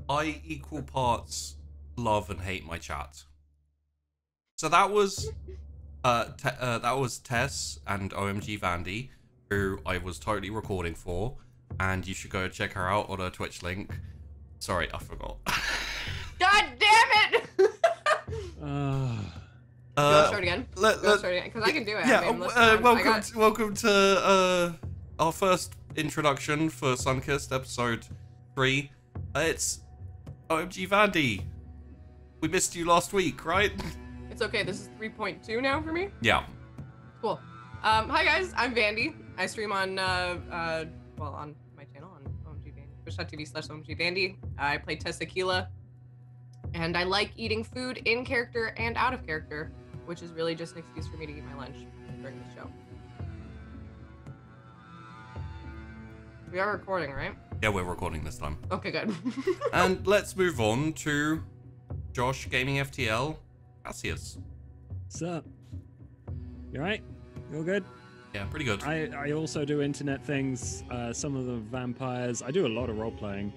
I equal parts love and hate my chat. So that was Tess and OMG Vandy, who I was totally recording for, and you should go check her out on her Twitch link. Sorry, I forgot. God damn it! Go start again. Go start again, because I can do it. Yeah, I mean, welcome to our first introduction for Sunkissed episode 3. It's OMG Vandy. We missed you last week, right? It's okay. This is 3.2 now for me. Yeah. Cool. Hi guys, I'm Vandy. I stream on on my channel on OMG Vandy, twitch.tv/OMG Vandy. I play Tess Aquila, and I like eating food in character and out of character, which is really just an excuse for me to eat my lunch during the show. We are recording, right? Yeah, we're recording this time. Okay, good. And let's move on to Josh Gaming FTL, Cassius. What's up? You alright? You all good? Yeah, pretty good. I also do internet things, some of them vampires. I do a lot of role-playing,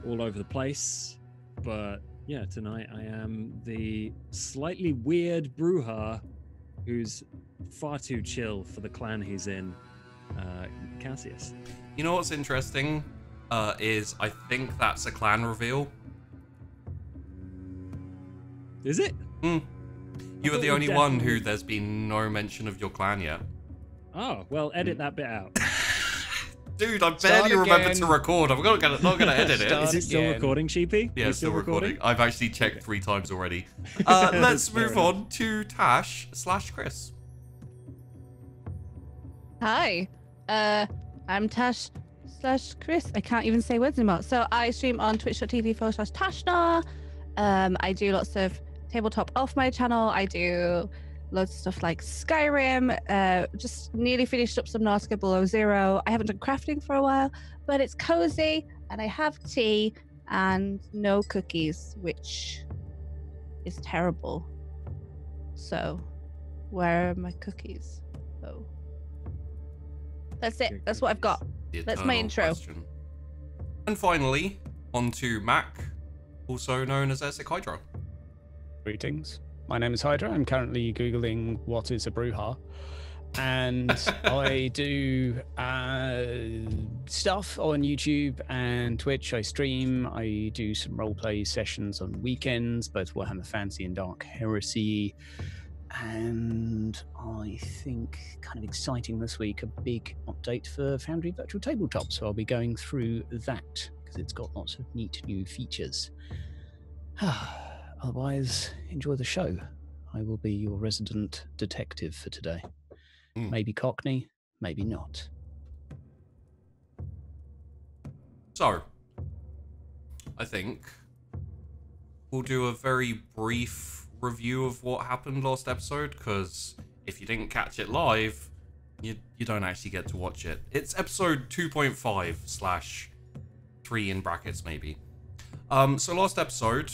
all over the place. But yeah, tonight I am the slightly weird Bruja who's far too chill for the clan he's in, Cassius. You know what's interesting? Is I think that's a clan reveal. Is it? You are the only one who there's been no mention of your clan yet. Oh, well, edit that bit out. Dude, I barely remembered to record. I'm not gonna edit it. Is it still recording, Sheepy? Yeah, it's still recording. I've actually checked 3 times already. Let's move on to Tash/Chrys. Hi, I'm Tash/Chrys. I can't even say words anymore. So I stream on twitch.tv/Tashna. I do lots of tabletop off my channel. I do loads of stuff like Skyrim. Just nearly finished up some Nautica Below Zero. I haven't done crafting for a while, but it's cozy, and I have tea and no cookies, which is terrible. So, where are my cookies? Oh. That's it. That's what I've got. That's my intro. Question. And finally, on to Mac, also known as Hydra. Greetings. My name is Hydra. I'm currently Googling what is a Bruja. And I do stuff on YouTube and Twitch. I stream. I do some roleplay sessions on weekends, both Warhammer Fantasy and Dark Heresy. And I think kind of exciting this week, a big update for Foundry Virtual Tabletop. So I'll be going through that because it's got lots of neat new features. Otherwise, enjoy the show. I will be your resident detective for today. Maybe Cockney, maybe not. So, I think we'll do a very brief review of what happened last episode, because if you didn't catch it live, you don't actually get to watch it. It's episode 2.5/3 in brackets, maybe. So last episode,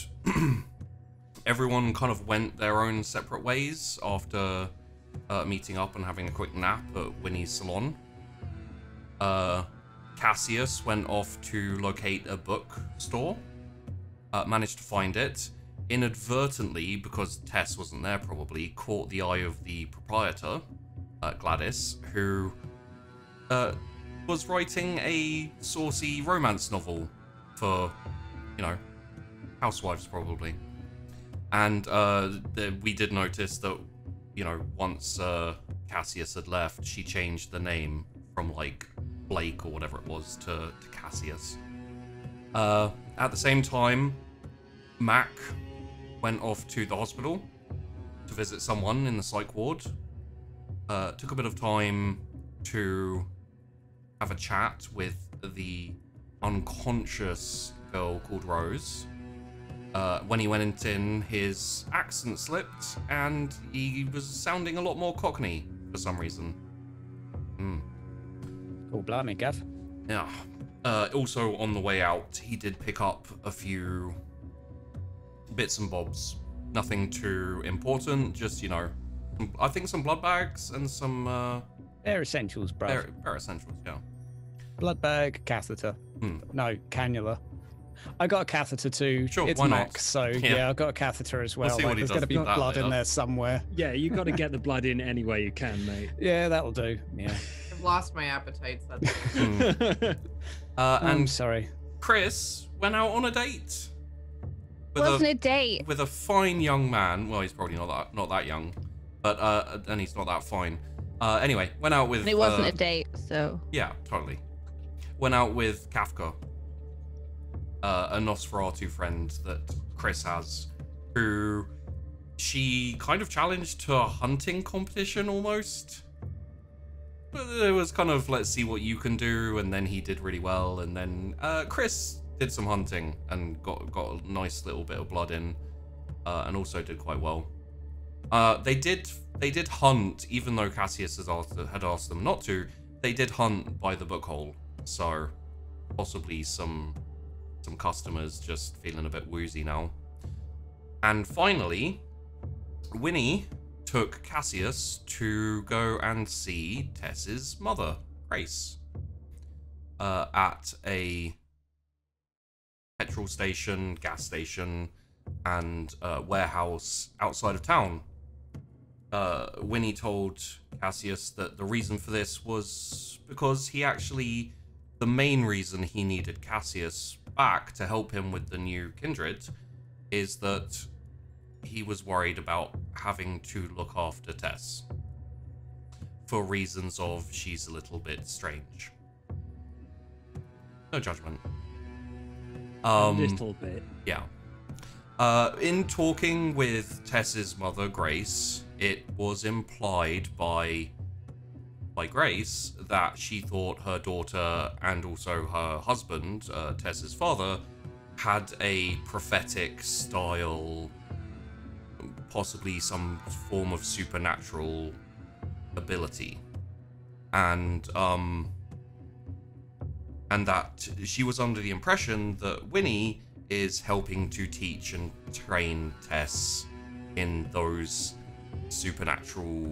everyone kind of went their own separate ways after meeting up and having a quick nap at Winnie's salon. Cassius went off to locate a bookstore, managed to find it, inadvertently, because Tess wasn't there probably, caught the eye of the proprietor, Gladys, who was writing a saucy romance novel for, you know, housewives probably. And we did notice that, you know, once Cassius had left, she changed the name from, like, Blake or whatever it was to Cassius. At the same time, Mac went off to the hospital to visit someone in the psych ward. Took a bit of time to have a chat with the unconscious girl called Rose. When he went in, his accent slipped, and he was sounding a lot more Cockney for some reason. Oh, blimey, Gav. Yeah. Also, on the way out, he did pick up a few bits and bobs. Nothing too important, just, you know, I think some blood bags and some... Bare essentials, bro. Bare essentials, yeah. Blood bag, catheter. No, cannula. I got a catheter too. Sure, it's why not? Max, so yeah, I've got a catheter as well. We'll see what he There's does going to be with that blood in later. there somewhere. Yeah, you got to get the blood in any way you can, mate. Yeah, that'll do. Yeah. I've lost my appetite. So that's I'm And sorry. Chrys went out on a date. Wasn't a date. With a fine young man. Well, he's probably not that young, but and he's not that fine. Anyway, went out with. And it wasn't a date, so. Yeah, totally. Went out with Kafka, a Nosferatu friend that Chrys has, who she kind of challenged to a hunting competition almost. But it was kind of, let's see what you can do, and then he did really well, and then Chrys did some hunting and got a nice little bit of blood in, and also did quite well. They did hunt, even though Cassius had asked them not to. They did hunt by the book hole, so possibly some customers just feeling a bit woozy now. And finally, Winnie took Cassius to go and see Tess's mother, Chrys, at a petrol station, gas station, and warehouse outside of town. Winnie told Cassius that the reason for this was because the main reason he needed Cassius back to help him with the new Kindred is that he was worried about having to look after Tess for reasons of she's a little bit strange. No judgment. A little bit. Yeah. In talking with Tess's mother, Grace, it was implied by Grace that she thought her daughter and also her husband, Tess's father, had a prophetic style, possibly some form of supernatural ability, and that she was under the impression that Winnie is helping to teach and train Tess in those supernatural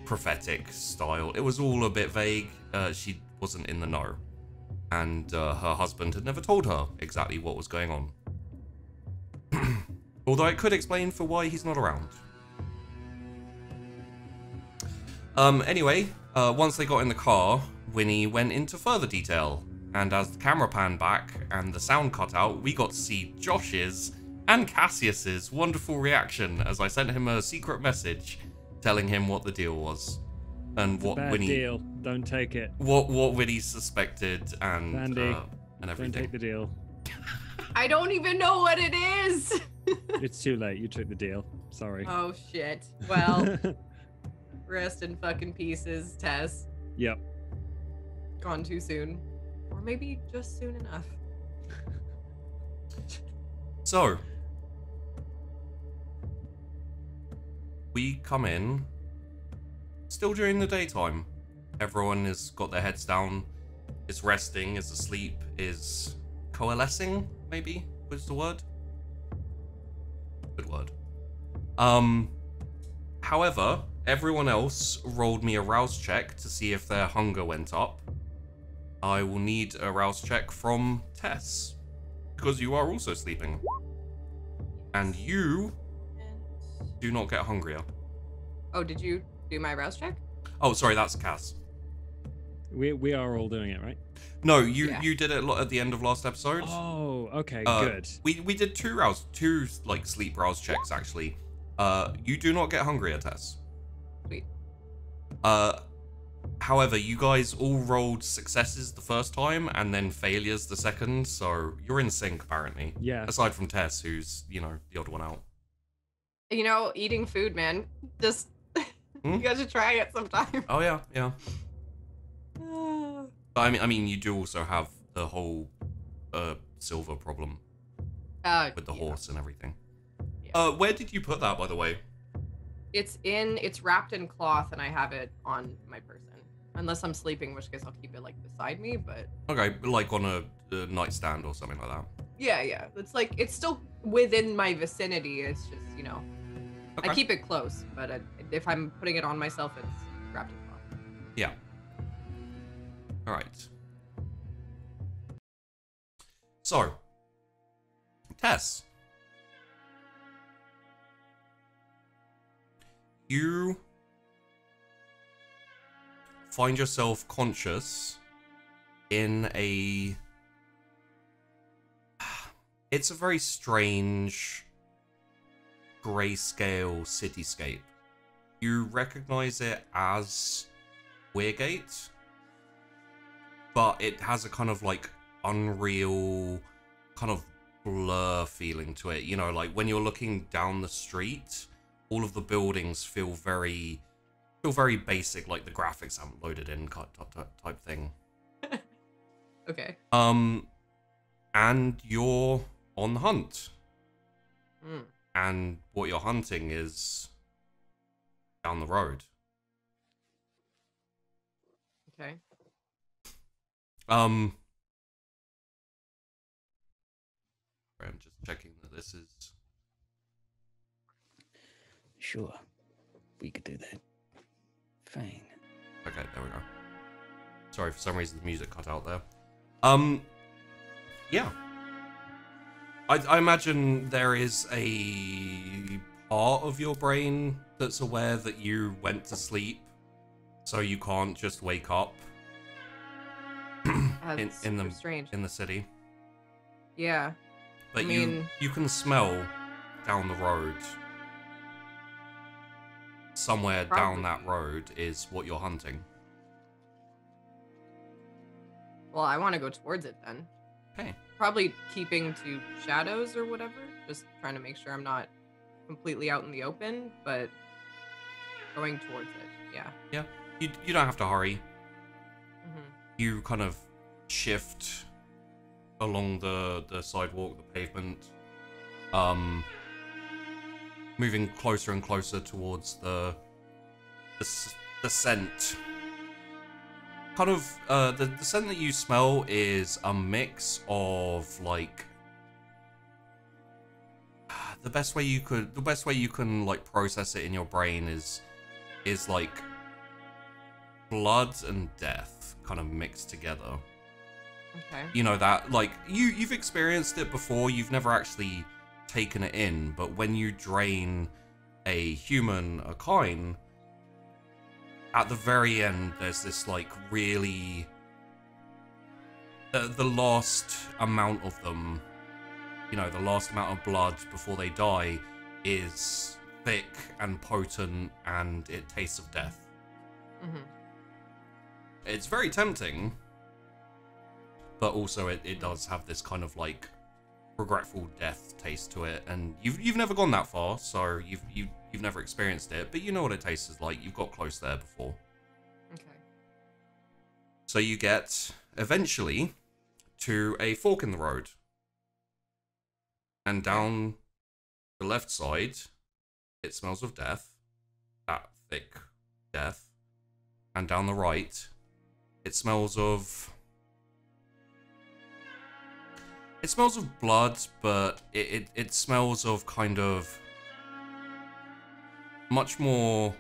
prophetic style. It was all a bit vague. She wasn't in the know, and her husband had never told her exactly what was going on. Although it could explain for why he's not around. Anyway, once they got in the car, Winnie went into further detail, and as the camera panned back and the sound cut out, we got to see Josh's and Cassius's wonderful reaction as I sent him a secret message telling him what the deal was and what Bad Winnie deal. Don't take it. what Winnie suspected and Andy, everything. Don't take the deal. I don't even know what it is. It's too late. You took the deal. Sorry. Oh shit. Well, rest in fucking pieces, Tess. Yep. Gone too soon. Or maybe just soon enough. So, we come in still during the daytime. Everyone has got their heads down, is resting, is asleep, is coalescing, maybe was the word. Good word. However, everyone else rolled me a rouse check to see if their hunger went up. I will need a rouse check from Tess, because you are also sleeping. And you do not get hungrier. Oh, did you do my rouse check? Oh, sorry, that's Cass. We are all doing it, right? No, you Yeah. you did it at the end of last episode. Oh, okay, Uh, good. We did two like sleep rouse checks actually. You do not get hungrier, Tess. Sweet. However, you guys all rolled successes the first time and then failures the second, so you're in sync apparently. Yeah. Aside from Tess, who's, the odd one out. You know, eating food, man. Just you guys should try it sometime. Oh yeah. I mean, you do also have the whole silver problem with the horse and everything. Yeah. Where did you put that, by the way? It's wrapped in cloth, and I have it on my person. Unless I'm sleeping, in which case I'll keep it like beside me. But Okay, like on a nightstand or something like that. yeah, it's still within my vicinity. It's just Okay. I keep it close, but if I'm putting it on myself, it's wrapped in cloth. Yeah. All right. So, Tess, you find yourself conscious in a... It's a very strange grayscale cityscape. You recognize it as Weirgate, but it has a kind of like unreal kind of blur feeling to it. You know, like when you're looking down the street, all of the buildings feel very basic, like the graphics haven't loaded in type thing. Okay. And you're on the hunt. Mm. And what you're hunting is down the road. Okay. I'm just checking that this is... Sure. We could do that. Fine. Okay, there we go. Sorry, for some reason the music cut out there. Yeah. I imagine there is a part of your brain that's aware that you went to sleep, so you can't just wake up That's in the strange. in the city. Yeah. But I mean, you can smell down the road. Somewhere down that road is what you're hunting. well, I want to go towards it then. Okay. Probably keeping to shadows or whatever. Just trying to make sure I'm not completely out in the open, but going towards it. Yeah. Yeah. You don't have to hurry. Mm-hmm. You kind of shift along the sidewalk, the pavement, moving closer and closer towards the scent. Kind of the scent that you smell is a mix of like the best way you can like process it in your brain is like blood and death kind of mixed together. Okay. You know that, like, you've experienced it before, you've never actually taken it in, but when you drain a human, a kind, at the very end, there's this, like, really... The last amount of them, you know, the last amount of blood before they die is thick and potent, and it tastes of death. Mm-hmm. It's very tempting, but also it does have this kind of like regretful death taste to it, and you've never gone that far, so you've never experienced it, but you know what it tastes like. You've got close there before. Okay. So you get eventually to a fork in the road, and down the left side it smells of death, that thick death, and down the right it smells of blood, but it smells of kind of much more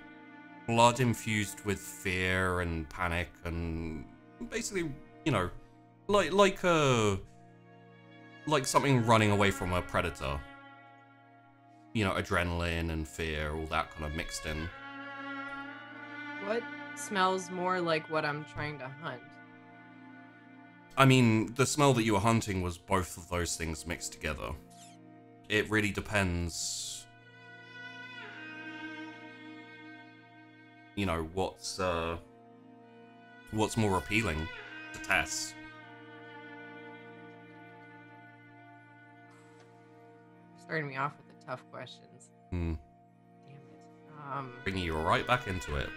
blood infused with fear and panic, and basically, you know, like something running away from a predator. You know, adrenaline and fear, all that kind of mixed in. What smells more like what I'm trying to hunt? I mean, the smell that you were hunting was both of those things mixed together. It really depends, you know, what's more appealing to Tess. Starting me off with the tough questions. Hmm. Damn it. Bringing you right back into it.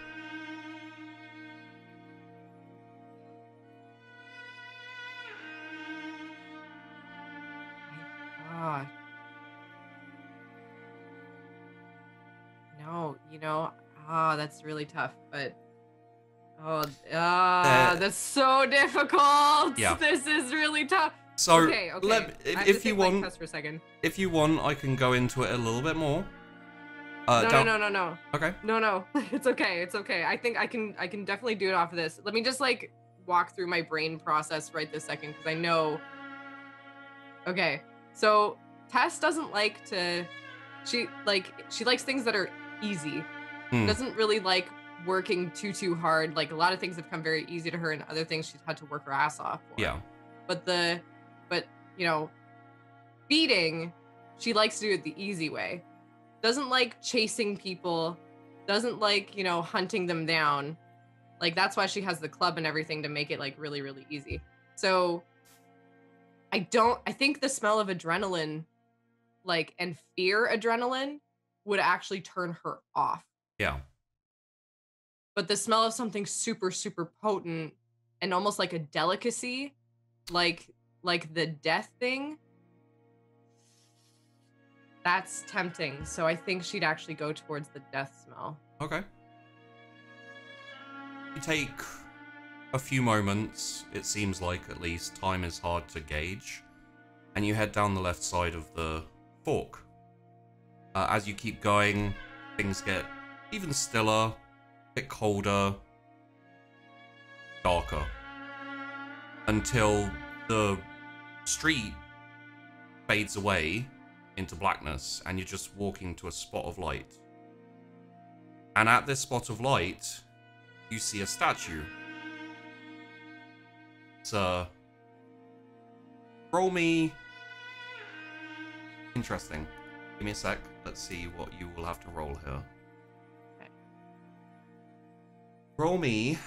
No, you know, that's really tough, but that's so difficult. Yeah. This is really tough. So, okay. if you want, for a second. if you want, I can go into it a little bit more. No. Okay. No. It's okay. It's okay. I think I can definitely do it off of this. Let me just like walk through my brain process right this second, because I know Okay, so Tess doesn't like to. She likes things that are easy. Doesn't really like working too hard. Like a lot of things have come very easy to her, and other things she's had to work her ass off for. Yeah. But you know, feeding, she likes to do it the easy way. Doesn't like chasing people. Doesn't like, you know, hunting them down. Like that's why she has the club and everything to make it like really, really easy. So I think the smell of adrenaline, like, and fear adrenaline would actually turn her off. Yeah. But the smell of something super, super potent and almost like a delicacy, like the death thing, that's tempting. So I think she'd actually go towards the death smell. Okay. You take a few moments, it seems like at least. Time is hard to gauge. And you head down the left side of the fork. As you keep going, things get even stiller, a bit colder, darker. Until the street fades away into blackness and you're just walking to a spot of light. And at this spot of light, you see a statue. It's roll me. Interesting. Give me a sec. Let's see what you will have to roll here. Okay. Roll me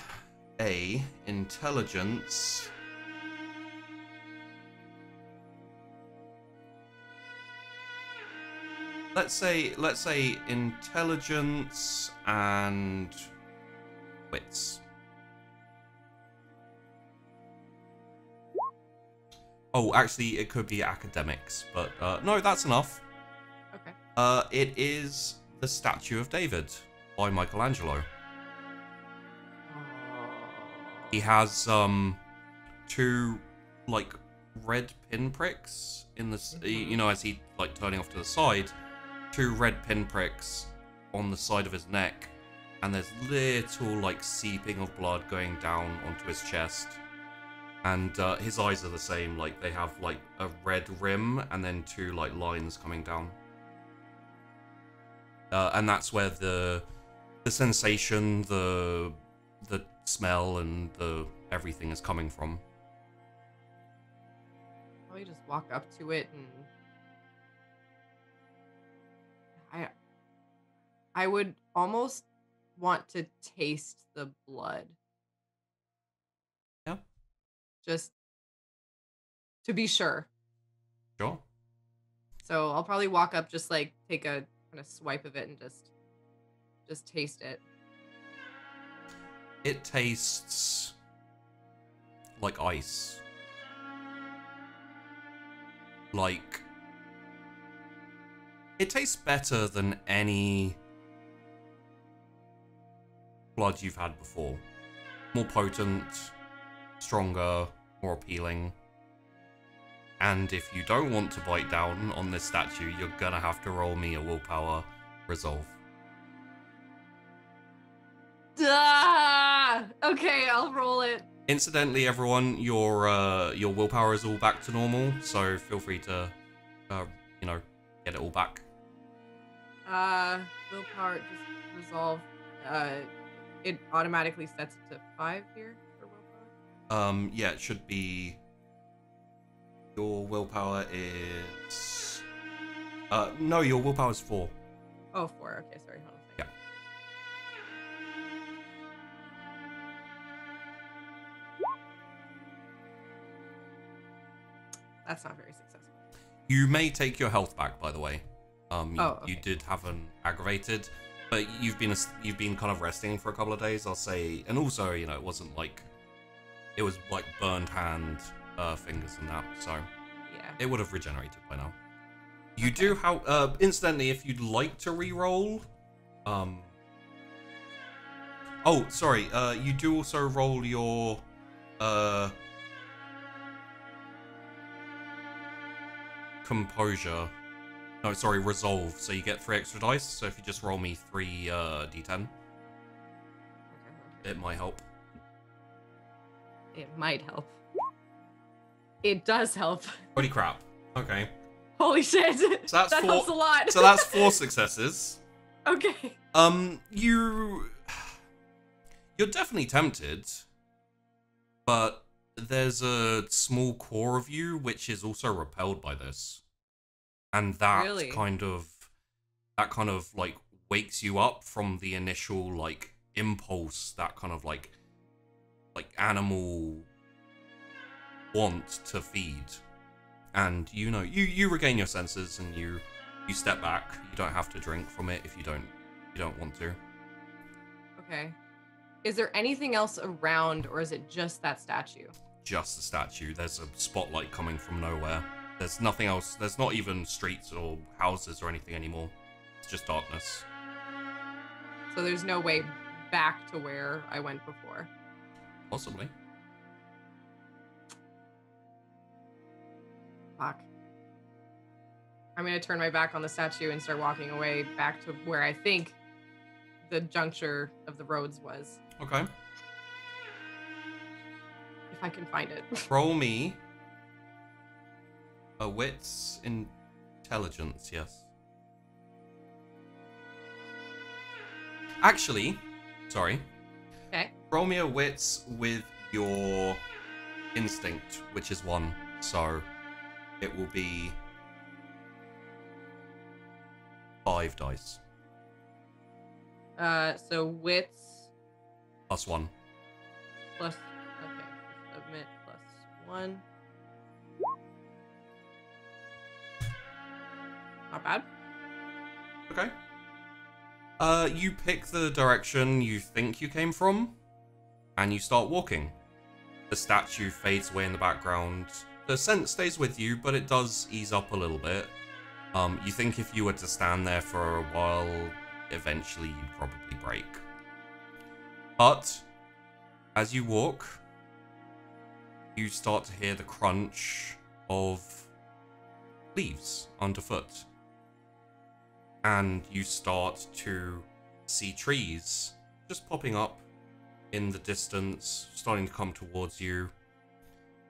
a intelligence. Let's say intelligence and wits. Oh, actually, it could be academics, but no, that's enough. Okay. It is The Statue of David by Michelangelo. He has two like red pinpricks in the you know, as he like turning off to the side, two red pinpricks on the side of his neck, and there's little like seeping of blood going down onto his chest. And his eyes are the same, like they have like a red rim and then two like lines coming down. And that's where the sensation, the smell, and the everything is coming from. Probably just walk up to it and I would almost want to taste the blood. Yeah. Just to be sure. Sure. So I'll probably walk up, just like take a kind of swipe of it and just taste it. It tastes like ice. Like, it tastes better than any blood you've had before. More potent, stronger, more appealing. And if you don't want to bite down on this statue, you're gonna have to roll me a willpower resolve. Okay, I'll roll it. Incidentally, everyone, your willpower is all back to normal, so feel free to, you know, get it all back. Willpower just resolve. It automatically sets it to 5 here for willpower. Yeah, it should be. Your willpower is. No, your willpower is 4. Oh, 4. Okay, sorry. Hold on a second. That's not very successful. You may take your health back, by the way. Okay. You did have an aggravated, but you've been kind of resting for a couple of days, I'll say, and also, you know, it wasn't like it was like burned hand, fingers and that, so Yeah. it would have regenerated by now. You do have, incidentally, if you'd like to re-roll, oh, sorry, you do also roll your, composure. No, sorry, resolve. So you get 3 extra dice. So if you just roll me 3 d10, it might help. It might help. It does help. Holy crap. Okay. Holy shit. So that's that four, helps a lot. So that's 4 successes. Okay. You're definitely tempted, but there's a small core of you which is also repelled by this. And that Really? kind of like wakes you up from the initial like impulse, that kind of like animal want to feed. And you know, you regain your senses and you step back. You don't have to drink from it if you don't want to. Okay. Is there anything else around, or is it just that statue? Just the statue. There's a spotlight coming from nowhere. There's nothing else. There's not even streets or houses or anything anymore. It's just darkness. So there's no way back to where I went before. Possibly. Fuck. I'm gonna turn my back on the statue and start walking away back to where I think the juncture of the roads was. Okay. If I can find it. Roll me a wits intelligence, yes. Actually, sorry. Okay. Roll me a wits with your instinct, which is 1. So it will be 5 dice. So wits +1. plus, okay, submit +1. Not bad. Okay. You pick the direction you think you came from, and you start walking. The statue fades away in the background. The scent stays with you, but it does ease up a little bit. You think if you were to stand there for a while, eventually you'd probably break. But as you walk, you start to hear the crunch of leaves underfoot. And you start to see trees just popping up in the distance, starting to come towards you.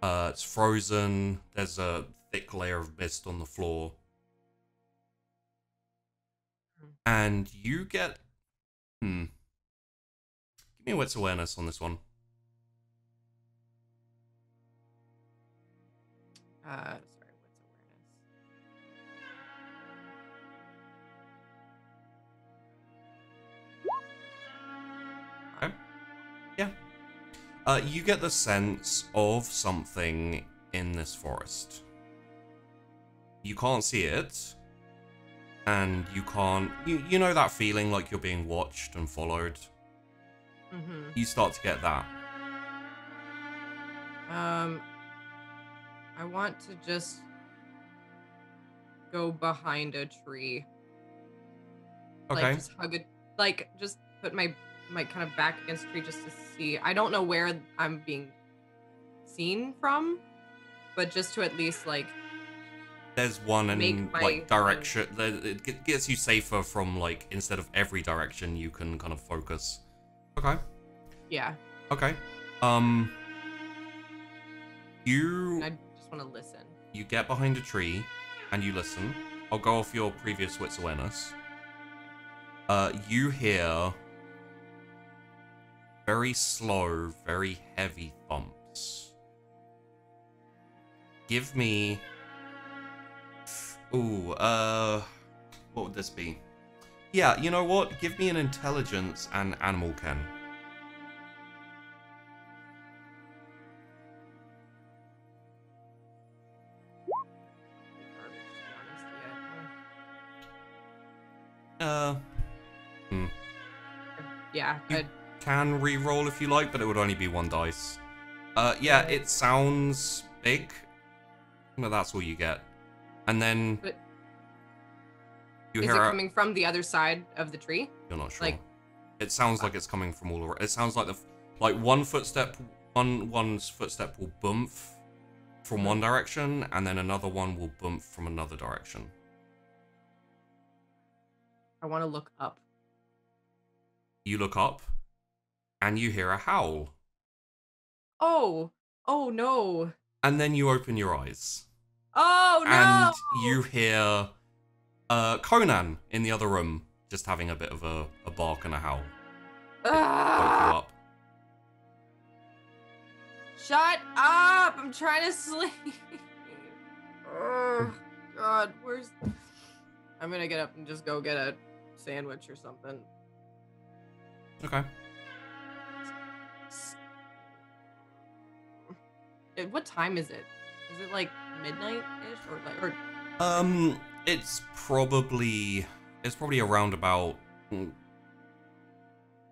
It's frozen. There's a thick layer of mist on the floor. And you get... Give me a wits awareness on this one. Sorry, what's awareness? Okay. Yeah. You get the sense of something in this forest. You can't see it. And you can't... You know that feeling like you're being watched and followed? Mm-hmm. You start to get that. I want to just go behind a tree. Okay. Like, just hug it. Like, just put my kind of back against a tree just to see. I don't know where I'm being seen from, but just to at least, like... There's one in, make my like, direction. It gets you safer from, like, instead of every direction, you can kind of focus. Okay. Yeah. Okay. You... I just want to listen. You get behind a tree, and you listen. I'll go off your previous wits awareness. You hear very slow, very heavy thumps. Give me... Ooh, what would this be? Yeah, you know what? Give me an intelligence and animal ken. Yeah, You can re-roll if you like, but it would only be 1 dice. Yeah, it sounds big. No, that's all you get. And then But you is hear it coming from the other side of the tree? You're not sure. Like, it sounds like it's coming from all around. It sounds like one's footstep will bump from one direction, and then another one will bump from another direction. I want to look up. You look up, and you hear a howl. Oh no. And then you open your eyes. Oh no! And you hear Conan in the other room just having a bit of a bark and a howl. Woke you Ah, up. shut up! I'm trying to sleep. Oh God, where's? I'm gonna get up and just go get a sandwich or something. Okay. What time is it? Is it like midnight-ish or like or? It's probably around about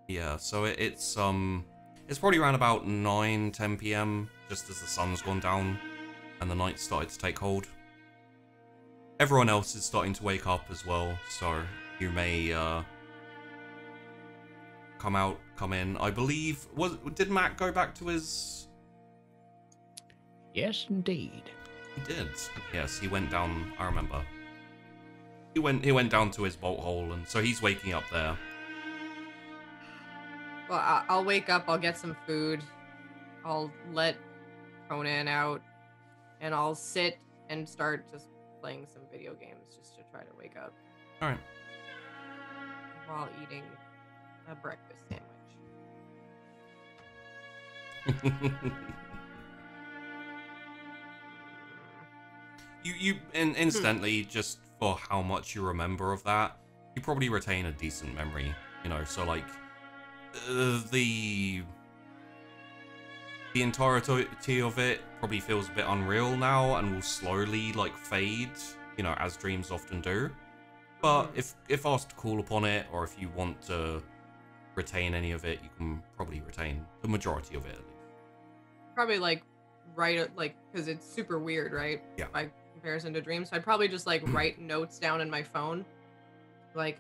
yeah. So it's probably around about 9-10 p.m. just as the sun's gone down and the night started to take hold. Everyone else is starting to wake up as well, so you may come in. I believe did Matt go back to his? Yes, indeed. He did. Yes, he went down. I remember. He went down to his bolt hole, and so he's waking up there. Well, I'll wake up. I'll get some food. I'll let Conan out, and I'll sit and start just playing some video games just to try to wake up. All right. While eating a breakfast sandwich. You instantly, just for how much you remember of that, you probably retain a decent memory, you know, so like the entirety of it probably feels a bit unreal now and will slowly like fade, you know, as dreams often do. But if asked to call upon it, or if you want to retain any of it, you can probably retain the majority of it at least. Probably like because it's super weird, right? Yeah. By comparison to dreams, so I'd probably just like write notes down in my phone, like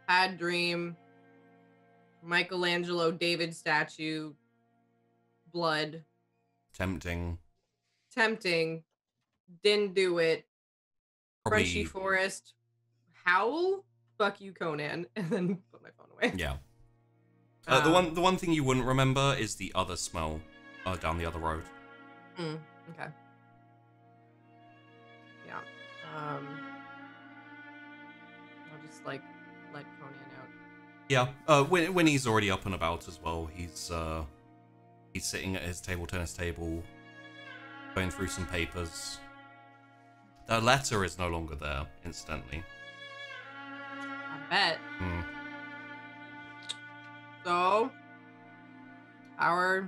had dream, Michelangelo David statue, blood, Tempting. didn't do it, Probably. crunchy forest, howl, fuck you Conan, and then put my phone away. Yeah. The one thing you wouldn't remember is the other smell down the other road. Okay. Yeah. I'll just like let Conan out. Yeah. When he's already up and about as well, he's sitting at his table tennis table, going through some papers. The letter is no longer there, incidentally. I bet. So, I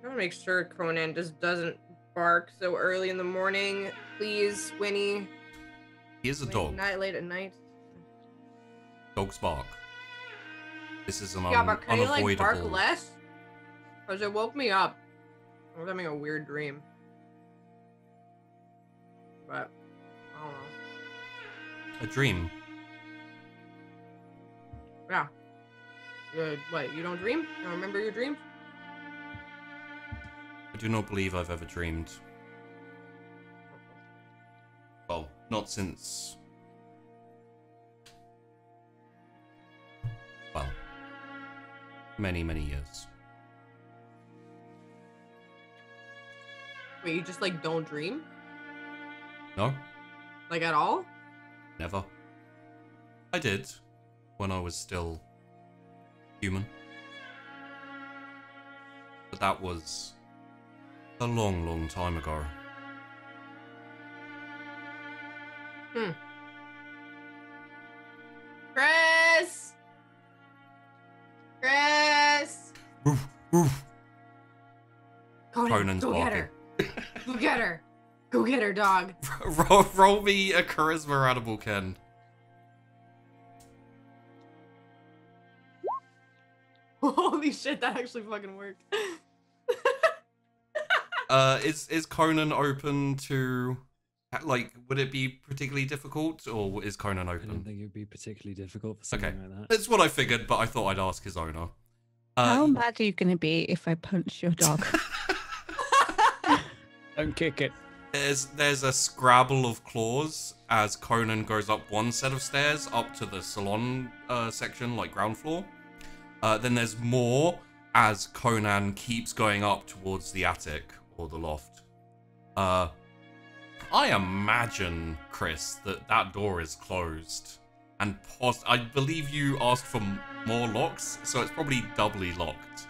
want to make sure Conan just doesn't bark so early in the morning. Please, Winnie. He is a dog. Late at night. Dogs bark. This is an Yeah, but can you like bark unavoidable. less? Because it woke me up. I was having a weird dream. But, I don't know. A dream. Yeah. What, you don't dream? You don't remember your dreams? I do not believe I've ever dreamed. Well, not since. Well, many, many years. Wait, you just like don't dream? No, Like at all? never. I did, when I was still human. But that was a long, long time ago. Chrys! Chrys! Woof, woof. Conan, Conan's go get her. Go get her. Go get her, dog. Roll me a charisma animal, Ken. Holy shit, that actually fucking worked. Is Conan open to, like, would it be particularly difficult, or is Conan I don't open? think it would be particularly difficult for something Okay, like that. that's what I figured, but I thought I'd ask his owner. How mad are you going to be if I punch your dog? Don't kick it. There's a scrabble of claws as Conan goes up one set of stairs up to the salon section, like ground floor. Then there's more as Conan keeps going up towards the attic, or the loft. I imagine, Chrys, that door is closed. And I believe you asked for more locks, so it's probably doubly locked.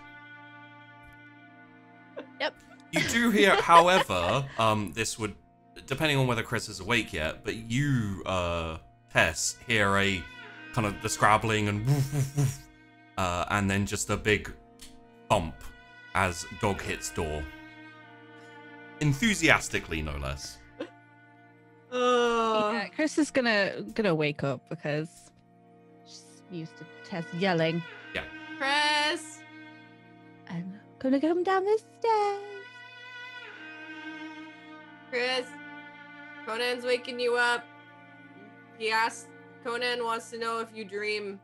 Yep. You do hear, however, this would, depending on whether Chrys is awake yet, but you, Tess, hear a kind of the scrabbling and woof, woof, woof, and then just a big thump as dog hits door. Enthusiastically, no less. Yeah, Chrys is gonna wake up because she's used to Tess yelling. Yeah. Chrys! And gonna come down the stairs. Chrys, Conan's waking you up. Conan wants to know if you dream.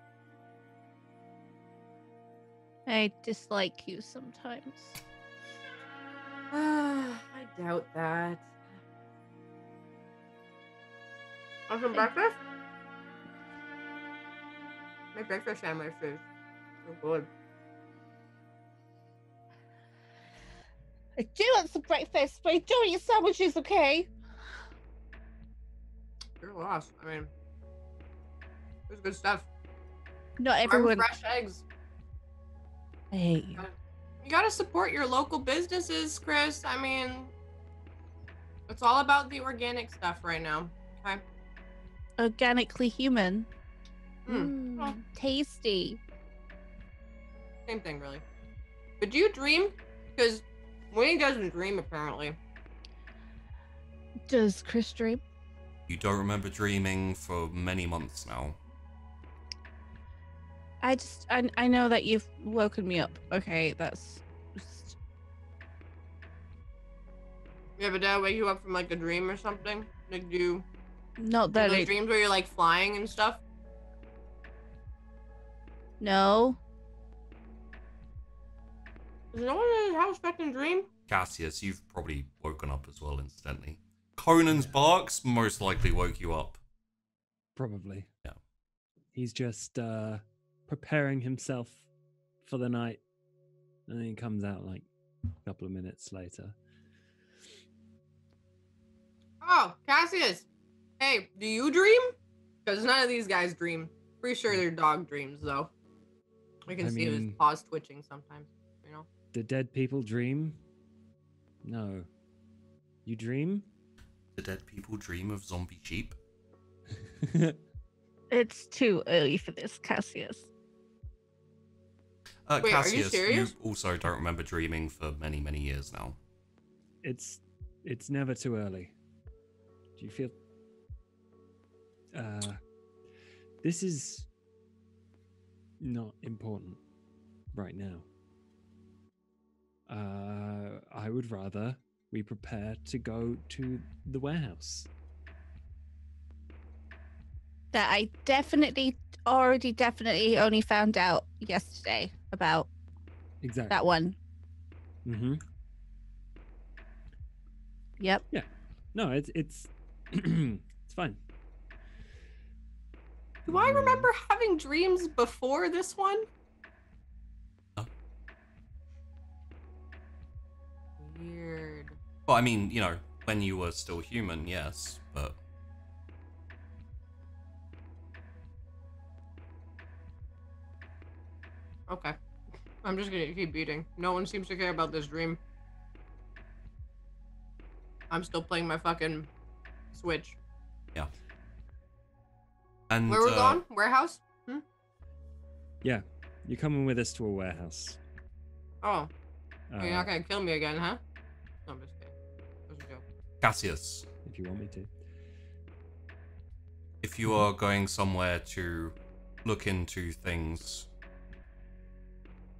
I dislike you sometimes. I doubt that. Want some breakfast? My breakfast sandwich is so good. I do want some breakfast, but I don't eat sandwiches, okay? You're lost. I mean, there's good stuff. Not Farm everyone. fresh eggs. I hate you. You gotta support your local businesses, Chrys. I mean, it's all about the organic stuff right now. Okay. Organically human. Well, Tasty. same thing, really. But do you dream? Because Winnie doesn't dream, apparently. Does Chrys dream? You don't remember dreaming for many months now. I know that you've woken me up. Okay, that's just... You have a dad wake you up from like a dream or something? Like, do you Not that those I... dreams where you're like flying and stuff? No. Is no one in his house that can dream? Cassius, you've probably woken up as well, incidentally. Conan's barks most likely woke you up. Probably. Yeah. He's just preparing himself for the night, and then he comes out like a couple of minutes later. Oh, Cassius. Hey, do you dream? Because none of these guys dream. Pretty sure their dog dreams, though. We can see his paws twitching sometimes, you know? Do dead people dream? No. You dream? Do dead people dream of zombie sheep? It's too early for this, Cassius. Wait, are you Cassius, serious? also don't remember dreaming for many, many years now. It's never too early. Do you feel... this is not important right now. I would rather we prepare to go to the warehouse. That I definitely only found out yesterday about Exactly. that one. Mm-hmm. Yep. Yeah. No, it's it's fine. Do I remember having dreams before this one? No. Weird. Well, I mean, you know, when you were still human, yes, but... Okay. I'm just gonna keep beating. No one seems to care about this dream. I'm still playing my fucking Switch. Yeah. And Where we're going? Warehouse? Yeah, you're coming with us to a warehouse. Oh. You're not gonna kill me again, huh? No, I'm just kidding. That was a joke. Cassius, if you want me to. if you are going somewhere to look into things,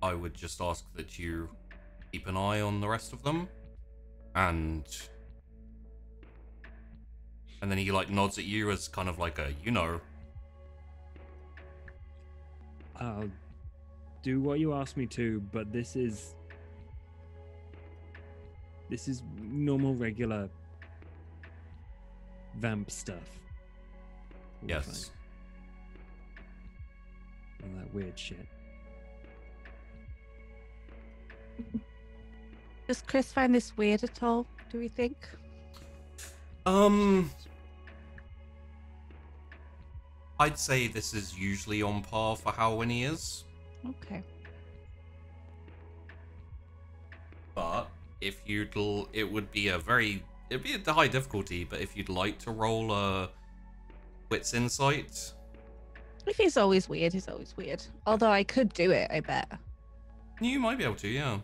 I would just ask that you keep an eye on the rest of them, and then he like nods at you as kind of like a, you know. I'll do what you asked me to, but this is normal, regular vamp stuff. We'll Yes. find all that weird shit. Does Chrys find this weird at all, do we think? I'd say this is usually on par for how Winnie is. Okay. But if it would be it'd be a high difficulty, but if you'd like to roll a wits insight. If he's always weird, he's always weird. Although I could do it, I bet. You might be able to, yeah.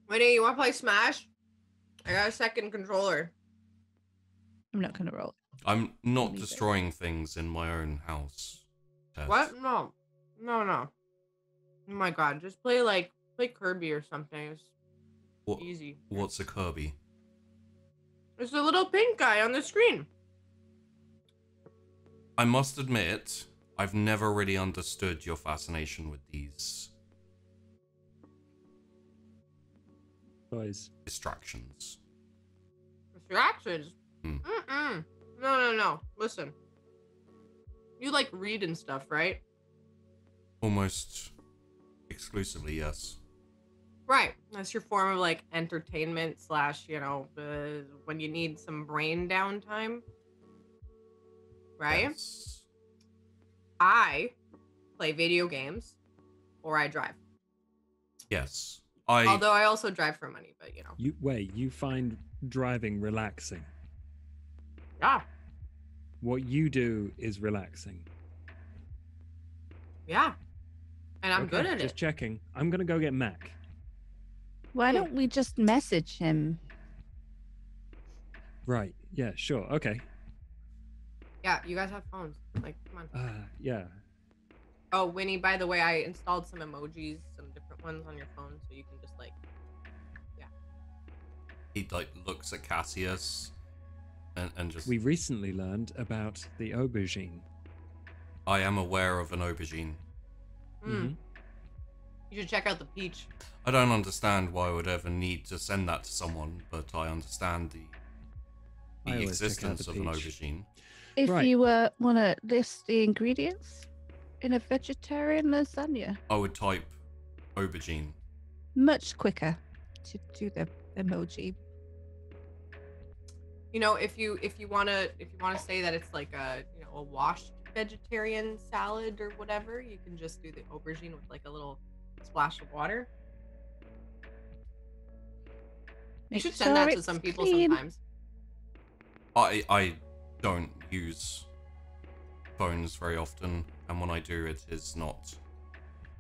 Winnie, you want to play Smash? I got a second controller. I'm not gonna roll. I'm not Leave it. destroying things in my own house. Tess. What? No. Oh my god, just play Kirby or something. It's What, easy. What's a Kirby? It's the little pink guy on the screen. I must admit, I've never really understood your fascination with these Guys, distractions. Distractions? Hmm. No. Listen. You read and stuff, right? Almost exclusively, yes. Right. That's your form of entertainment / when you need some brain downtime. Right? Yes. I play video games or I drive. Yes. Although I also drive for money, but you find driving relaxing. Yeah. What you do is relaxing. Yeah. And I'm Okay, good at just it. checking. I'm gonna go get Mac. Why don't we just message him? Right. Yeah. Sure. Okay. Yeah, you guys have phones. Come on. Yeah. Oh, Winnie, by the way, I installed some emojis, some different ones on your phone, so you can just He looks at Cassius and just. We recently learned about the aubergine. I am aware of an aubergine. Mhm. You should check out the peach. I don't understand why I would ever need to send that to someone, but I understand I the always check out existence the of an peach. aubergine. If Right. you want to list the ingredients in a vegetarian lasagna, I would type aubergine. much quicker to do the emoji. If you wanna say that it's a washed vegetarian salad or whatever, you can just do the aubergine with a little splash of water. You Make should send that to it's some people clean. sometimes. I don't use phones very often, and when I do, it is not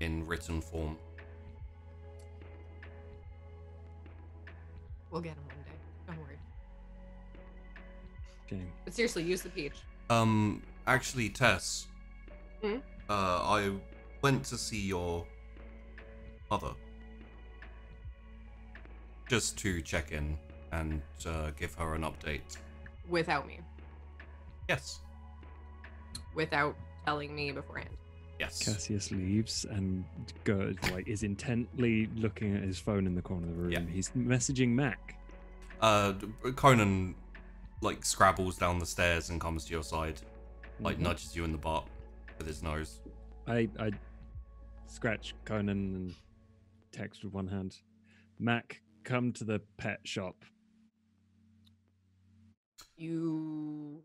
in written form. We'll get them one day. Don't worry. Okay. But seriously, use the peach. Actually, Tess. Hmm? I went to see your mother. Just to check in and give her an update. Without me. Yes. Without telling me beforehand. Yes. Cassius leaves and goes is intently looking at his phone in the corner of the room. Yeah. He's messaging Mac. Conan scrabbles down the stairs and comes to your side, Mhm. nudges you in the butt with his nose. I scratch Conan and text with one hand. Mac, come to the pet shop. You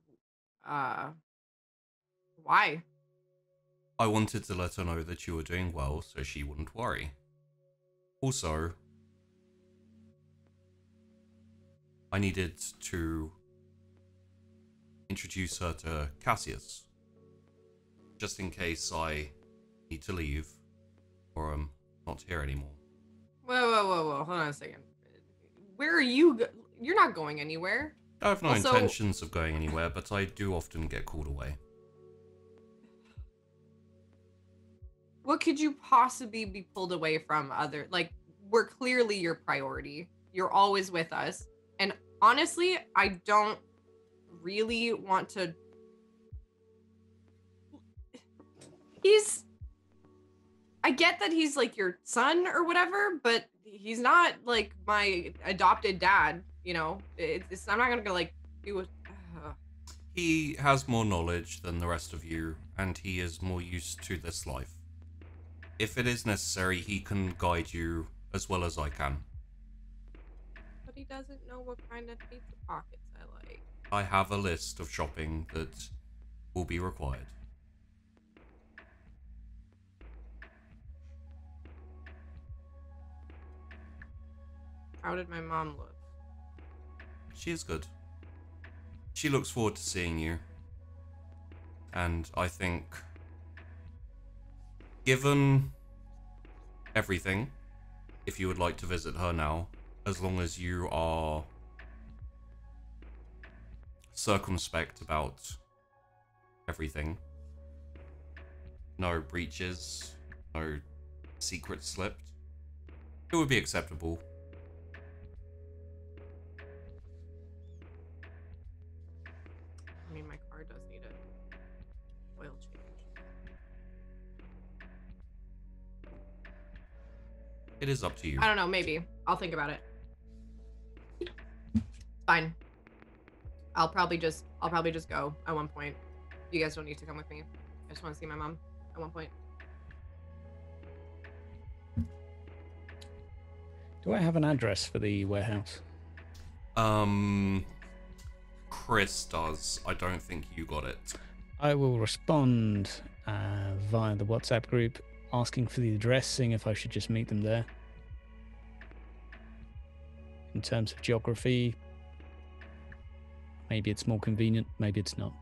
why? I wanted to let her know that you were doing well so she wouldn't worry. Also, I needed to introduce her to Cassius, just in case I need to leave or I'm not here anymore. Whoa. Hold on a second. Where are you? You're not going anywhere. I have no Also- intentions of going anywhere, but I do often get called away. What could you possibly be pulled away from we're clearly your priority. You're always with us. And honestly, I don't really want to. I get that he's your son or whatever, but he's not my adopted dad, I'm not gonna go do it. He has more knowledge than the rest of you, and he is more used to this life. If it is necessary, he can guide you as well as I can. he doesn't know what kind of pizza pockets I like. I have a list of shopping that will be required. How did my mom look? She is good. She looks forward to seeing you. And I think, given everything, if you would like to visit her now, as long as you are circumspect about everything, no breaches, no secrets slipped, it would be acceptable. I mean, my car does need an oil change. It is up to you. I don't know, maybe. I'll think about it. Fine. I'll probably just go at one point. You guys don't need to come with me. I just want to see my mom at one point. Do I have an address for the warehouse? Chrys does. I don't think you got it. I will respond via the WhatsApp group asking for the address, seeing if I should just meet them there. In terms of geography, maybe it's more convenient, maybe it's not.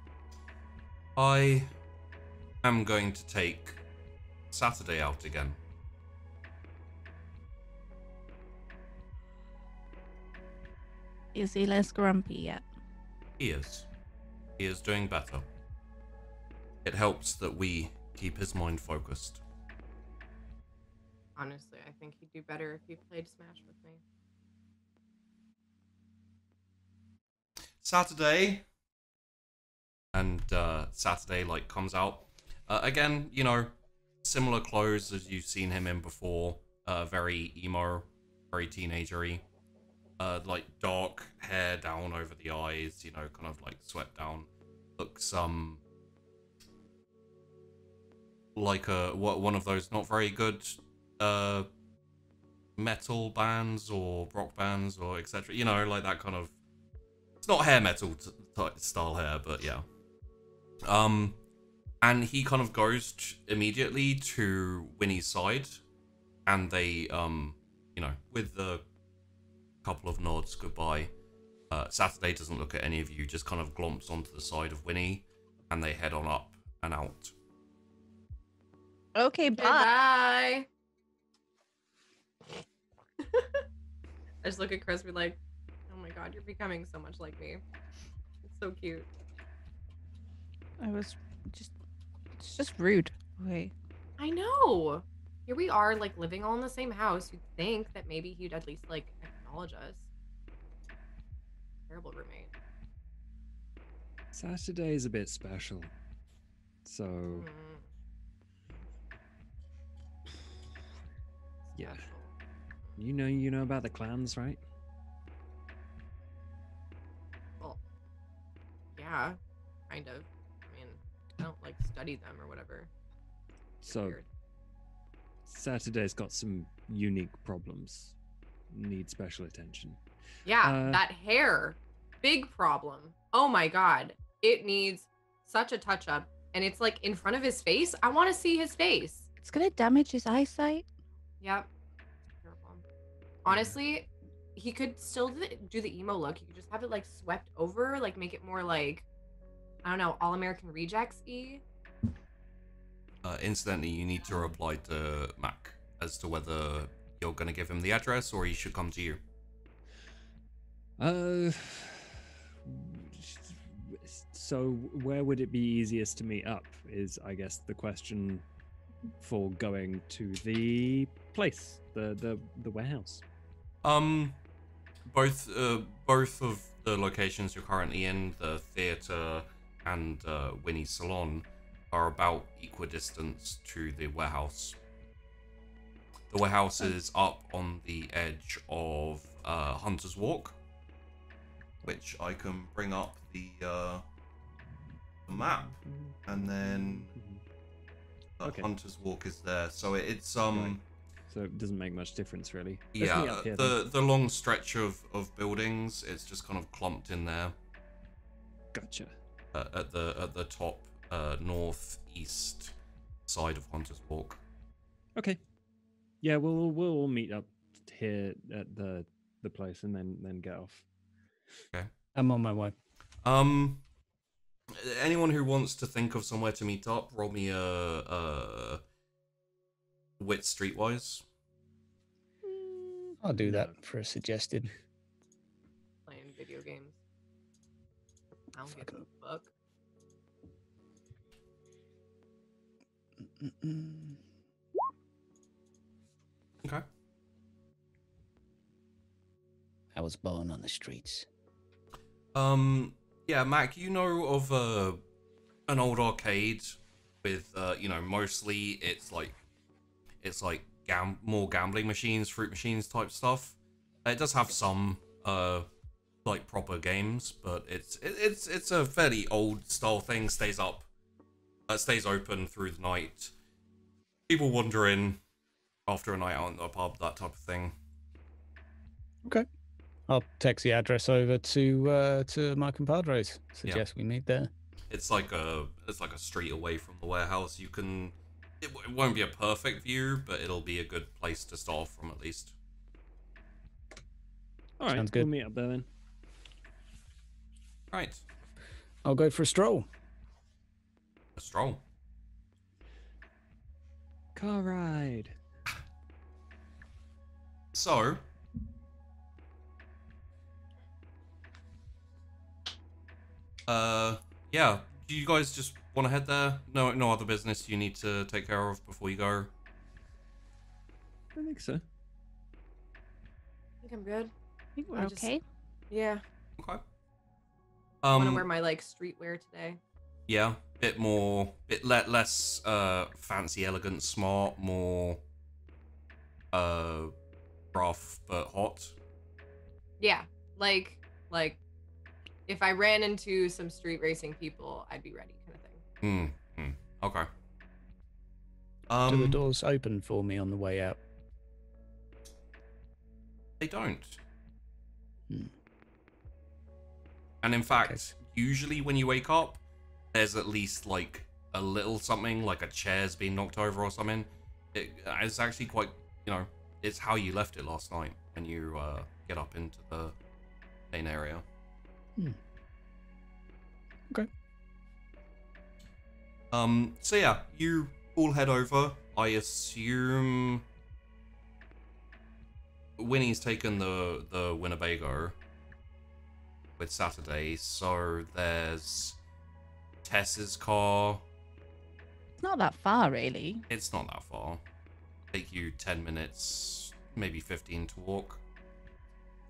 I am going to take Saturday out again. Is he less grumpy yet? He is. He is doing better. It helps that we keep his mind focused. Honestly, I think he'd do better if he played Smash with me. Saturday. And Saturday comes out. Again, you know, similar clothes as you've seen him in before. Very emo, very teenagery. Dark hair down over the eyes, you know, kind of swept down. Looks like one of those not very good metal bands or rock bands or etc. You know, like that kind of. It's not hair metal style hair, but yeah. And he kind of goes immediately to Winnie's side, and they you know, with the couple of nods goodbye. Saturday doesn't look at any of you, just kind of glomps onto the side of Winnie, and they head on up and out. Okay, bye. Bye. I just look at Chris and be like, oh my god, you're becoming so much like me. It's so cute. It's just rude. Okay. I know. Here we are, living all in the same house. You'd think that maybe he'd at least, acknowledge us. Terrible roommate. Saturday is a bit special. So, yeah. Special. You know about the clans, right? Well, yeah, kind of. I mean, I don't, study them or whatever. It's So, weird. Saturday's got some unique problems. Need special attention. Yeah, that hair. Big problem. Oh my god. It needs such a touch up. And it's in front of his face. I want to see his face. It's gonna damage his eyesight. Yep. Terrible. Honestly, he could still do the emo look. He could just have it swept over, make it more I don't know, All American Rejects-y. Incidentally, you need to reply to Mac as to whether you're going to give him the address or he should come to you. So where would it be easiest to meet up is, I guess, the question for going to the place, the warehouse. Both of the locations you're currently in, the theater and Winnie's salon, are about equidistant to the warehouse. The warehouse is up on the edge of Hunter's Walk, which I can bring up the map, and then Okay. Hunter's Walk is there. So it's Right. so it doesn't make much difference really. Let's meet Yeah, up here, then. the long stretch of buildings, it's just kind of clumped in there Gotcha. at the top northeast side of Hunter's Walk. Okay. Yeah, we'll all meet up here at the place and then get off. Okay. I'm on my way. Anyone who wants to think of somewhere to meet up, roll me a wit streetwise. I'll do that for a suggested. Playing video games. I don't give a fuck. Okay. I was born on the streets. Yeah, Mac, you know of an old arcade with mostly it's like more gambling machines, fruit machines type stuff. It does have some like proper games, but it's a fairly old style thing. Stays open through the night. People wander in after a night out in the pub, that type of thing. Okay. I'll text the address over to my compadres. Suggest we meet there. It's like a street away from the warehouse. It won't be a perfect view, but it'll be a good place to start from at least. All right, Sounds good. We'll meet up there then. Right. I'll go for a stroll. A stroll. Car ride. So, yeah. Do you guys just want to head there? No other business you need to take care of before you go? I think so. I think I'm good. I think we're okay. Yeah. Okay. I want to wear my streetwear today. Yeah, less fancy, elegant, smart, more rough but hot. Yeah, like if I ran into some street racing people, I'd be ready, kind of thing. Okay. Do the doors open for me on the way out? They don't. And in fact, usually when you wake up, there's at least like a little something, like a chair's being knocked over or something. It's actually quite, it's how you left it last night when you get up into the main area. Okay. So yeah, you all head over. I assume Winnie's taken the Winnebago with Saturday, so there's Tess's car. It's not that far, really. It's not that far. Take you 10 minutes, maybe 15 to walk.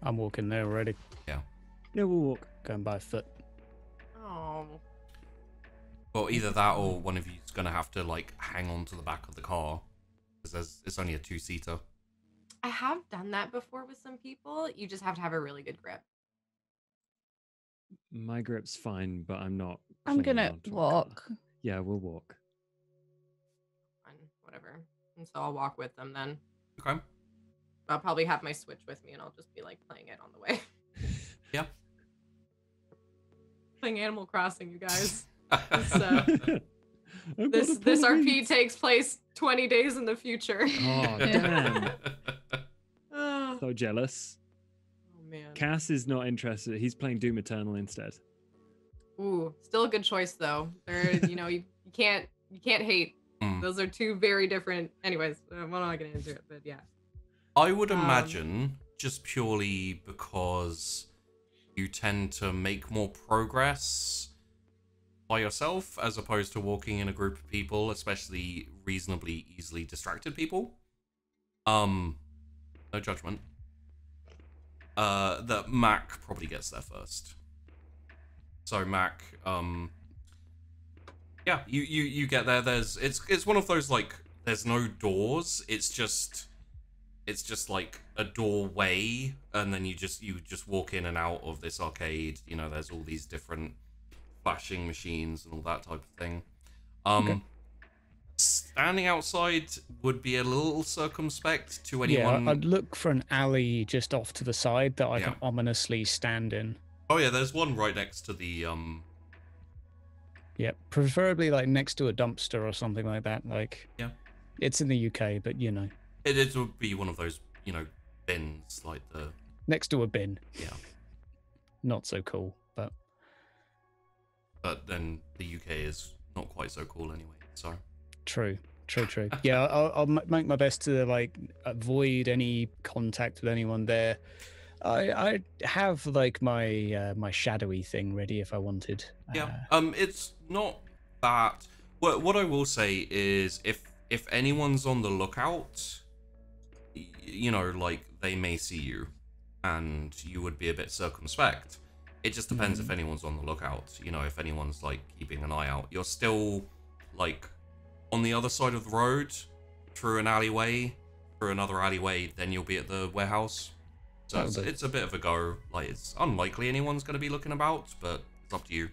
I'm walking there already. Yeah, we'll walk. Going by foot. Oh. Well, either that or one of you's gonna have to like hang on to the back of the car because it's only a 2-seater. I have done that before with some people. You just have to have a really good grip. My grip's fine, but I'm not. I'm clinging gonna onto a walk. car. Yeah, we'll walk. Fine, whatever. And so I'll walk with them then. Okay. I'll probably have my Switch with me and I'll just be like playing it on the way. Yeah. Playing Animal Crossing, you guys. I've This got a RP point. takes place 20 days in the future. Oh damn! Oh So jealous. man. Cass is not interested. He's playing Doom Eternal instead. Ooh, still a good choice though. There, you can't hate. Those are two very different. Anyways, I'm not gonna into it, but yeah. I would imagine, just purely because you tend to make more progress by yourself as opposed to walking in a group of people, especially reasonably easily distracted people. No judgment. That Mac probably gets there first. So Mac, yeah, you get there. It's one of those like there's no doors. It's just like a doorway, and then you just walk in and out of this arcade. There's all these different flashing machines and all that type of thing. Okay. Standing outside would be a little circumspect to anyone. Yeah, I'd look for an alley just off to the side that I Yeah. can ominously stand in. Oh yeah, there's one right next to the Yeah, preferably like next to a dumpster or something like that. Like, Yeah. it's in the UK, but you know, It would be one of those, bins like the. next to a bin. Yeah. Not so cool, but But then the UK is not quite so cool anyway. So. true. Yeah, I'll make my best to like avoid any contact with anyone there. I have like my my shadowy thing ready if I wanted. Yeah. It's not that. What I will say is, if anyone's on the lookout, like they may see you, and you would be a bit circumspect. It just depends if anyone's on the lookout. If anyone's like keeping an eye out, you're still like on the other side of the road, through an alleyway, through another alleyway. Then you'll be at the warehouse. So it's a bit of a go. Like, it's unlikely anyone's going to be looking about, but it's up to you.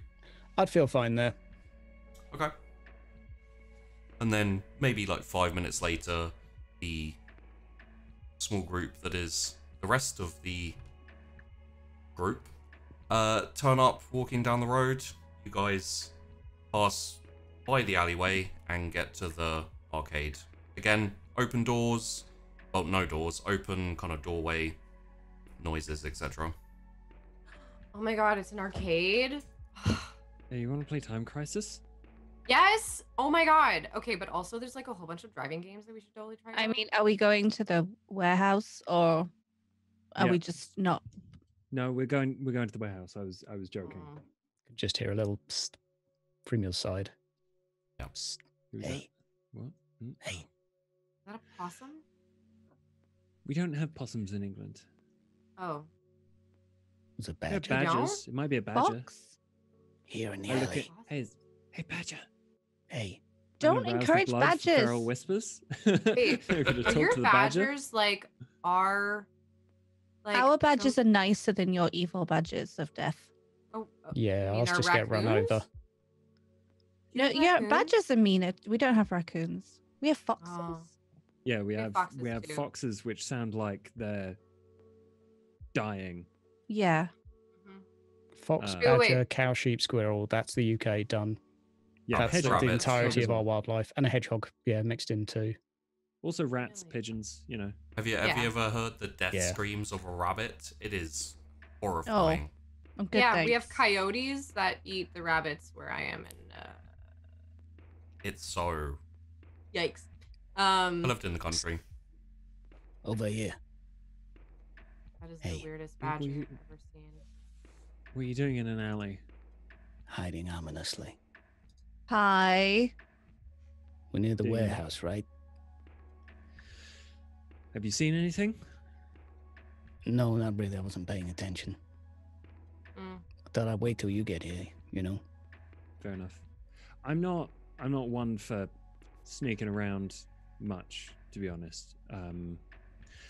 I'd feel fine there. Okay. And then maybe like 5 minutes later, the small group that is the rest of the group turn up walking down the road. You guys pass by the alleyway and get to the arcade. Again, open doors. Well, no doors. Open kind of doorway. Noises, etc. Oh my god, it's an arcade. Hey, you want to play Time Crisis? Yes. Oh my god. Okay, but also there's like a whole bunch of driving games that we should totally try. I out. mean, are we going to the warehouse or are Yeah. we just not? No, we're going to the warehouse. I was joking. Mm. Just hear a little psst from your side. Yeah. Psst. Who's Hey. that? What? Hey. Is that a possum? We don't have possums in England. Oh. It's a They're badger. badgers. It might be a badger. Fox? Here in the Oh, look alley. at hey badger. Hey. I'm gonna Don't rouse the encourage blood for badgers. Feral whispers. Wait, We're gonna Are talk your to the badger. badgers like are like Our badgers some- are nicer than your evil badgers of death. Oh, Yeah, you mean I'll our just get run raccoons? over. No, You yeah, raccoons? badgers are meaner. We don't have raccoons. We have foxes. Oh. Yeah, we have have foxes we have too. foxes which sound like they're dying. Yeah. Fox, Uh, Wait, wait. badger, cow, sheep, squirrel. That's the UK done. Yeah, That's hedgehog. the Rabbits. entirety as of our well. wildlife. And a hedgehog, yeah, mixed in too. Also rats, Really? pigeons. Have you Yeah. ever heard the death Yeah. screams of a rabbit? It is horrifying. Oh, good. Yeah, we have thanks. coyotes that eat the rabbits where I am, and It's so. yikes. I lived in the country. Over here. That is Hey. the weirdest What were badger you- I've ever seen. What are you doing in an alley? Hiding ominously. Hi. We're near the Damn. warehouse, right? Have you seen anything? No, not really. I wasn't paying attention. Mm. I thought I'd wait till you get here, you know? Fair enough. I'm not one for sneaking around much, to be honest.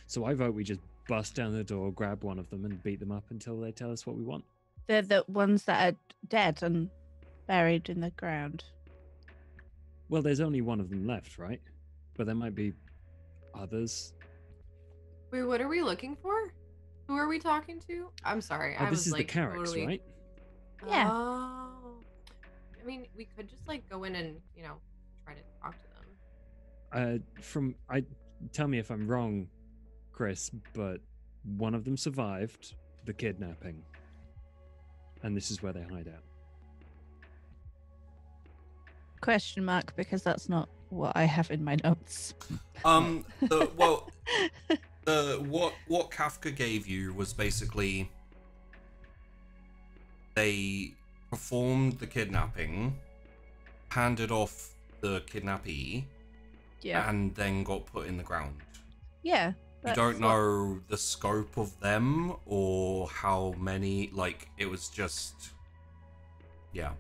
So I vote we just bust down the door, grab one of them, and beat them up until they tell us what we want. They're the ones that are dead and buried in the ground. Well, there's only one of them left, right? But there might be others. Wait, what are we looking for? Who are we talking to? I'm sorry. Oh, I this was is like the Carricks, totally... right? Yeah. Oh. I mean, we could just like go in and try to talk to them. Tell me if I'm wrong, Chris, but one of them survived the kidnapping, and this is where they hide out. Question mark, because that's not what I have in my notes. What Kafka gave you was basically they performed the kidnapping, handed off the kidnappee, Yeah. and then got put in the ground. Yeah. You that's don't what- know the scope of them or how many. Like, it was just, yeah.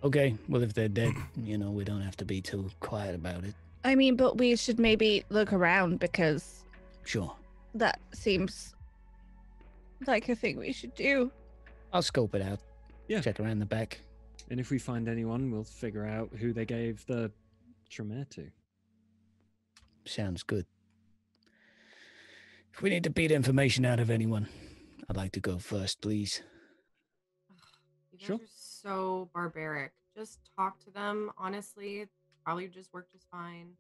Okay, well, if they're dead, we don't have to be too quiet about it. I mean, but we should maybe look around because Sure. that seems like a thing we should do. I'll scope it out. Yeah. Check around the back. And if we find anyone, we'll figure out who they gave the Tremere to. Sounds good. If we need to beat information out of anyone, I'd like to go first, please. You guys Sure. are so barbaric. Just talk to them. Honestly, it probably just worked just fine.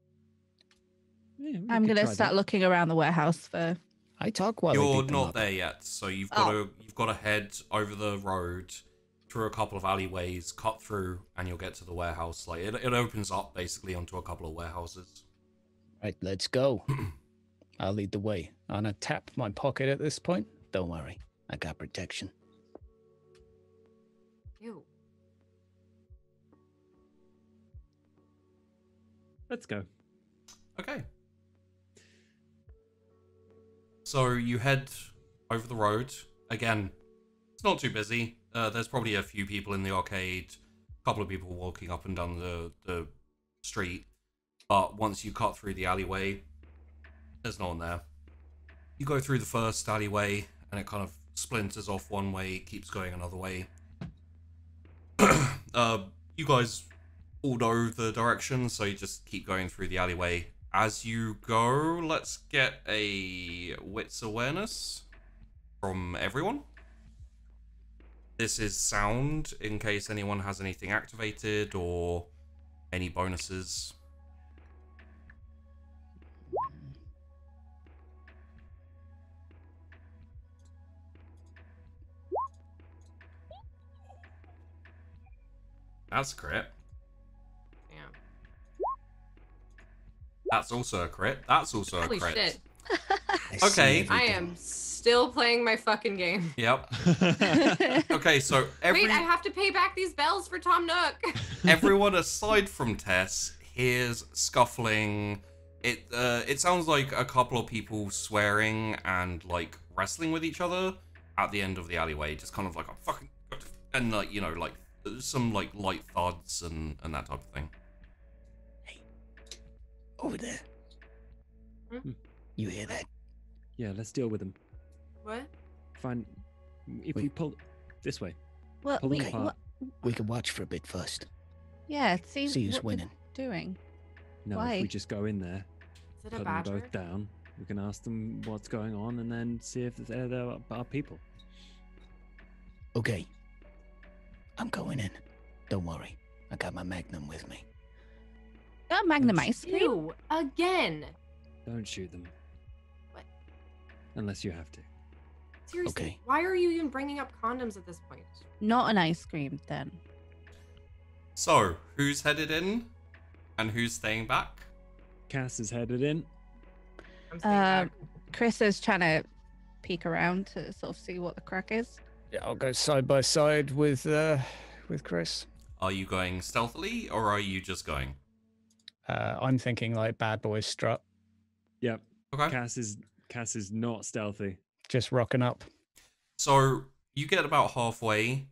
Yeah, we I'm could gonna try start that. looking around the warehouse for. I talk while I You're beat them not up. there yet, so you've got to head over the road through a couple of alleyways, cut through, and you'll get to the warehouse. Like it opens up basically onto a couple of warehouses. Right, let's go. I'll lead the way. I'm gonna tap my pocket at this point. Don't worry, I got protection. Ew. Let's go. Okay. So you head over the road. Again, it's not too busy. There's probably a few people in the arcade, a couple of people walking up and down the street. But once you cut through the alleyway, there's no one there. You go through the first alleyway, and it kind of splinters off one way, keeps going another way. You guys all know the direction, so you just keep going through the alleyway. As you go, let's get a wits awareness from everyone. This is sound, in case anyone has anything activated or any bonuses. That's a crit. Damn. That's also a crit. That's also Holy a crit. shit. I see Okay. I everything. am still playing my fucking game. Yep. Okay, so Wait, I have to pay back these bells for Tom Nook. everyone aside from Tess hears scuffling. It sounds like a couple of people swearing and like wrestling with each other at the end of the alleyway, just kind of like a fucking, and like, you know, like some like light thuds and that type of thing. Over there. Hmm? You hear that? Yeah, let's deal with them. What? Fine. If Wait. we pull this way, Well, pull them okay. apart. We can watch for a bit first. Yeah, see See who's what winning. they're doing. No, Why? if we just go in there, Is it a put them badger? both down, we can ask them what's going on, and then see if they're our people. Okay. I'm going in. Don't worry. I got my magnum with me. Got Magnum ice cream. Ew, again. Don't shoot them. What? Unless you have to. Seriously, Okay. why are you even bringing up condoms at this point? Not an ice cream then. So, who's headed in and who's staying back? Cass is headed in. I'm staying back. Chris is trying to peek around to sort of see what the crack is. Yeah, I'll go side by side with Chris. Are you going stealthily or are you just going? I'm thinking like bad boys strut, Yep. Okay. Cass is not stealthy. just rocking up. So you get about halfway,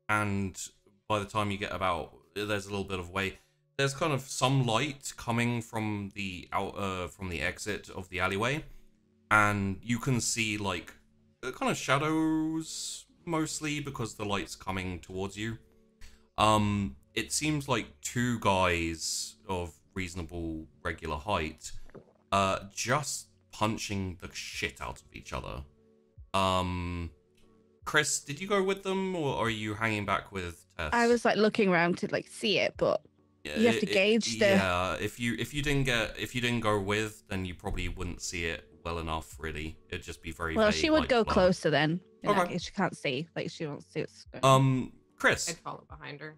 and by the time you get about, there's a little bit of way. There's kind of some light coming from the exit of the alleyway, and you can see like kind of shadows mostly because the light's coming towards you. It seems like two guys of reasonable regular height, just punching the shit out of each other. Chris, did you go with them, or are you hanging back with Tess? I was like looking around to like see it, but you have to gauge the. Yeah, if you didn't go with, then you probably wouldn't see it well enough. Really, it'd just be very. Well, vague, she would like, go blur. closer then. In that Okay. case, she can't see. Like she won't see what's going on. Chris, I'd follow behind her.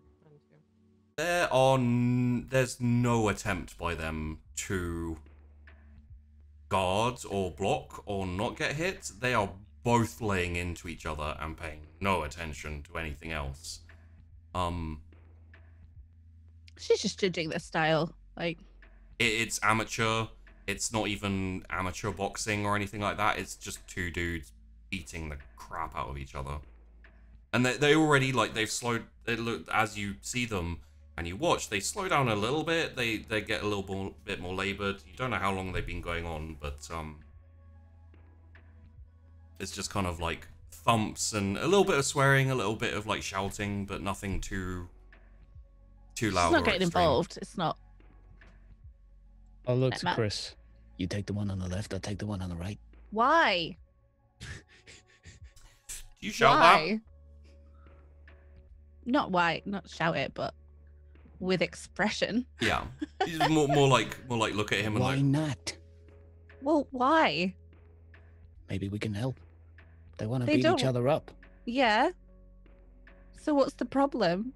then, too. there's no attempt by them to guard or block or not get hit. They are both laying into each other and paying no attention to anything else. She's just judging the style. Like It's amateur. It's not even amateur boxing or anything like that. It's just two dudes beating the crap out of each other. And they already, like, they've slowed, they look, as you see them and you watch, they slow down a little bit. They get a little bit more labored. You don't know how long they've been going on, but it's just kind of like thumps and a little bit of swearing, a little bit of like shouting, but nothing too she's loud. not or getting extreme. involved. It's not. I'll look to Matt. Chris. You take the one on the left, I'll take the one on the right. Why? Do you shout that? Why? Not why, not shout it, but with expression. Yeah. It's more like look at him and Why like, not? Well, why? Maybe we can help. They want to They beat each don't- other up. Yeah. So what's the problem?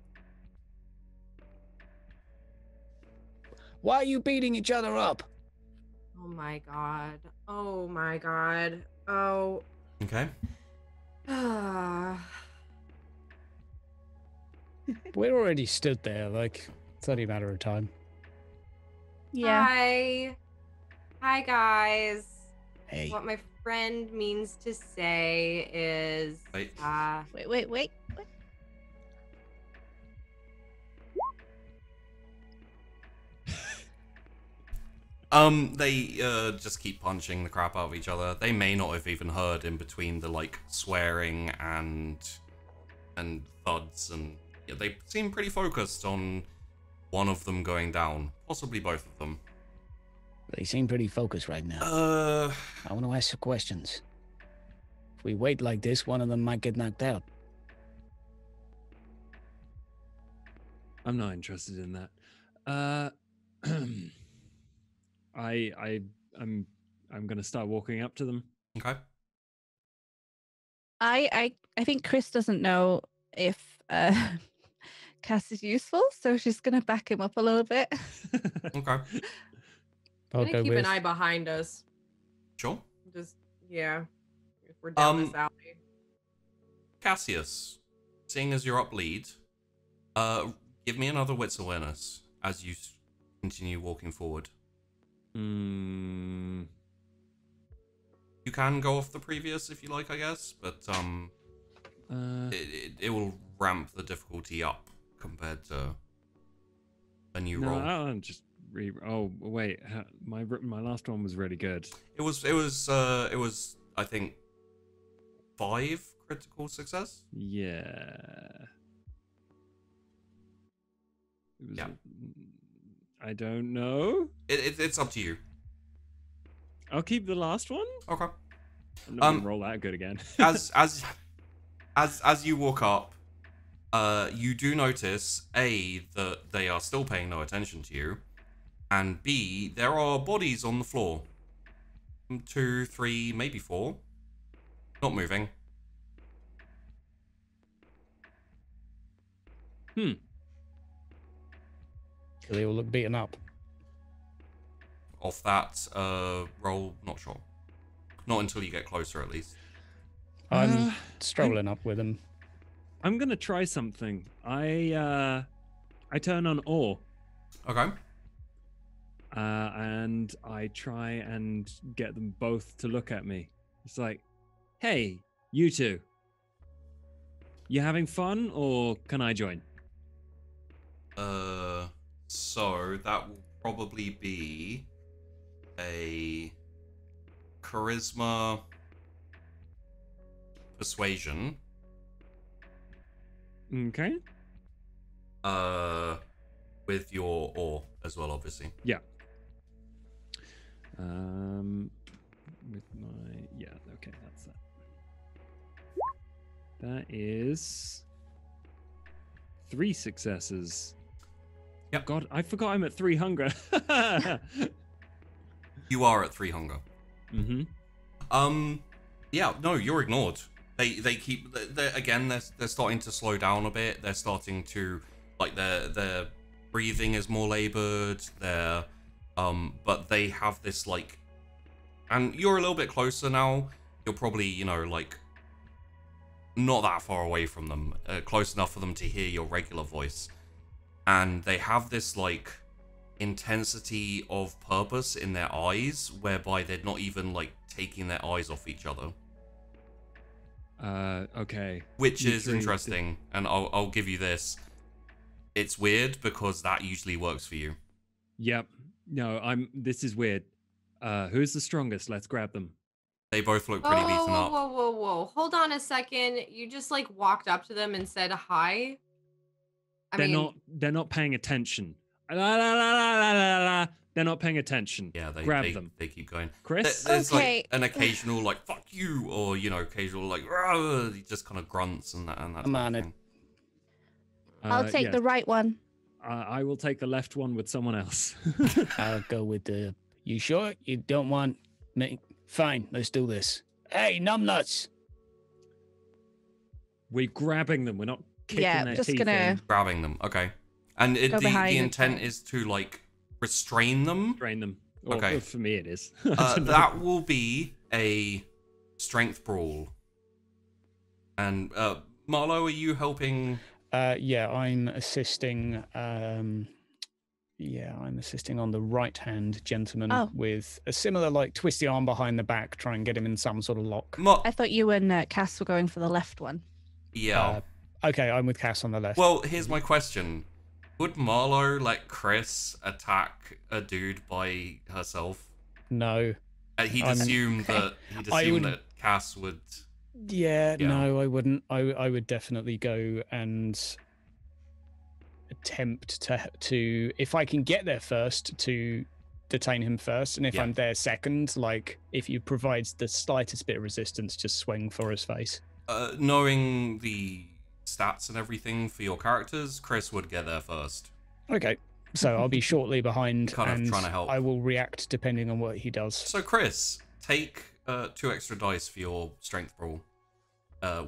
Why are you beating each other up? Oh my god. Oh my god. Oh. okay. We're already stood there, like, it's only a matter of time. Yeah. Hi guys. Hey. What my friend means to say is Wait. Wait. They just keep punching the crap out of each other. They may not have even heard in between the like swearing and thuds, and yeah, they seem pretty focused on one of them going down, possibly both of them. They seem pretty focused right now. I want to ask some questions. If we wait like this, one of them might get knocked out. I'm not interested in that. I'm gonna start walking up to them. Okay. I think Chris doesn't know if Cass is useful, so she's gonna back him up a little bit. Okay. I'll I'm go gonna keep with. an eye behind us. Sure. Just yeah. If we're down this alley. Cassius, seeing as you're up lead, give me another wits awareness as you continue walking forward. Hmm. You can go off the previous if you like, I guess, but it will ramp the difficulty up compared to a new No, roll. I'll just Oh wait, my last one was really good. It was I think 5 critical success. Yeah. It was, Yeah. I don't know. It's up to you. I'll keep the last one. Okay. I'm not gonna roll that good again. As you walk up, you do notice A, that they are still paying no attention to you, and B, there are bodies on the floor. 2, 3, maybe 4. Not moving. Do they all look beaten up? Off that roll, not sure. Not until you get closer, at least. I'm strolling up with them. I'm gonna try something. I turn on awe. Okay. And I try and get them both to look at me. It's like, hey, you two. You having fun, or can I join? So that will probably be a charisma persuasion. Okay. With your awe as well, obviously. Yeah. With my okay, that's that. That is 3 successes. Yep. God, I forgot I'm at 3 hunger. You are at 3 hunger. Mm-hmm. Yeah, no, you're ignored. They keep they're starting to slow down a bit. They're starting to like their breathing is more labored. But they have this like, and you're a little bit closer now. You're probably like not that far away from them, close enough for them to hear your regular voice, and they have this like intensity of purpose in their eyes, whereby they're not even like taking their eyes off each other. Okay. Which is interesting, and I'll give you this. It's weird because that usually works for you. Yep. No, this is weird. Who's the strongest? Let's grab them. They both look pretty beaten up. Whoa. Hold on a second. You just like walked up to them and said hi. They're not paying attention. La, la, la, la, la, la, la. They're not paying attention. Yeah, Grab them. They keep going. Chris? There's Okay. like an occasional like fuck you, or occasional like "Rah," he just kind of grunts and that I'm on it. thing. I'll take yes. the right one. I will take the left one with someone else. I'll go with the. You sure you don't want me? Fine, let's do this. Hey, numbnuts! We're grabbing them. We're not kicking Yeah, their just teeth gonna- in. Grabbing them, okay. And Go the behind and intent try. is to like restrain them. Drain them. Or, Okay. For me, it is. That will be a strength brawl. And Marlowe, are you helping? Yeah, I'm assisting. Yeah, I'm assisting on the right-hand gentleman Oh. with a similar, like, twisty arm behind the back, try and get him in some sort of lock. I thought you and Cass were going for the left one. Yeah. Okay, I'm with Cass on the left. Well, here's my question. Would Marlowe let Chrys attack a dude by herself? No. He'd I'm- assume that that Cass would. Yeah, Yeah. no, I wouldn't. I would definitely go and attempt to if I can get there first, to detain him first, and if Yeah. I'm there second, like if he provides the slightest bit of resistance, just swing for his face. Knowing the stats and everything for your characters, Chrys would get there first. Okay, so I'll be shortly behind, Kind of and trying to help. I will react depending on what he does. So, Chrys, take 2 extra dice for your strength roll.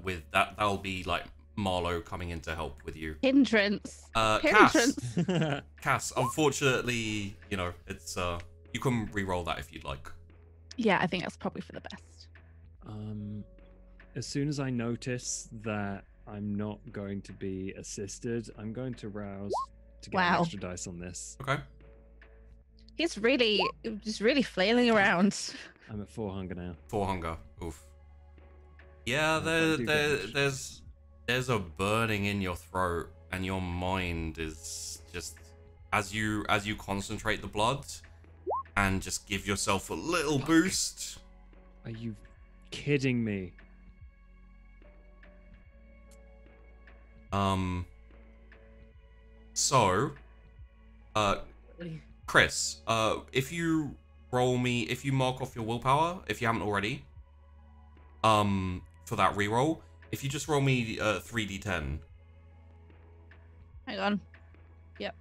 With that'll be like Marlowe coming in to help with you. Hindrance. Cass, Hindrance. Cass, unfortunately, it's you can re-roll that if you'd like. Yeah, I think that's probably for the best. As soon as I notice that I'm not going to be assisted, I'm going to rouse to get an Wow. extra dice on this. Okay. He's really, just really flailing around. I'm at 4 hunger now. 4 hunger. Oof. Yeah, I'll do damage. there's a burning in your throat, and your mind is just as you concentrate the blood, and just give yourself a little boost. Are you kidding me? So, Chrys, if you mark off your willpower, if you haven't already, for that reroll, if you just roll me 3d10. Hang on. Yep.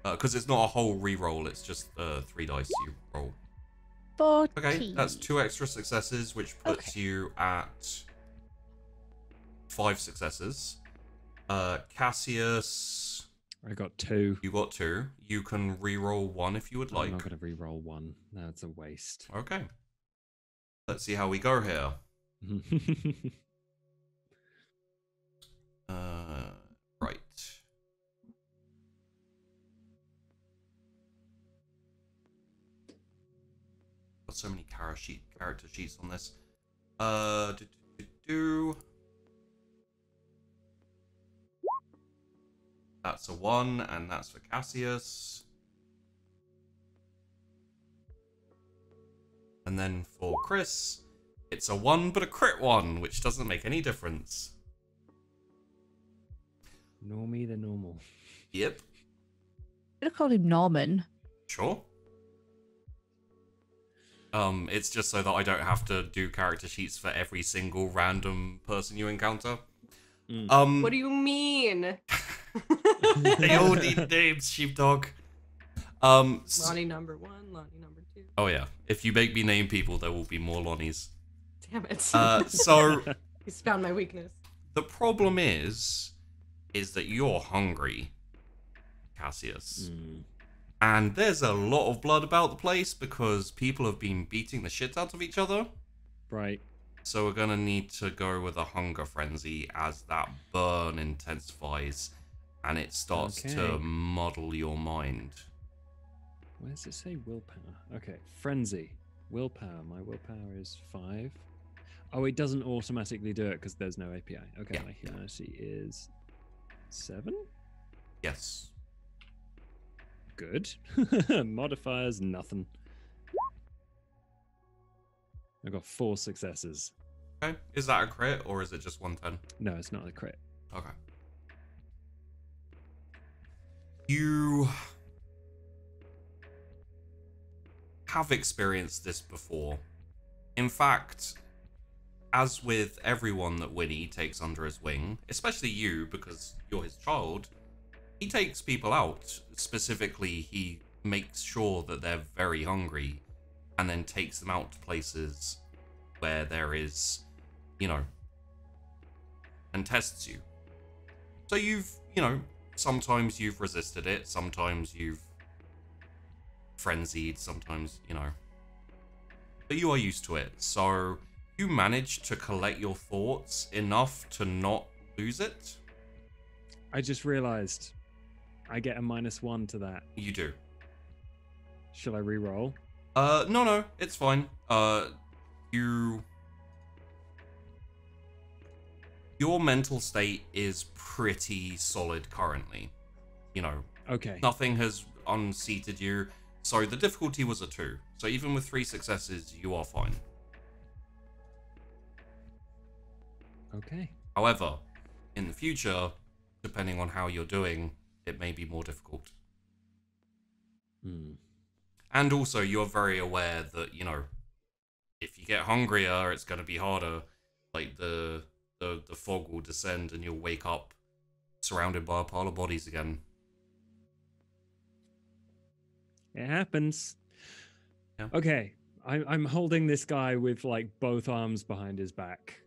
Because it's not a whole reroll, it's just 3 dice you roll. 14. Okay, that's 2 extra successes, which puts you at 5 successes. Cassius, I got 2. you got 2. You can reroll 1 if you would I'm like. not going to re-roll 1. That's a waste. Okay. Let's see how we go here. Right. Got so many character sheets on this. That's a 1, and that's for Cassius. And then for Chrys, it's a 1 but a crit 1, which doesn't make any difference. Normie the normal. Yep. I could have called him Norman. Sure. It's just so that I don't have to do character sheets for every single random person you encounter. What do you mean? They all need names, sheepdog. Lonnie number 1, Lonnie number 2. Oh yeah. If you make me name people, there will be more Lonnies. Damn it. So He's found my weakness. the problem is that you're hungry, Cassius. And there's a lot of blood about the place because people have been beating the shit out of each other. Right. So we're gonna need to go with a hunger frenzy as that burn intensifies and it starts to Okay. muddle your mind. Where does it say willpower? Okay, frenzy. Willpower. My willpower is 5. Oh, it doesn't automatically do it because there's no API. Okay, Yeah, my humanity is 7? Yes. Good. Modifiers, nothing. I got 4 successes. Okay. Is that a crit or is it just 110? No, it's not a crit. Okay. You have experienced this before. In fact, as with everyone that Winnie takes under his wing, especially you because you're his child, he takes people out. Specifically, he makes sure that they're very hungry and then takes them out to places where there is, you know, and tests you. So you've, you know, sometimes you've resisted it, sometimes you've frenzied, sometimes, you know, but you are used to it. So you manage to collect your thoughts enough to not lose it. I just realized I get a -1 to that. You do. Shall I re-roll? No, it's fine. Your mental state is pretty solid currently. You know, Okay. nothing has unseated you. So the difficulty was a 2. So even with 3 successes, you are fine. Okay. However, in the future, depending on how you're doing, it may be more difficult. Hmm. And also, you're very aware that, you know, if you get hungrier, it's going to be harder. Like, the fog will descend and you'll wake up surrounded by a pile of bodies again. It happens. Yeah. Okay. I'm holding this guy with like both arms behind his back.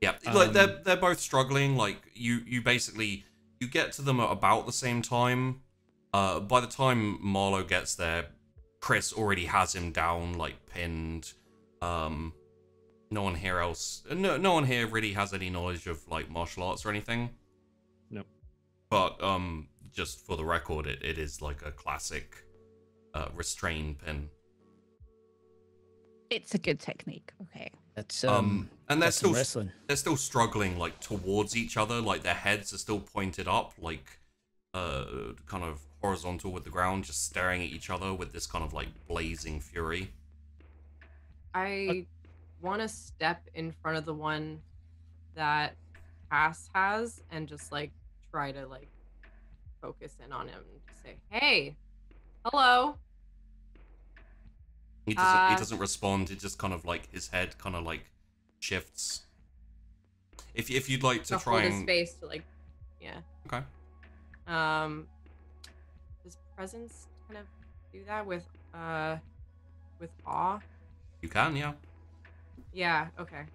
Yeah, like they're both struggling. Like you basically you get to them at about the same time. By the time Marlowe gets there, Chrys already has him down, like pinned. No one here really has any knowledge of like martial arts or anything. No. But just for the record, it is like a classic restrain pin. It's a good technique. Okay. That's And they're that's some still wrestling. they're still struggling like towards each other, like their heads are still pointed up, like kind of horizontal with the ground, just staring at each other with this kind of like blazing fury. I want to step in front of the one that Cass has and just like try to like focus in on him and just say, "Hey, hello." He doesn't respond. It just kind of like his head kind of like shifts. If you'd like to try hold and his face to like, yeah. Okay. Does presence kind of do that with awe? You can, yeah. Yeah. Okay.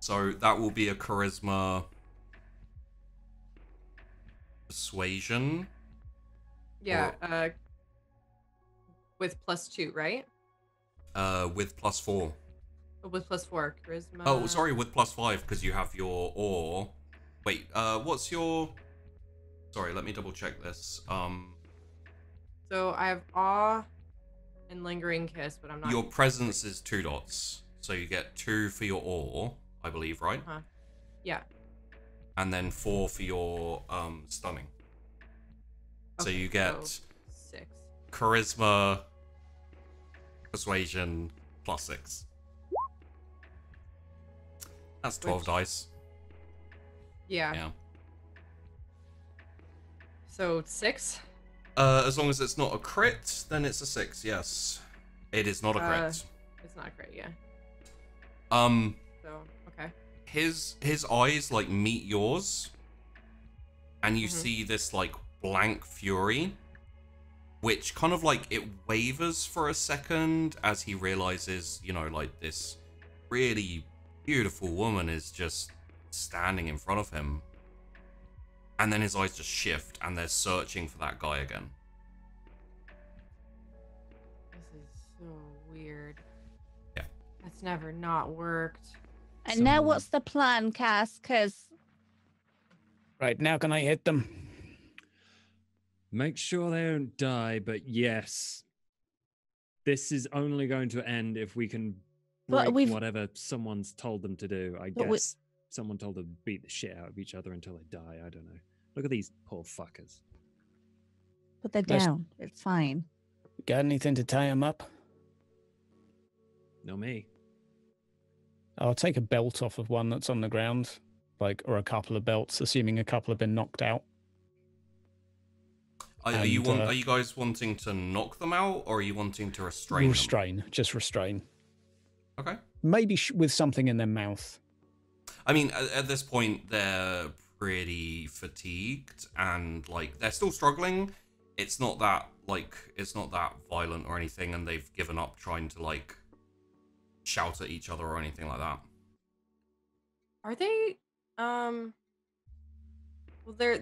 So that will be a charisma persuasion. Yeah. With +2, right? With +4. Oh, with +4 charisma. Oh, sorry, with +5 because you have your awe. Wait, what's your? Sorry, let me double check this. So I have awe and lingering kiss, but I'm not. Your presence is 2 dots, so you get 2 for your awe, I believe, right? Yeah. And then 4 for your stunning. So Okay, you get so 6. charisma, persuasion, +6. That's 12 dice. Yeah. Yeah. So 6. As long as it's not a crit, then it's a 6. Yes, it is not a crit. It's not great, yeah. So okay. His eyes like meet yours, and you see this like blank fury, which kind of like it wavers for a second as he realizes, you know, like this really beautiful woman is just standing in front of him. And then his eyes just shift and they're searching for that guy again. This is so weird. Yeah. That's never not worked. And now what's the plan, Cass? Because Right, now can I hit them? Make sure they don't die, but yes. This is only going to end if we can But break whatever someone's told them to do. I But guess someone told them to beat the shit out of each other until they die. I don't know. Look at these poor fuckers. Put them Let's- down. It's fine. Got anything to tie him up? No me. I'll take a belt off of one that's on the ground like, or a couple of belts, assuming a couple have been knocked out. Are you guys wanting to knock them out, or are you wanting to restrain them? Just restrain. Okay. Maybe with something in their mouth. I mean, at this point, they're pretty fatigued, and like they're still struggling. It's not that violent or anything, and they've given up trying to like shout at each other or anything like that. Are they? Well,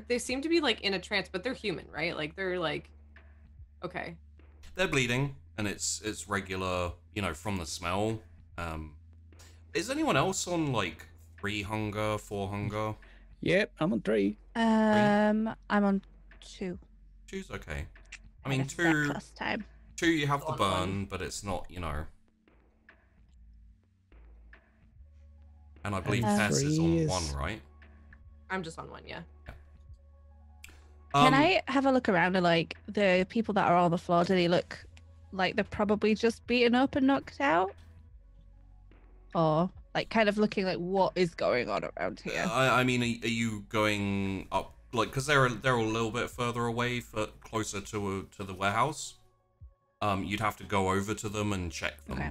they seem to be like in a trance, but they're human, right? Like they're like, okay. They're bleeding, and it's regular, from the smell. Is anyone else on like 3 hunger, 4 hunger? Yep, I'm on 3. I'm on 2. 2's okay. I had mean, a sec 2. last time. 2, you have the On burn, one. but it's not, And I believe And Tess is on 3 is- 1, right? I'm just on 1, yeah. Can I have a look around and like the people that are on the floor? Do they look like they're probably just beaten up and knocked out, or like kind of looking like what is going on around here? I mean, are you going up, like, because they're a little bit further away, closer to the warehouse? You'd have to go over to them and check them. Okay.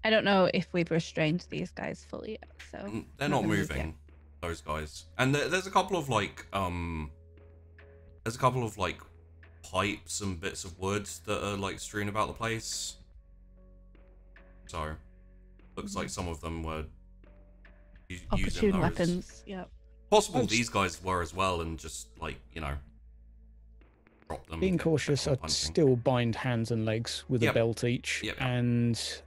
I don't know if we've restrained these guys fully yet, so They're not gonna move moving, yet. those guys. And there's a couple of like pipes and bits of wood that are like strewn about the place. So looks like some of them were using Opportune those. weapons. Yeah. Possible I'd- these guys were as well, and just like drop them. Being and get cautious, back on I'd punching. still bind hands and legs with Yep. a belt each. Yep. And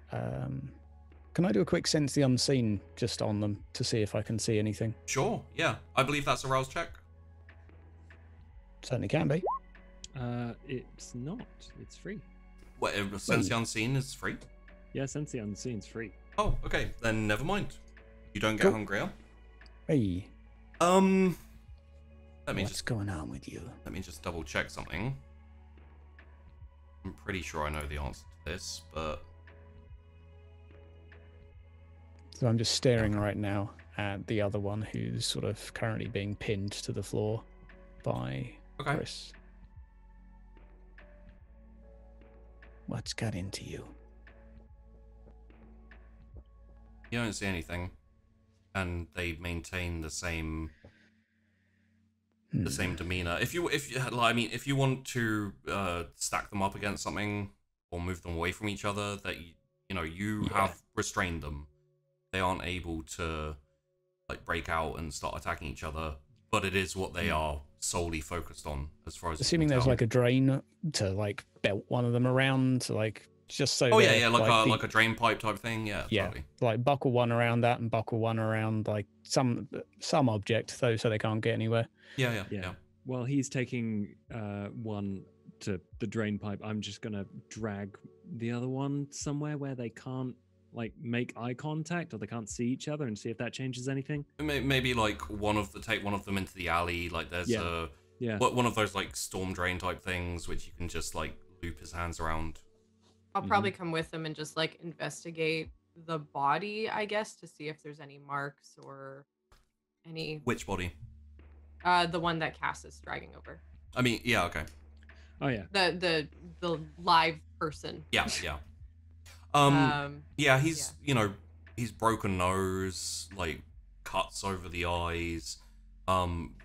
can I do a quick sense the unseen just on them to see if I can see anything? Sure, yeah. I believe that's a rouse check. Certainly can be. It's not. It's free. What, Sense the Unseen is free? Yeah, Sense the Unseen's free. Oh, okay. Then never mind. You don't get Cool. hungrier. Hey, Let me what's just going on with you? double check something. I'm pretty sure I know the answer to this, but So I'm just staring right now at the other one who's sort of currently being pinned to the floor by okay. Chrys. What's got into you? You don't see anything, and they maintain the same demeanor. If you want to stack them up against something or move them away from each other, that you have restrained them. They aren't able to like break out and start attacking each other, but it is what they are solely focused on, as far as Assuming there's like a drain to like belt one of them around to like just so. oh they're, yeah, like a drain pipe type thing. Yeah, yeah, totally. like buckle one around that and buckle one around like some object though, so they can't get anywhere. Yeah. Well, he's taking one to the drain pipe. I'm just gonna drag the other one somewhere where they can't like make eye contact or they can't see each other, and see if that changes anything. Maybe like take one of them into the alley. Like there's one of those like storm drain type things which you can just like loop his hands around. I'll probably come with them and just like investigate the body, I guess, to see if there's any marks or any. Which body? The one that Cass is dragging over. I mean, yeah, okay. Oh yeah. The live person. Yeah. He's he's broken nose, like cuts over the eyes,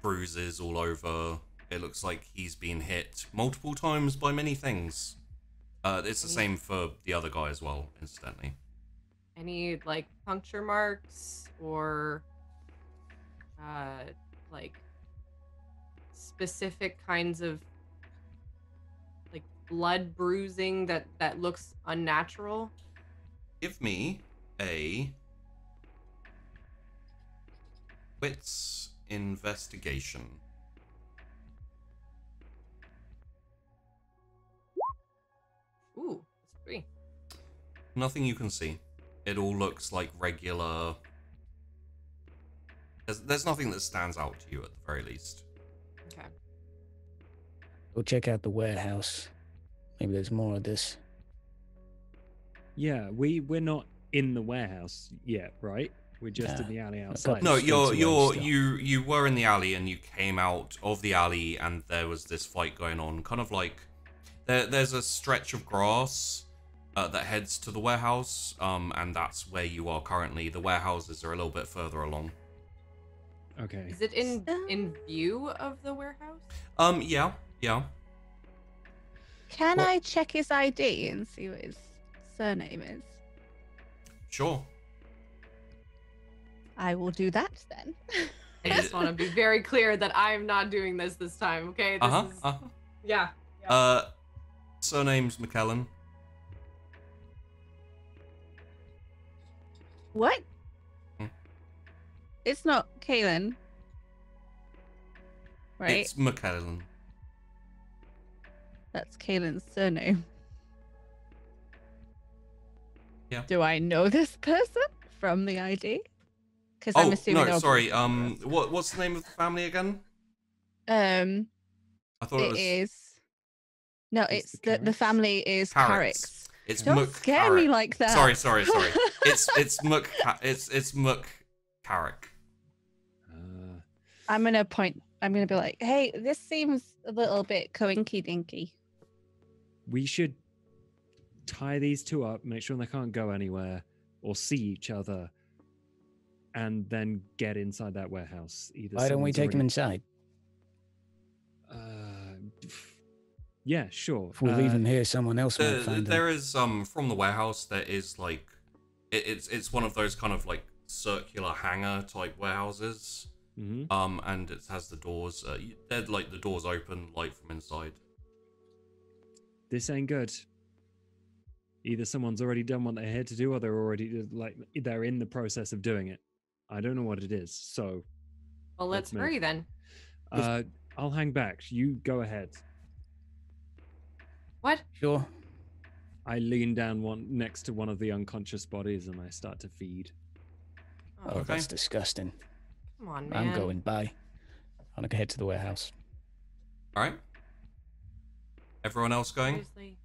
bruises all over. It looks like he's been hit multiple times by many things. It's the same for the other guy as well, incidentally. Any like puncture marks or like specific kinds of like blood bruising that looks unnatural? Give me a wits investigation. Ooh, that's 3. Nothing you can see. It all looks like regular. There's nothing that stands out to you at the very least. Okay. Go check out the warehouse. Maybe there's more of this. Yeah, we're not in the warehouse yet, right? We're just in the alley outside. No, Streets you were in the alley and you came out of the alley and there was this fight going on. Kind of like there's a stretch of grass that heads to the warehouse, and that's where you are currently. The warehouses are a little bit further along. Okay. Is it in view of the warehouse? Yeah. Can I check his ID and see what his surname is? Sure. I will do that then. I just want to be very clear that I'm not doing this time, okay? This is... Yeah. Surname's McKellen. What? Hmm. It's not Kaylin. Right? It's McKellen. That's Kaylin's surname. Yeah. Do I know this person from the ID? Because I'm assuming. No, sorry. What's the name of the family again? I thought it was. Is. No, it's the family is Carricks. It's Don't scare me like that. Sorry. It's Muck. It's Muck Carrick. I'm gonna be like, hey, this seems a little bit coinky dinky. We should tie these two up, make sure they can't go anywhere or see each other, and then get inside that warehouse. Why don't we take them inside? Yeah, sure. If we leave them here, someone else might find them. There is from the warehouse. There is like, it's one of those kind of like circular hangar type warehouses. Mm-hmm. And it has the doors. They're like the doors open, light from inside. This ain't good. Either someone's already done what they're here to do, or they're in the process of doing it. I don't know what it is. So, well, let's hurry then. I'll hang back. You go ahead. What? Sure. I lean down next to one of the unconscious bodies and I start to feed. Oh, that's disgusting. Come on, man. I'm going by. I'm gonna head to the warehouse. All right. Everyone else going? Seriously.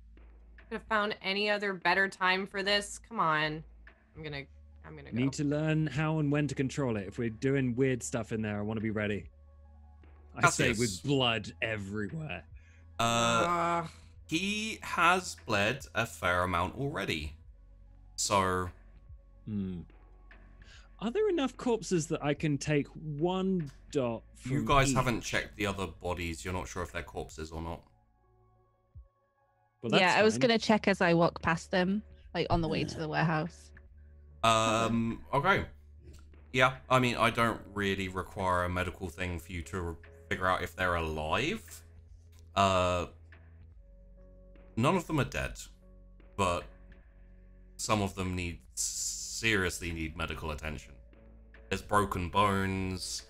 Could have found any other better time for this. Come on. I'm gonna go. Need to learn how and when to control it. If we're doing weird stuff in there, I want to be ready. I say with blood everywhere. He has bled a fair amount already. So... Are there enough corpses that I can take one dot from You guys each? haven't checked the other bodies. You're not sure if they're corpses or not. Well, that's I was fine. going to check as I walk past them, like on the way to the warehouse. Okay. Yeah, I mean, I don't really require a medical thing for you to figure out if they're alive. None of them are dead, but some of them seriously need medical attention. There's broken bones.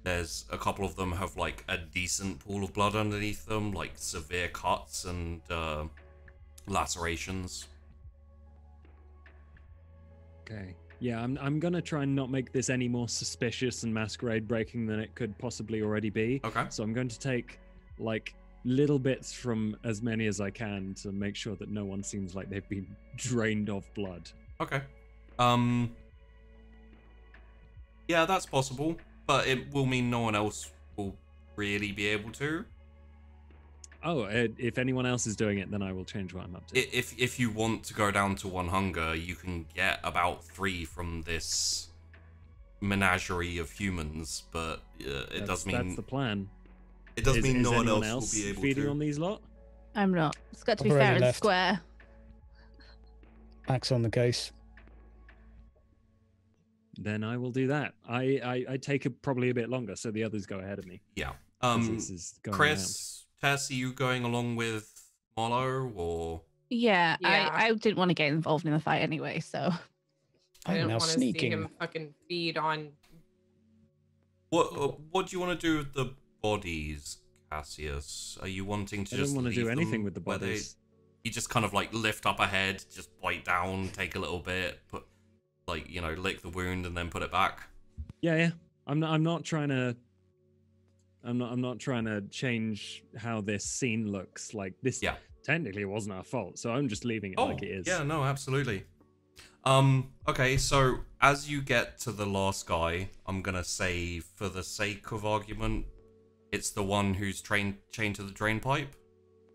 There's a couple of them have like a decent pool of blood underneath them, like severe cuts and lacerations. Okay. Yeah, I'm gonna try and not make this any more suspicious and masquerade breaking than it could possibly already be. Okay. So I'm going to take like little bits from as many as I can to make sure that no one seems like they've been drained of blood. Okay. Yeah, that's possible, but it will mean no one else will really be able to. Oh, if anyone else is doing it, then I will change what I'm up to. If you want to go down to one hunger, you can get about 3 from this menagerie of humans, but it does mean... That's the plan. It does mean no one anyone else will be able feeding to. on these lot? I'm not. It's got to be I've fair already and left. square. Axe on the case. Then I will do that. I take probably a bit longer, so the others go ahead of me. Yeah. This is going Chrys, Tess, are you going along with Marlowe, or... Yeah, Yeah. I didn't want to get involved in the fight anyway, so. I didn't now want to see sneaking. him fucking feed on. What do you want to do with the bodies, Cassius? Are you wanting to I just don't want to do leave anything them with the where bodies. You just kind of like lift up a head, just bite down, take a little bit, put like, you know, lick the wound and then put it back. Yeah. I'm not trying to. I'm not trying to change how this scene looks. Like this. Yeah. Technically, it wasn't our fault, so I'm just leaving it like it is. Yeah, no, absolutely. Okay, so as you get to the last guy, I'm gonna say, for the sake of argument, it's the one who's chained to the drain pipe.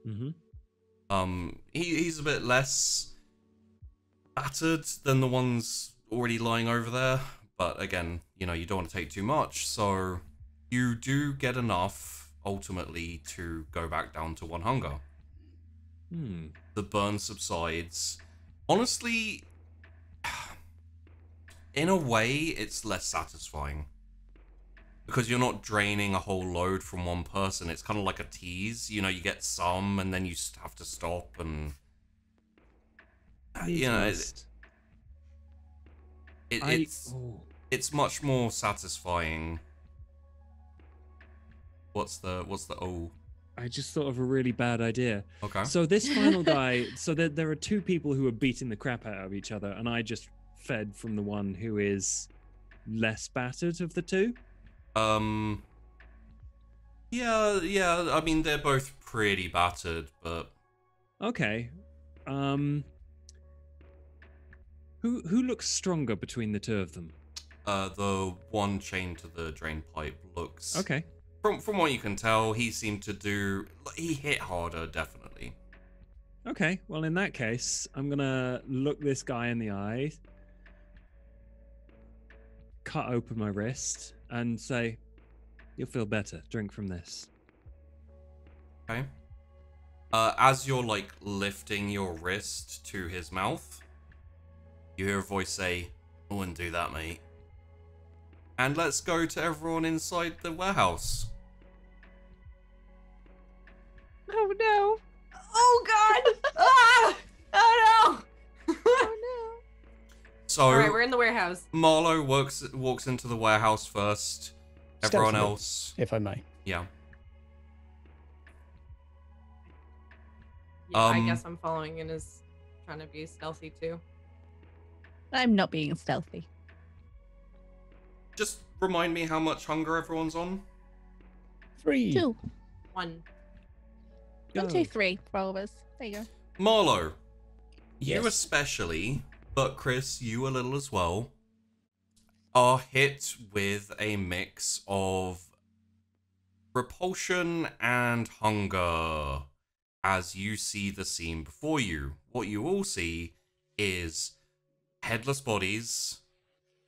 Mm-hmm. He's a bit less battered than the ones already lying over there, but again, you know, you don't want to take too much, so you do get enough ultimately to go back down to 1 hunger. The burn subsides. Honestly, in a way, it's less satisfying. Because you're not draining a whole load from one person. It's kind of like a tease. You know, you get some, and then you have to stop, and... You know, it's much more satisfying. What's the O? I just thought of a really bad idea. Okay. So this final guy, so there are 2 people who are beating the crap out of each other, and I just fed from the one who is less battered of the 2. Yeah, I mean, they're both pretty battered, but... Okay. Who looks stronger between the 2 of them? The one chained to the drain pipe looks... Okay. From what you can tell, he seemed to do... He hit harder, definitely. Okay, well, in that case, I'm gonna look this guy in the eye, cut open my wrist, and say, "You'll feel better. Drink from this." Okay. As you're, like, lifting your wrist to his mouth, you hear a voice say, "I wouldn't do that, mate." And let's go to everyone inside the warehouse. Oh no. Oh god! Ah! Oh no! Oh no. So, Alright, we're in the warehouse. Marlowe walks into the warehouse first. Everyone Stealthily, else... if I may. Yeah. Yeah, I guess I'm following in as trying to be stealthy too. I'm not being stealthy. Just remind me how much hunger everyone's on. 3. 2. 1. 1, 2, 3 for all of us. There you go. Marlowe, you Yes. especially, but Chrys, you a little as well, are hit with a mix of repulsion and hunger as you see the scene before you. What you all see is headless bodies,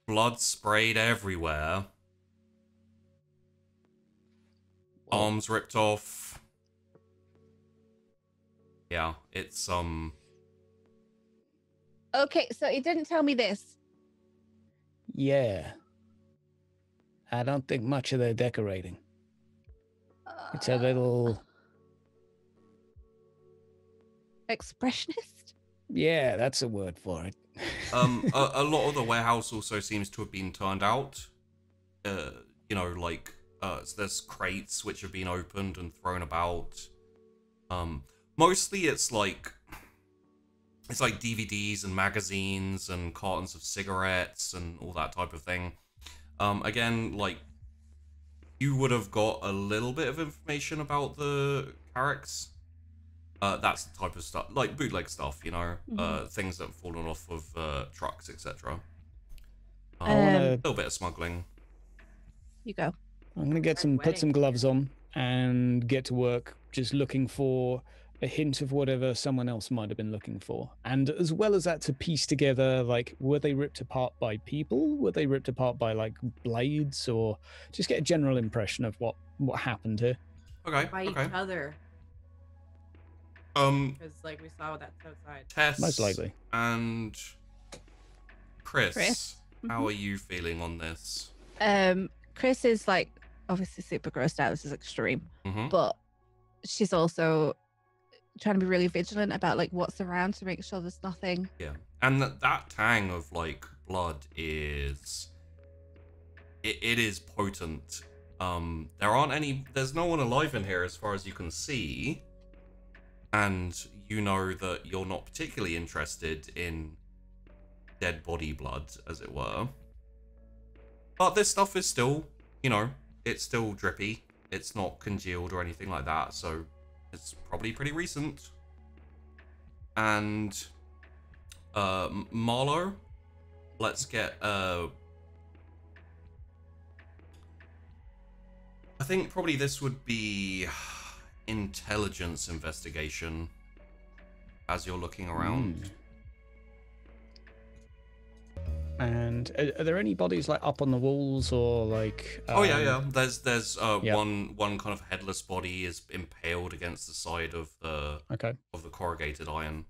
blood sprayed everywhere, arms ripped off. Yeah, it's Okay, so he didn't tell me this. Yeah. I don't think much of their decorating. It's a little... Expressionist? Yeah, that's a word for it. a lot of the warehouse also seems to have been turned out. You know, like there's crates which have been opened and thrown about. Mostly it's like DVDs and magazines and cartons of cigarettes and all that type of thing. Again, like, you would have got a little bit of information about the Carracks. That's the type of stuff, like bootleg stuff, you know, things that have fallen off of trucks, etc. A little bit of smuggling. You go. I'm gonna put some gloves on and get to work, just looking for a hint of whatever someone else might have been looking for. And as well as that, to piece together, like, were they ripped apart by people? Were they ripped apart by, like, blades? Or just get a general impression of what happened here. Okay, By okay. each other. Because, like, we saw that's outside. Tess Most likely. and Chrys, Chrys? how are you feeling on this? Chrys is, like, obviously super grossed out. This is extreme. But she's also trying to be really vigilant about, like, what's around to make sure there's nothing. Yeah, and that tang of, like, blood is... It is potent. There's no one alive in here as far as you can see. And you know that you're not particularly interested in dead body blood, as it were. But this stuff is still, you know, it's still drippy. It's not congealed or anything like that, so it's probably pretty recent. And Marlowe, let's get I think probably this would be intelligence investigation as you're looking around. And are there any bodies like up on the walls or like? Oh yeah. There's yeah. one kind of headless body is impaled against the side of the corrugated iron.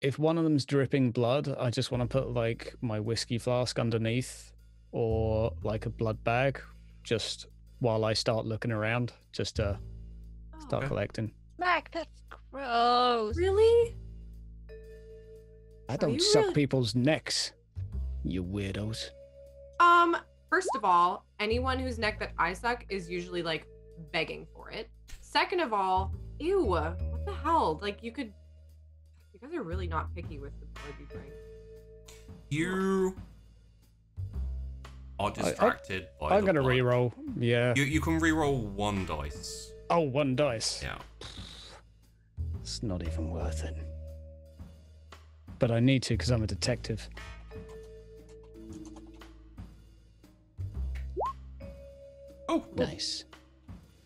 If one of them's dripping blood, I just want to put like my whiskey flask underneath, or like a blood bag, just while I start looking around, just to start collecting. Mac, that's gross. Really? I don't suck people's necks, you weirdos. First of all, anyone whose neck that I suck is usually like begging for it. Second of all, ew, what the hell? Like you guys are really not picky with the blood you drink. You are distracted by I'm gonna reroll. Yeah. You can reroll 1 dice. Oh, 1 dice. Yeah. It's not even worth it. But I need to because I'm a detective. Oh, nice.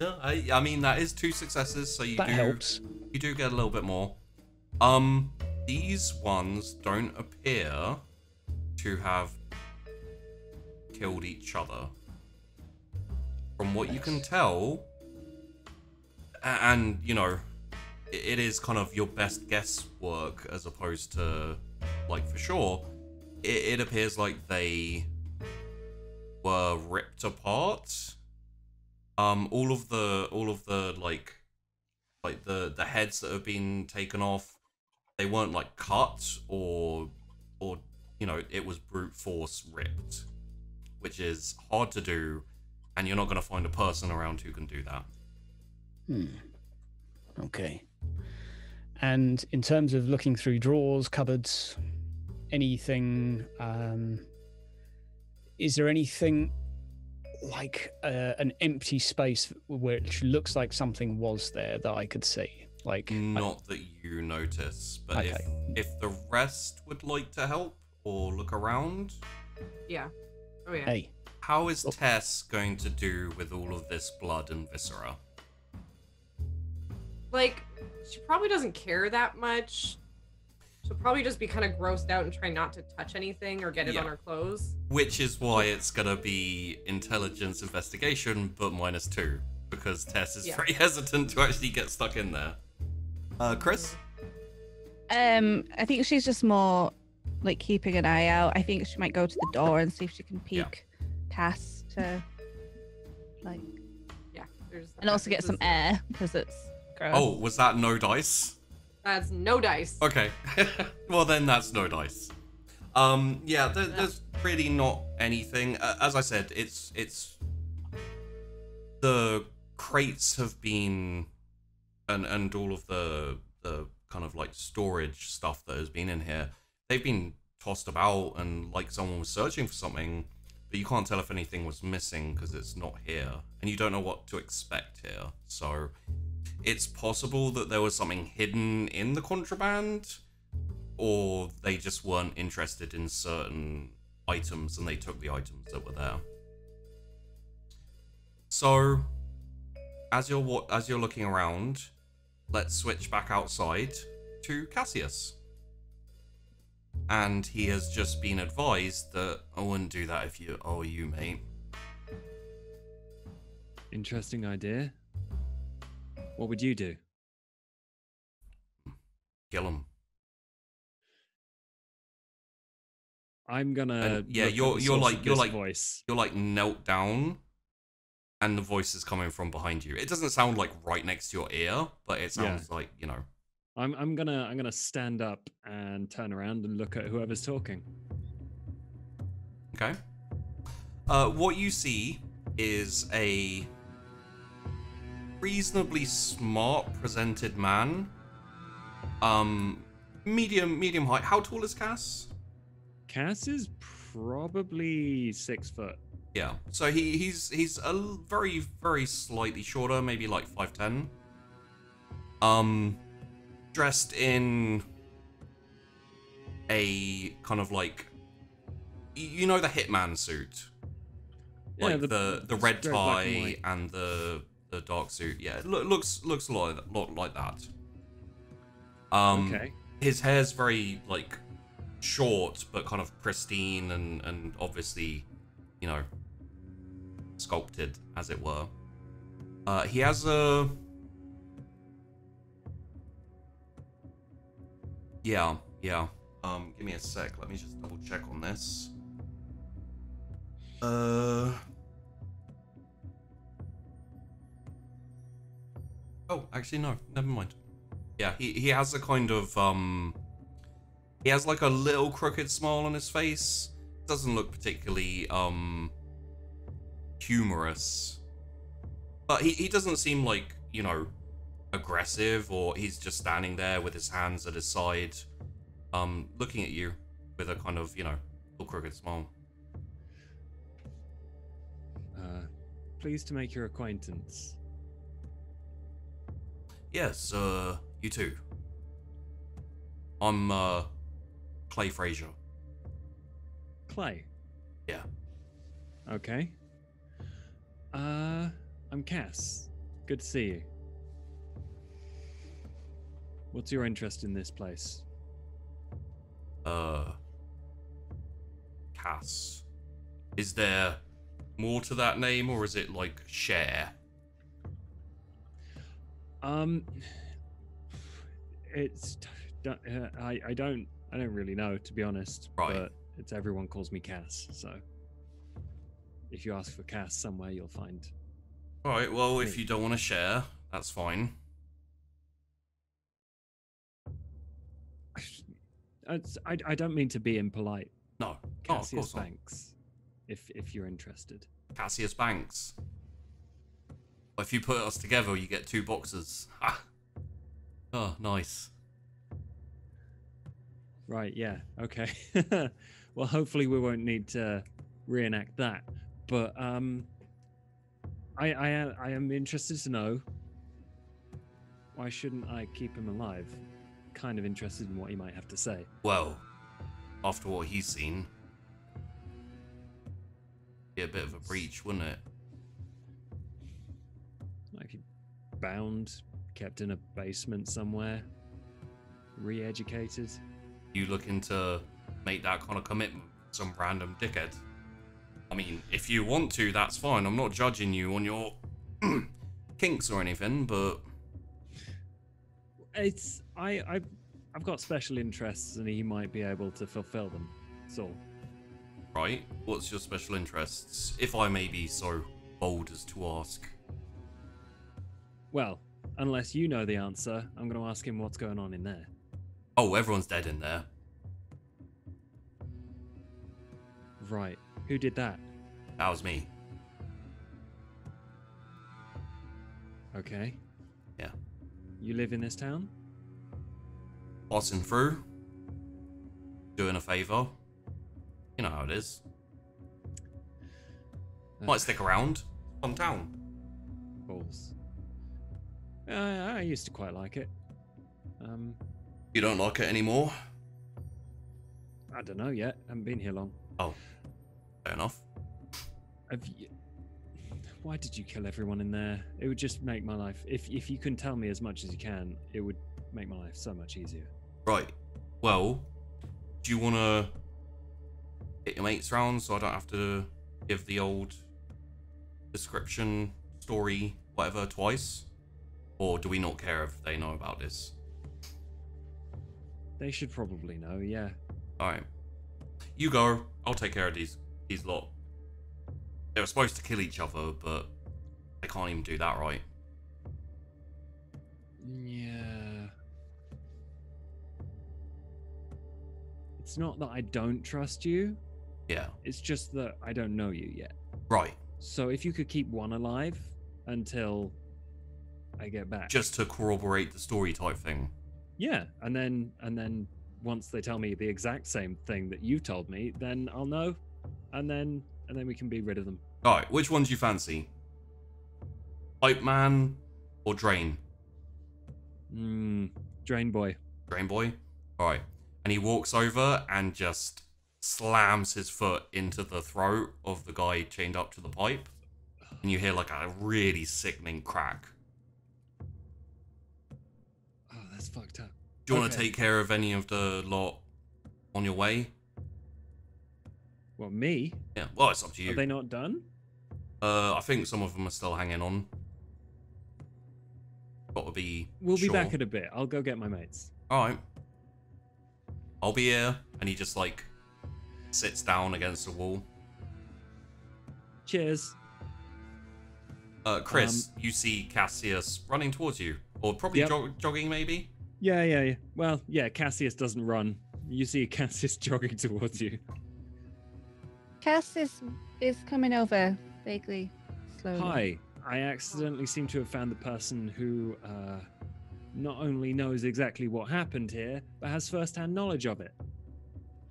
Yeah, I mean that is 2 successes, so that helps. You do get a little bit more. These ones don't appear to have killed each other. From what you can tell, and you know, it is kind of your best guesswork as opposed to like for sure. It appears like they were ripped apart. All of the like the heads that have been taken off, they weren't like cut or you know, it was brute force ripped, which is hard to do, and you're not going to find a person around who can do that. Okay. And in terms of looking through drawers, cupboards, anything, is there anything like an empty space which looks like something was there that I could see? Like not that you notice, but okay. if the rest would like to help or look around. Yeah. Oh yeah. Hey. How is Tess going to do with all of this blood and viscera? Like, she probably doesn't care that much. She'll probably just be kind of grossed out and try not to touch anything or get it on her clothes. Which is why it's gonna be intelligence investigation, but -2, because Tess is very hesitant to actually get stuck in there. Chrys? I think she's just more like keeping an eye out. I think she might go to the door and see if she can peek Cass to like. Yeah. And also get some air because it's gross. Oh, was that no dice? That's no dice. Okay. Well, then that's no dice. Yeah, there's really not anything. As I said, it's the crates have been and all of the kind of like storage stuff that has been in here. They've been tossed about and like someone was searching for something, but you can't tell if anything was missing because it's not here, and you don't know what to expect here. So it's possible that there was something hidden in the contraband, or they just weren't interested in certain items and they took the items that were there. So as you're looking around, let's switch back outside to Cassius. And he has just been advised that I wouldn't do that if you were you, mate. Interesting idea. What would you do? Kill him. I'm gonna. Yeah, you're like voice. You're like knelt down, and the voice is coming from behind you. It doesn't sound like right next to your ear, but it sounds like, you know. I'm gonna stand up and turn around and look at whoever's talking. Okay. What you see is a reasonably smart presented man. Medium height. How tall is Cass? Cass is probably 6 foot. Yeah. So he's a very, very slightly shorter, maybe like 5'10". Dressed in a kind of like, you know the hitman suit, Yeah, like the red very black and tie white. and the dark suit. Yeah, it looks a lot like that. Okay. His hair's very like short but kind of pristine and obviously, you know, sculpted as it were. He has a yeah. Give me a sec. Let me just double check on this. Oh, actually no, never mind. Yeah, he has a kind of he has like a little crooked smile on his face. Doesn't look particularly humorous. But he doesn't seem like, you know, aggressive, or he's just standing there with his hands at his side, looking at you with a kind of, you know, little crooked smile. Pleased to make your acquaintance. Yes, you too. I'm Clay Fraser. Clay. Yeah. Okay. I'm Cass. Good to see you. What's your interest in this place? Cass. Is there more to that name, or is it like Share? It's I don't really know, to be honest. Right. But it's everyone calls me Cass, so if you ask for Cass somewhere, you'll find. All right. Well, if you don't want to share, that's fine. I don't mean to be impolite. No. Cassius of course not. Banks, if you're interested. Cassius Banks. If you put us together, you get 2 boxes. Ha! Oh, nice. Right, yeah, okay. Well, hopefully we won't need to reenact that. But I am interested to know, why shouldn't I keep him alive? Kind of interested in what he might have to say. Well, after what he's seen, be a bit of a breach, wouldn't it? Like bound, kept in a basement somewhere, re-educated. You looking to make that kind of commitment with some random dickhead? I mean, if you want to, that's fine. I'm not judging you on your kinks or anything, but It's I've got special interests, and he might be able to fulfill them. That's all. right. What's your special interests, if I may be so bold as to ask? Well, unless you know the answer, I'm going to ask him what's going on in there. Oh, everyone's dead in there. Right. Who did that? That was me. Okay. Yeah. You live in this town? Passing through. Doing a favour. You know how it is. Might stick around. Fun town. Balls. I used to quite like it. You don't like it anymore? I don't know yet. Haven't been here long. Oh. Fair enough. Have you... Why did you kill everyone in there? It would just make my life... If you can tell me as much as you can, it would make my life so much easier. Right. Well, do you want to get your mates round so I don't have to give the old description, story, whatever, twice? Or do we not care if they know about this? They should probably know, yeah. Alright. You go. I'll take care of these lot. They were supposed to kill each other, but they can't even do that right. Yeah. It's not that I don't trust you. Yeah. It's just that I don't know you yet. Right. So if you could keep one alive until I get back. Just to corroborate the story type thing. Yeah, and then once they tell me the exact same thing that you told me, then I'll know, and then we can be rid of them. Alright, which one do you fancy? Pipe Man or Drain? Drain boy. Drain Boy? Alright. And he walks over and just slams his foot into the throat of the guy chained up to the pipe, and you hear like a really sickening crack. Oh, that's fucked up. Do you want to take care of any of the lot on your way? Well, me? Yeah, well, it's up to you. Are they not done? I think some of them are still hanging on. Got to be We'll sure. be back in a bit. I'll go get my mates. Alright. I'll be here. And he just, like, sits down against the wall. Cheers. Chrys, you see Cassius running towards you. Or probably jogging, maybe? Yeah. Well, yeah, Cassius doesn't run. You see Cassius jogging towards you. Cassius is coming over vaguely, slowly. Hi. I accidentally seem to have found the person who not only knows exactly what happened here, but has first-hand knowledge of it.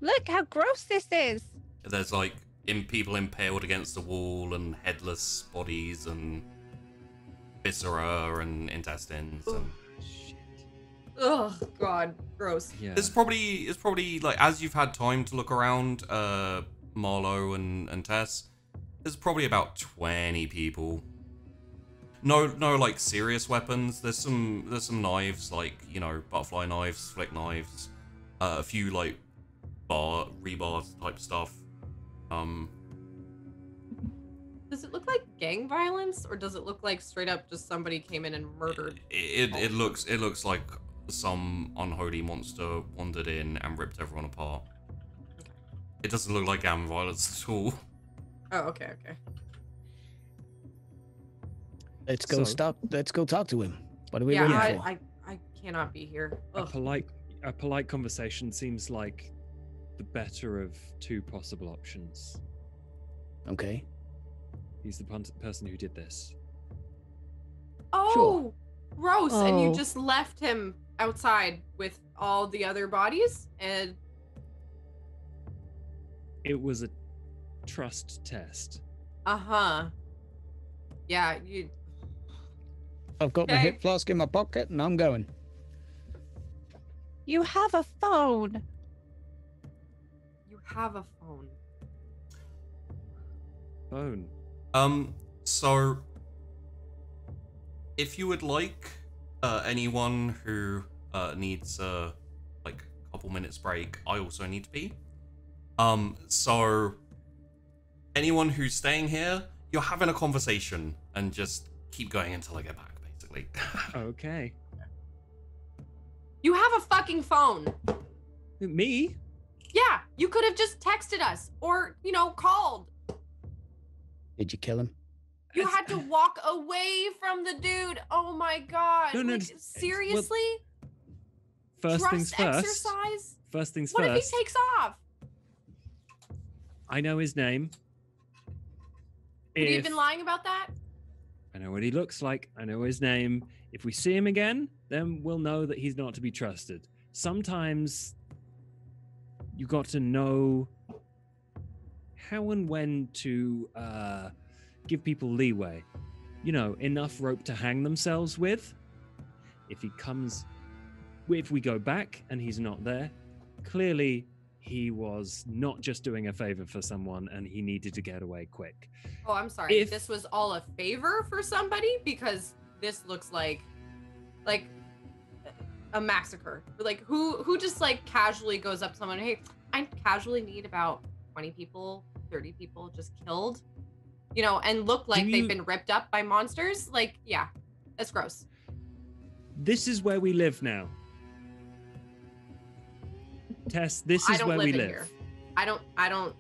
Look how gross this is. There's, like, people impaled against the wall and headless bodies and viscera and intestines. And... Oh, God. Gross. Yeah. It's probably, like, as you've had time to look around, Marlowe and Tess, there's probably about 20 people. No, like serious weapons. There's some knives, like, you know, butterfly knives, flick knives, a few like rebar type stuff. Does it look like gang violence, or does it look like straight up just somebody came in and murdered? It looks like some unholy monster wandered in and ripped everyone apart. It doesn't look like gang violence at all. Oh, okay. Let's go talk to him. What are we Yeah, waiting for? I cannot be here. A Ugh. polite conversation seems like the better of two possible options. Okay. He's the person who did this. Oh, Sure. gross. And you Oh. just left him outside with all the other bodies? And It was a trust test. uh-huh. Yeah, you I've got my Okay. hip flask in my pocket and I'm going. You have a phone. have a phone. Phone. So if you would like anyone who needs like a couple minutes break, I also need to be. So anyone who's staying here, you're having a conversation and just keep going until I get back, basically. Okay. You have a fucking phone. Me? Yeah, you could have just texted us or, you know, called. Did you kill him? You had to walk away from the dude. Oh my god. No, Like, seriously? First Trust things first. exercise? First things What first. if he takes off? I know his name. Have you been lying about that? I know what he looks like. I know his name. If we see him again, then we'll know that he's not to be trusted. Sometimes you got to know how and when to give people leeway. You know, enough rope to hang themselves with. If we go back and he's not there, clearly he was not just doing a favor for someone and he needed to get away quick. Oh, I'm sorry. If- This was all a favor for somebody? Because this looks like a massacre. Like who just like casually goes up to someone, hey, I casually need about 20 people, 30 people just killed, you know, and look like they've been ripped up by monsters. Like, yeah, that's gross. This is where we live now. Tess, this I is don't where live we in live. here. I don't,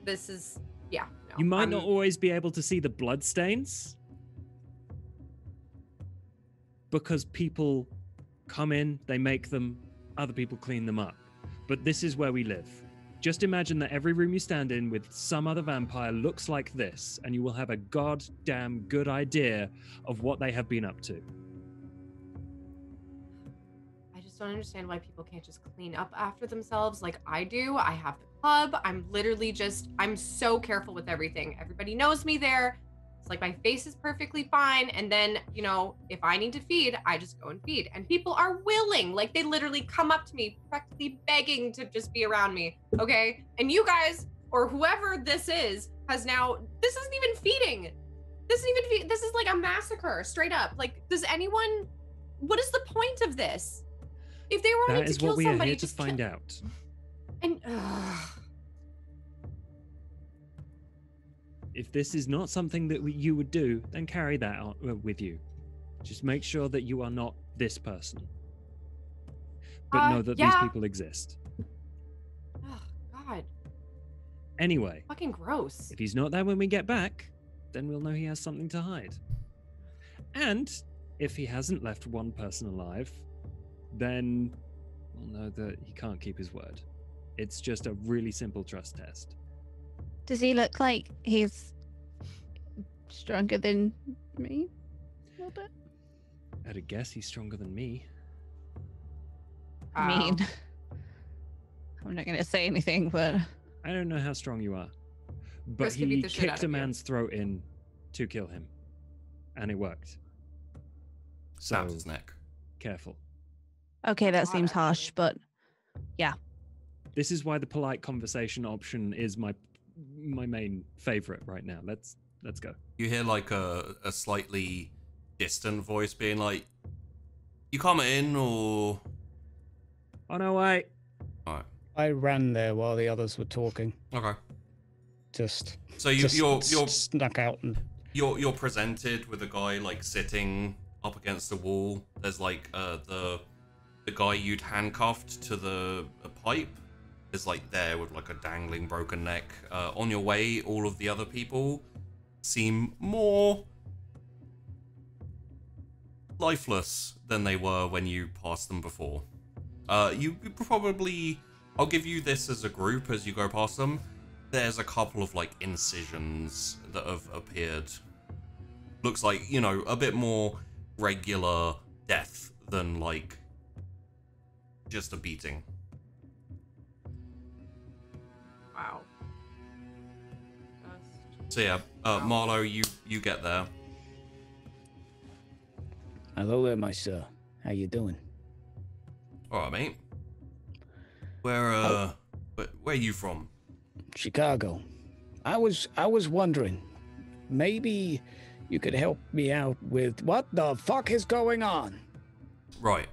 this is, yeah. No, You might not always be able to see the bloodstains because people come in, they make them, other people clean them up. But this is where we live. Just imagine that every room you stand in with some other vampire looks like this, and you will have a goddamn good idea of what they have been up to. I just don't understand why people can't just clean up after themselves like I do. I have the club. I'm literally just, I'm so careful with everything. Everybody knows me there. It's like my face is perfectly fine. And then, you know, if I need to feed, I just go and feed. And people are willing, like they literally come up to me, practically begging to just be around me. Okay. And you guys, or whoever this is, has now, this isn't even feeding. This is like a massacre, straight up. Like, does anyone, what is the point of this? If they were wanting to kill somebody, that is what we are here to just find out. And If this is not something that you would do, then carry that on, with you. Just make sure that you are not this person. But know that these people exist. Oh, God. Anyway. Fucking gross. If he's not there when we get back, then we'll know he has something to hide. And if he hasn't left one person alive, then we'll know that he can't keep his word. It's just a really simple trust test. Does he look like he's stronger than me? A little bit. I'd guess he's stronger than me. I mean, I'm not going to say anything, but I don't know how strong you are. But Chris can beat he the shit out kicked of a you. man's throat in to kill him. And it worked. Snapped So, his neck. careful. okay, that God, seems actually. harsh, but yeah. This is why the polite conversation option is my main favorite right now. Let's go. You hear like a slightly distant voice being like, "You coming in or?" Oh no, wait. All right. I ran there while the others were talking. Okay. Just So you're snuck out and you're presented with a guy like sitting up against the wall. There's like the guy you'd handcuffed to the pipe is like there with like a dangling broken neck. On your way, all of the other people seem more lifeless than they were when you passed them before. You probably, I'll give you this as a group as you go past them. There's a couple of like incisions that have appeared. Looks like, you know, a bit more regular death than like just a beating. Wow. So yeah, Marlowe, you get there. hello there, my sir. How you doing? All right, mate. Where are you from? Chicago. I was wondering, maybe you could help me out with what the fuck is going on? Right.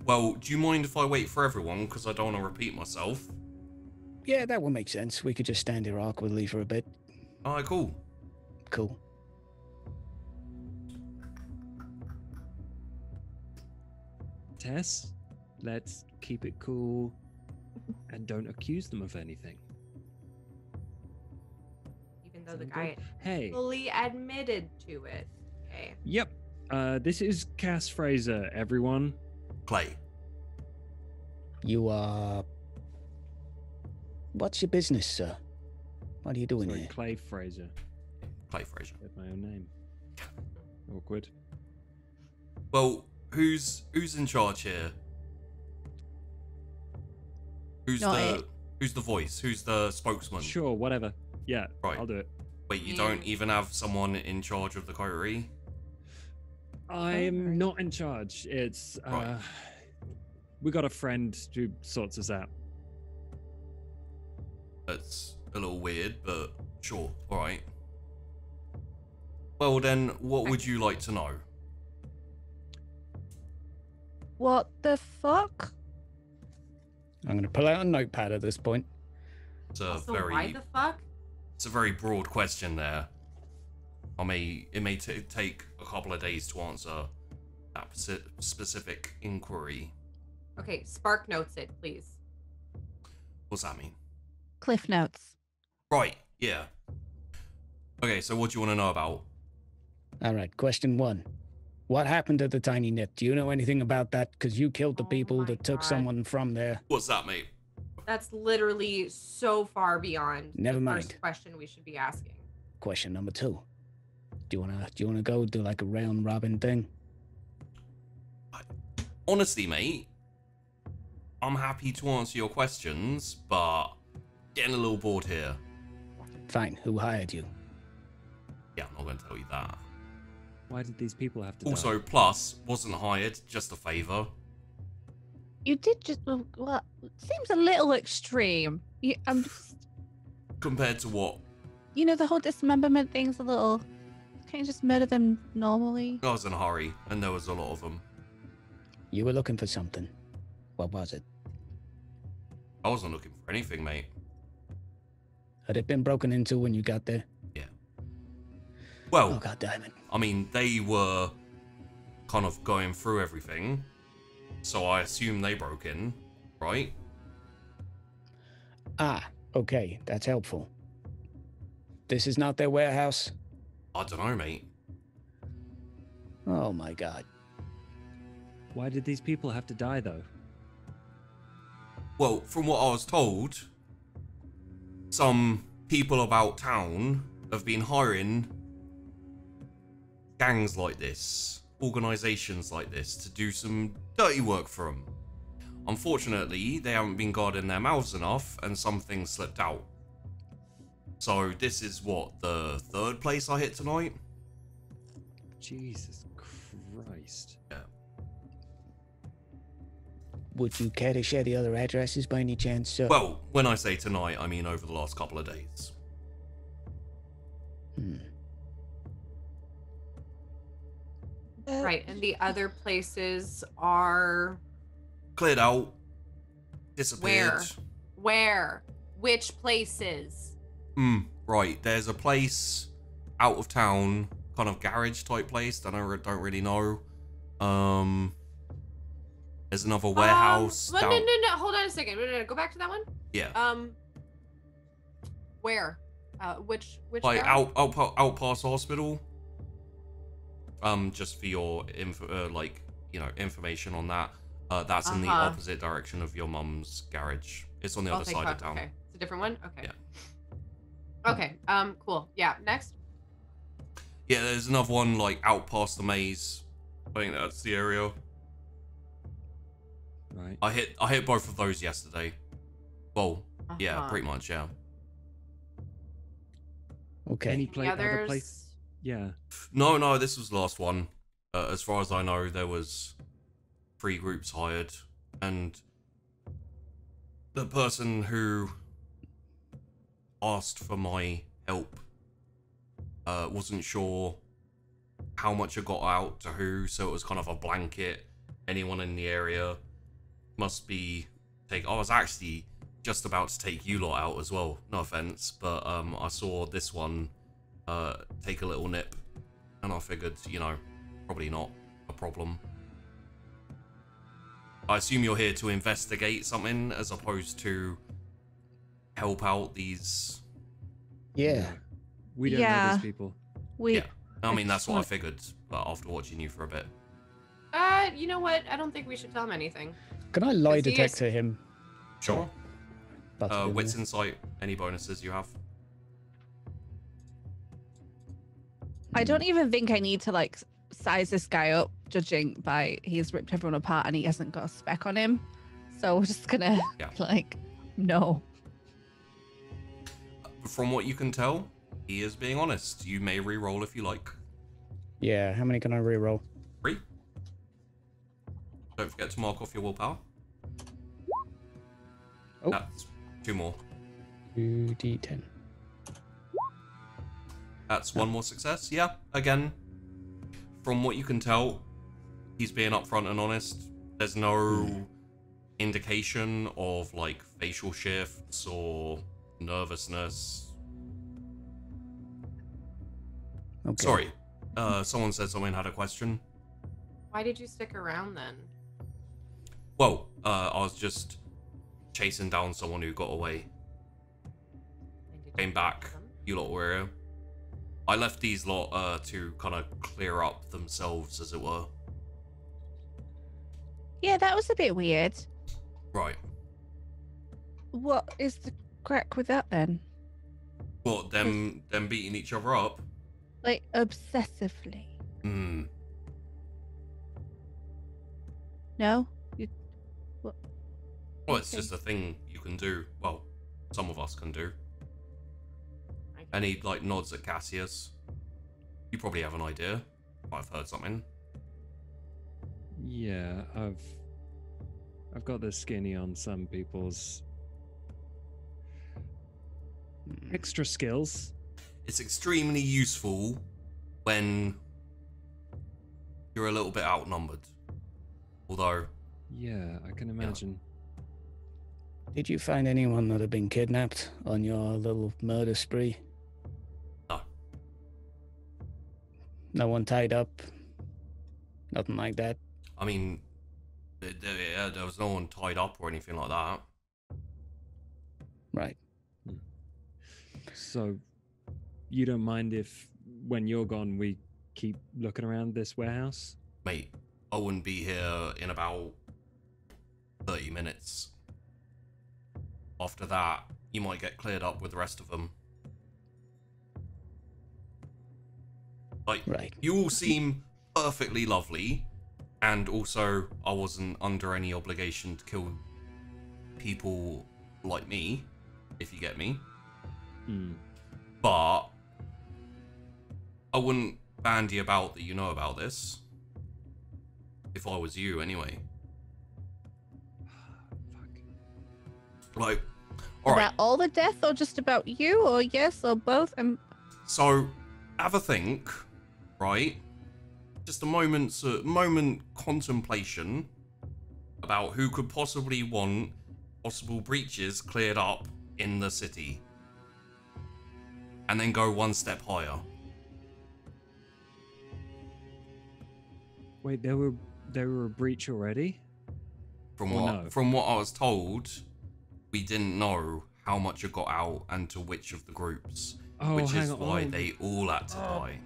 Well, do you mind if I wait for everyone? Because I don't want to repeat myself. Yeah, that would make sense. We could just stand here awkwardly for a bit. All right, cool. Cool. Tess, let's keep it cool and don't accuse them of anything. Even though the Sound guy good? Hey. fully admitted to it. Okay. Yep. This is Cass Fraser, everyone. Clay. You what's your business, sir? What are you doing Sorry, here? Clay Fraser. Clay Fraser. Said my own name. Awkward. Well, who's in charge here? Who's the voice? Who's the spokesman? Sure, whatever. Yeah, Right. I'll do it. Wait, you don't even have someone in charge of the coterie? I'm not in charge. It's Right. we got a friend who sorts us out. That's a little weird, but sure. All right. Well, then, what would you like to know? What the fuck? I'm gonna pull out a notepad at this point. It's a Also, why the fuck? It's a very broad question there. It may take a couple of days to answer that specific inquiry. Okay, Spark notes it, please. What's that mean? Cliff notes. Right, yeah. Okay, so what do you want to know about? All right, question 1. What happened to the tiny knit? Do you know anything about that? Because you killed the Oh people my that took God. someone from there. What's that, mate? That's literally so far beyond Never the mind. first question we should be asking. Question number 2. Do you wanna go do like a round robin thing? Honestly, mate, I'm happy to answer your questions, but getting a little bored here. Fine. Who hired you? Yeah, I'm not going to tell you that. Why did these people have to Also, die? plus, wasn't hired, just a favor. You did just well. Seems a little extreme. Compared to what? You know, the whole dismemberment thing's a little. Can't you just murder them normally? I was in a hurry, and there was a lot of them. You were looking for something. What was it? I wasn't looking for anything, mate. Had it been broken into when you got there? Yeah. Well, Oh, God damn it. I mean, they were kind of going through everything, so I assume they broke in, right? Ah, okay. That's helpful. This is not their warehouse? I don't know, mate. Oh, my God. Why did these people have to die, though? Well, from what I was told, some people about town have been hiring gangs like this, organizations like this, to do some dirty work for them. Unfortunately, they haven't been guarding their mouths enough, and some things slipped out. So this is what, the third place I hit tonight? Jesus Christ. Yeah. Would you care to share the other addresses by any chance, sir? Well, when I say tonight, I mean over the last couple of days. Right, and the other places are Cleared out. Disappeared. where? Which places? Right. There's a place out of town, kind of garage type place that I don't really know. There's another warehouse. No, down... no. Hold on a second. No. Go back to that one. Yeah. Where? Which? Like garage? out past hospital. Just for your information on that. That's in the opposite direction of your mum's garage. It's on the other side of town. Okay, it's a different one. Okay. Yeah. Okay. Cool. Yeah. Next. Yeah, there's another one like out past the maze. I think that's the area. Right. I hit both of those yesterday. Well, yeah, pretty much, yeah. Okay. Any other others? place? Yeah. No, this was the last one. As far as I know, there was 3 groups hired, and the person who asked for my help wasn't sure how much it got out to who, so it was kind of a blanket. Anyone in the area must be take. I was actually just about to take you lot out as well. No offense, but I saw this one take a little nip, and I figured, probably not a problem. I assume you're here to investigate something as opposed to help out these. Yeah. We don't know these people. Yeah, I mean that's what I figured. But after watching you for a bit. You know what? I don't think we should tell him anything. Can I lie detector him? Sure. Butted Wits in insight. Any bonuses you have? I don't even think I need to size this guy up, judging by he's ripped everyone apart and he hasn't got a speck on him. So we're just gonna no. From what you can tell, he is being honest. You may re-roll if you like. Yeah, how many can I re-roll? 3. Don't forget to mark off your willpower. Oh. That's 2 more. 2d10. That's 1 more success. Yeah, again, from what you can tell, he's being upfront and honest. There's no indication of facial shifts or nervousness. Okay. Sorry, someone said someone had a question. Why did you stick around then? Well, I was just chasing down someone who got away. Came back. You lot were here. I left these lot to kind of clear up themselves, as it were. Yeah, that was a bit weird. Right. What is the crack with that then? What, them beating each other up? Obsessively. Hmm. No? Well, it's just a thing you can do. Well, some of us can do. Any nods at Cassius? You probably have an idea. Might have heard something. Yeah, I've got the skinny on some people's extra skills. It's extremely useful when you're a little bit outnumbered. Although, Yeah, I can imagine. Did you find anyone that had been kidnapped on your little murder spree? no. No one tied up? Nothing like that? I mean, there was no one tied up or anything like that. Right. So, you don't mind if, when you're gone, we keep looking around this warehouse? Mate, I wouldn't be here in about 30 minutes. After that, you might get cleared up with the rest of them. Like, Right. you all seem perfectly lovely, and also I wasn't under any obligation to kill people like me, if you get me. But I wouldn't bandy about that you know about this. If I was you, anyway. Like, all right. About all the death, or just about you, or yes, or both? So, have a think, right? Just a moment contemplation about who could possibly want possible breaches cleared up in the city, and then go one step higher. Wait, there were a breach already? From Or what no? from what I was told, we didn't know how much had got out and to which of the groups, Oh, which hang is on. why Oh. they all had to die.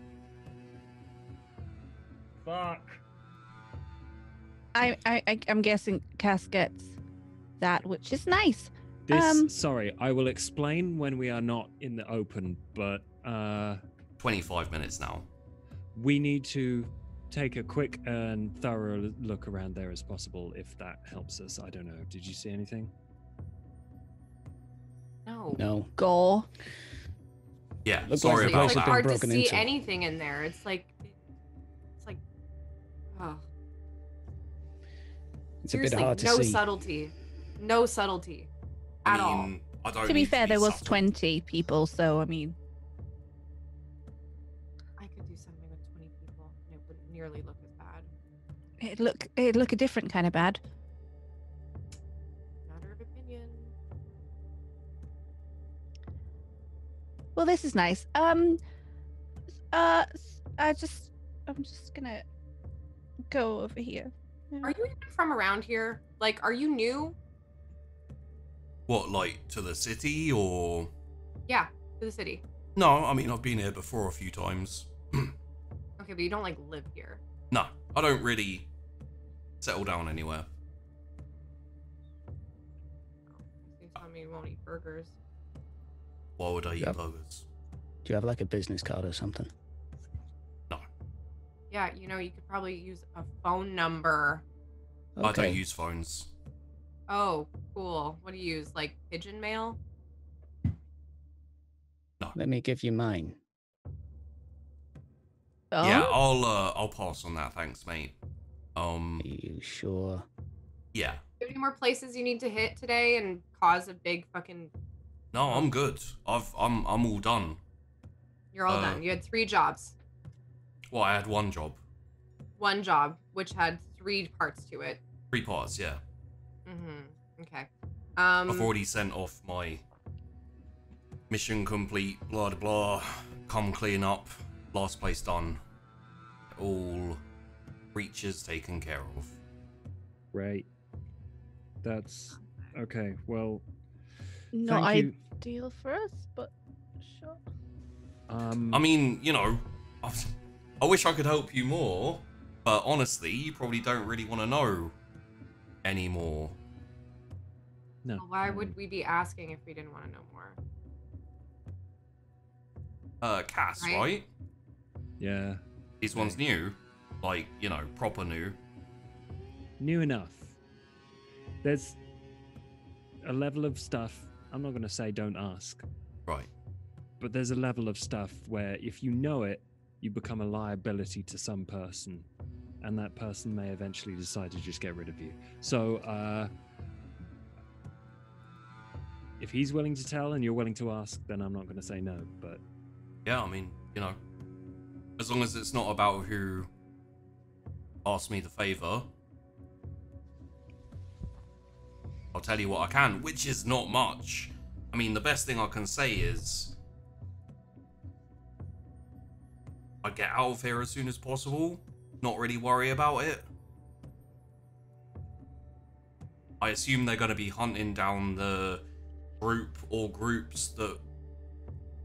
Fuck. I'm guessing Cass gets that, which is nice. This, sorry, I will explain when we are not in the open, but 25 minutes now. we need to take a quick and thorough look around there as possible, if that helps us. I don't know. Did you see anything? No. No. Gore. Yeah, Looks sorry like the about place It's has like been that. hard to broken see into. anything in there. It's like, oh. It's a bit Seriously, hard to no see. subtlety. No subtlety. At all. I don't To be need fair, there was subtle. 20 people, so I mean, I could do something with 20 people and it wouldn't nearly look as bad. it'd look a different kind of bad. Matter of opinion. Well, this is nice. I'm just gonna go over here. Are you even from around here? Like, are you new? What, like, to the city, or...? Yeah, to the city. No, I mean, I've been here before a few times. Okay, but you don't, like, live here. No, I don't really settle down anywhere. You tell me you won't eat burgers. Why would I eat Yep. burgers? Do you have like a business card or something? No, Yeah, you know, you could probably use a phone number. I don't use phones. Oh, cool. What do you use? Like pigeon mail? Let me give you mine. Oh? Yeah, I'll pass on that, thanks, mate. Are you sure? Yeah. Do you have any more places you need to hit today and cause a big fucking... No, I'm good. I'm all done. You're all done. You had 3 jobs. Well, I had one job. 1 job, which had 3 parts to it. 3 parts, yeah. Mm-hmm. Okay. I've already sent off my mission complete, blah, blah, blah. Come clean up. Last place done. All breaches taken care of. Right. That's okay. Well, Not thank you. ideal for us, but sure. I mean, you know, I wish I could help you more, but honestly, you probably don't really want to know anymore. No. Well, why would we be asking if we didn't want to know more? Cass, Right. right? Yeah. These ones new, like, you know, proper new. New enough. There's a level of stuff. I'm not going to say don't ask, Right. but there's a level of stuff where if you know it, you become a liability to some person, and that person may eventually decide to just get rid of you. So, if he's willing to tell and you're willing to ask, then I'm not going to say no. But yeah, I mean, you know, as long as it's not about who asked me the favor, I'll tell you what I can, which is not much. I mean, the best thing I can say is I get out of here as soon as possible, not really worry about it. I assume they're going to be hunting down the group or groups that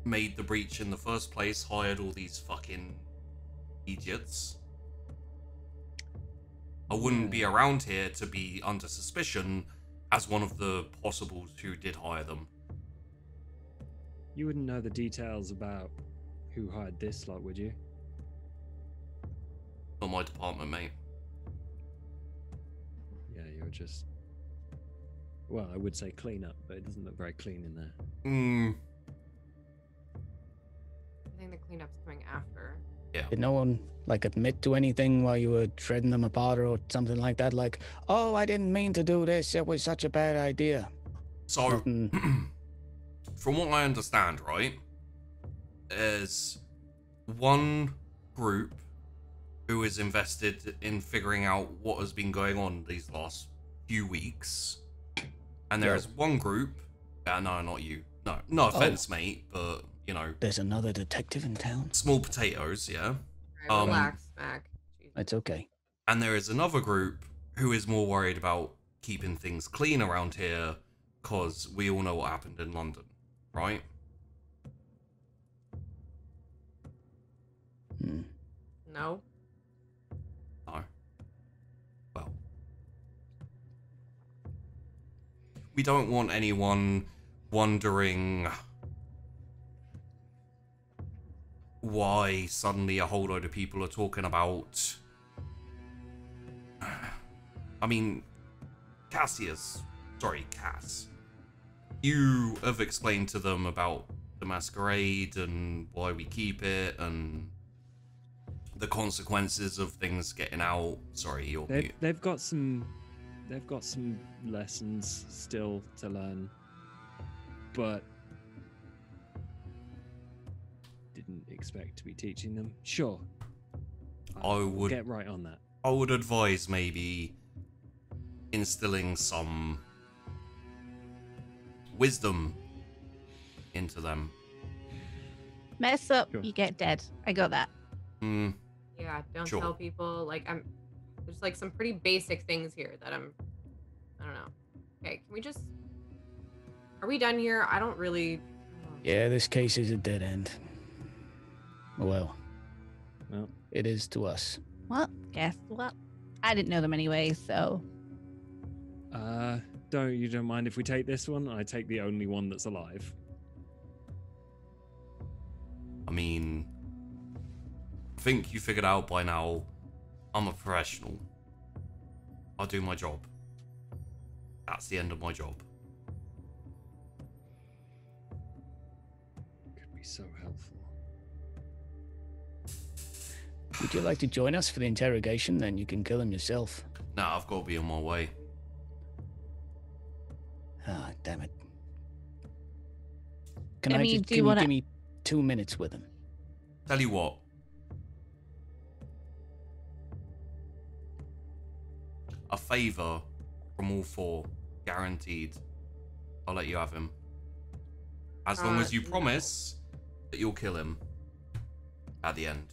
made the breach in the first place, hired all these fucking idiots. I wouldn't be around here to be under suspicion as one of the possibles who did hire them. you wouldn't know the details about who hired this lot, would you? Not my department, mate. Yeah, you're just... Well, I would say clean up, but it doesn't look very clean in there. I think the cleanup's coming after. Yeah. Did no one admit to anything while you were shredding them apart or something like that? Like, oh, I didn't mean to do this. It was such a bad idea. So, Nothing. from what I understand, right, there's one group who is invested in figuring out what has been going on these last few weeks. And there is one group... no, not you. No offense, mate, but, you know... There's another detective in town? Small potatoes, yeah. All right, relax, Mac. Jesus. It's okay. And there is another group who is more worried about keeping things clean around here, because we all know what happened in London, right? Hmm. No. No. Well. We don't want anyone wondering why suddenly a whole load of people are talking about... I mean, Cass, you have explained to them about the Masquerade and why we keep it and the consequences of things getting out. Sorry, you're mute. They've got some lessons still to learn, but didn't expect to be teaching them. Sure, I would get right on that. I would advise maybe instilling some wisdom into them. Mess up, Sure. you get dead. I got that. Yeah, don't Sure. tell people. There's some pretty basic things here that I don't know. Okay, can we just... Are we done here? I don't really... Yeah, this case is a dead end. Well, it is to us. Well, guess what? I didn't know them anyway, so... Don't mind if we take this one? I take the only one that's alive. I mean, I think you figured out by now I'm a professional. I'll do my job. That's the end of my job. Could be so helpful. Would you like to join us for the interrogation? Then you can kill him yourself. Nah, I've got to be on my way. Ah, damn it. I mean, do you wanna- give me 2 minutes with him? Tell you what. A favor from all four, guaranteed. I'll let you have him. As long as you No. promise that you'll kill him at the end.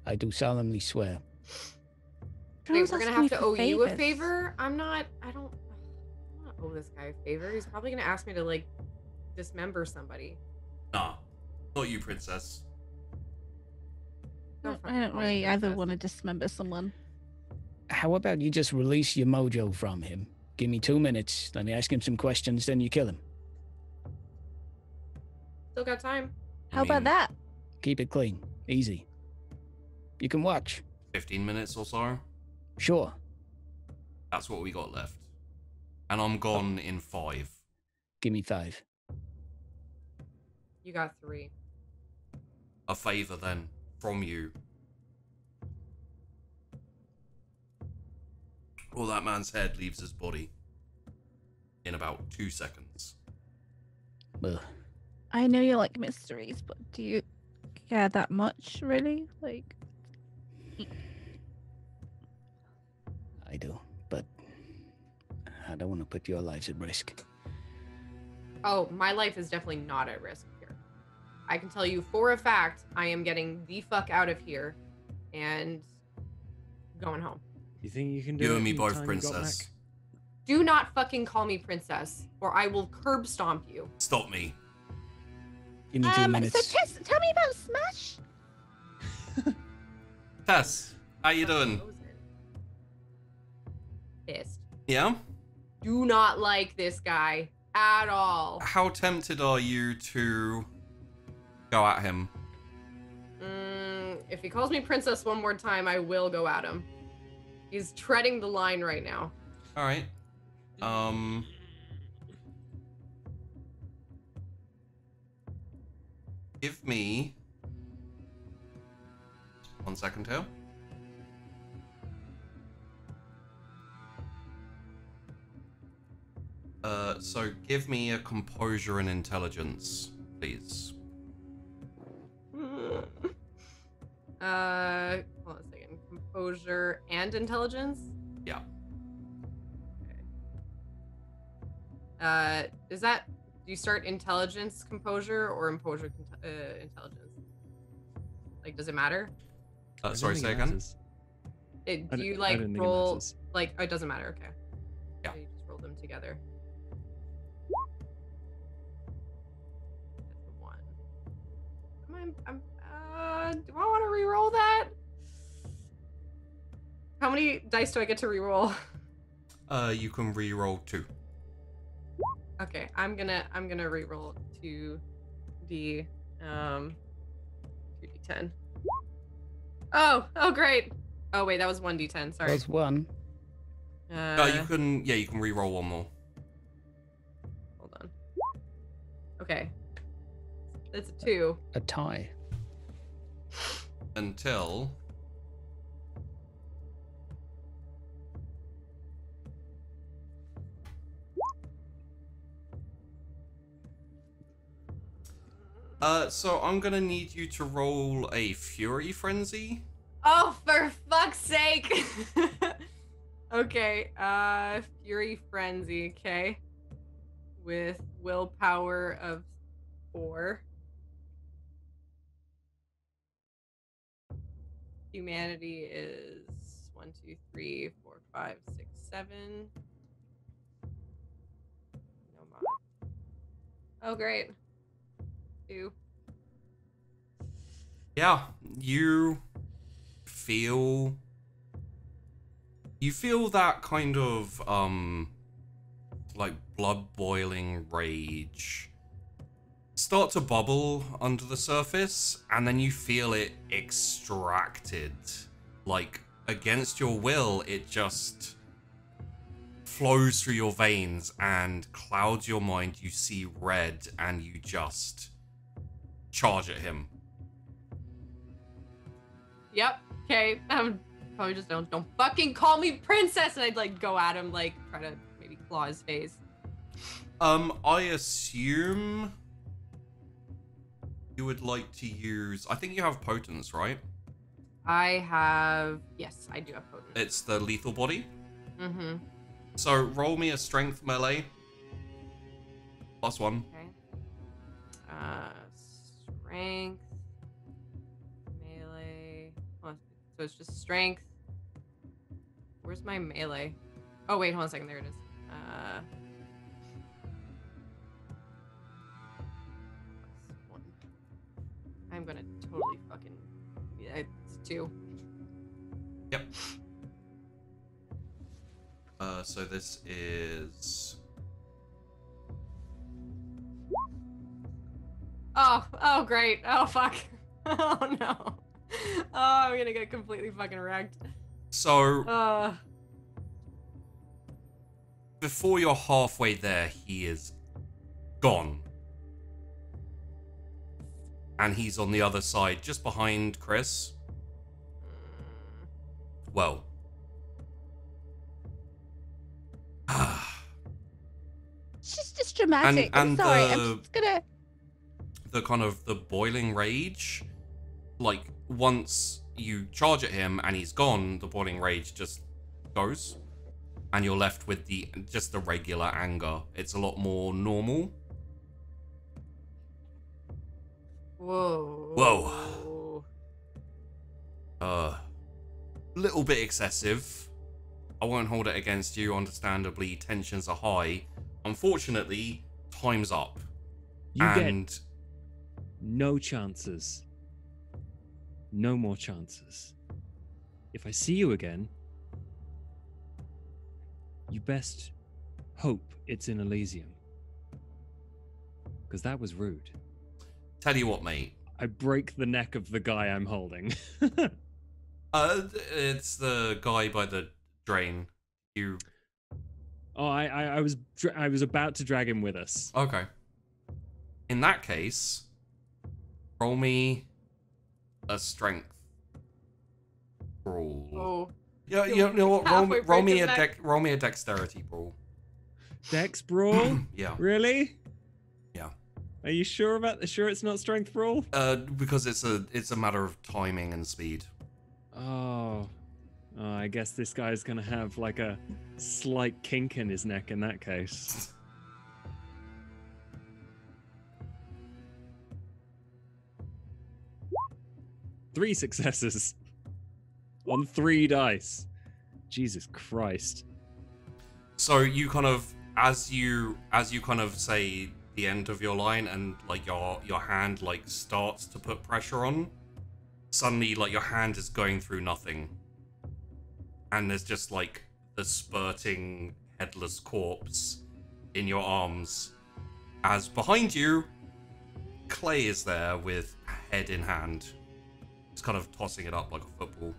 I do solemnly swear. Okay, Everyone's we're gonna asking me have to for owe you a favors. favor. I don't owe this guy a favor. He's probably gonna ask me to dismember somebody. Nah, not you, princess. Don't I fucking don't call me really ever princess. want to dismember someone. How about you just release your mojo from him? Give me 2 minutes. Let me ask him some questions, then you kill him. Still got time. How about that? Keep it clean. Easy. You can watch. 15 minutes or so? Sure. That's what we got left. And I'm gone in 5. Give me 5. You got 3. A favor then, from you, Well, that man's head leaves his body in about 2 seconds. Ugh. I know you like mysteries, but do you care that much, really? Like, I do, but I don't want to put your lives at risk. Oh, my life is definitely not at risk here. I can tell you for a fact I am getting the fuck out of here and going home. You think you can do You it and me in the both, time you got princess. back? Do not fucking call me princess, or I will curb stomp you. Stop me. Give me 2 minutes. So Tess, tell me about Smash. Tess, how you doing? Pissed. Yeah? Do not like this guy at all. How tempted are you to go at him? If he calls me princess one more time, I will go at him. He's treading the line right now. All right. Give me 1 second here. So give me a composure and intelligence, please. Hold on a second. Composure and intelligence? Yeah. Okay. Is that, do you start intelligence composure or intelligence? Like, does it matter? I don't Sorry, think say it again? matters. Do I you don't like think it roll, matters. like, oh, it doesn't matter, okay. Yeah. So you just roll them together. That's the one. Do I want to re-roll that? How many dice do I get to re-roll? You can re-roll 2. Okay, I'm gonna re-roll 2d 2d10. Oh great. Oh wait, that was 1d10. Sorry. There's 1. You can re-roll 1 more. Hold on. Okay. That's a 2. A tie. Until so I'm gonna need you to roll a fury frenzy. Oh, for fuck's sake! Okay, Fury Frenzy, okay. With willpower of 4. Humanity is 1, 2, 3, 4, 5, 6, 7. No mod. Oh, great. 2. Yeah, you feel that kind of like blood boiling rage start to bubble under the surface, and then you feel it extracted, like against your will. It just flows through your veins and clouds your mind. You see red and you just charge at him. Yep. Okay. Probably just don't fucking call me princess, and I'd like go at him, like try to maybe claw his face. I assume you would like to use. I think you have potence, right? Yes, I do have potent. It's the lethal body. Mm-hmm. So roll me a strength melee. +1. Okay. Strength. Melee. Oh, so it's just strength. Where's my melee? Oh wait, hold on a second. There it is. +1. I'm gonna totally fucking. Yeah, it's 2. Yep. So this is. Oh great. Oh fuck. Oh no. Oh, I'm gonna get completely fucking wrecked. So before you're halfway there, he is gone. And he's on the other side, just behind Chrys. Well, dramatic. I'm sorry. I'm just gonna. The kind of the boiling rage, like once you charge at him and he's gone, the boiling rage just goes, and you're left with just the regular anger. It's a lot more normal. Whoa. Little bit excessive. I won't hold it against you. Understandably, tensions are high. Unfortunately, time's up. You get no chances. No more chances. If I see you again, you best hope it's in Elysium. Because that was rude. Tell you what, mate. I break the neck of the guy I'm holding. It's the guy by the drain. Oh, I was about to drag him with us. Okay. In that case, roll me a strength brawl. Oh. Yeah, you know what? Roll me a dexterity brawl. Dex brawl? Yeah. Really? Yeah. Are you sure it's not strength brawl? Because it's a matter of timing and speed. Oh, I guess this guy's gonna have like a slight kink in his neck in that case. Three successes on 3 dice. Jesus Christ. So you kind of, as you kind of say the end of your line, and like your hand like starts to put pressure on, suddenly like your hand is going through nothing, and there's just like the spurting headless corpse in your arms, as behind you Clay is there with head in hand, just kind of tossing it up like a football.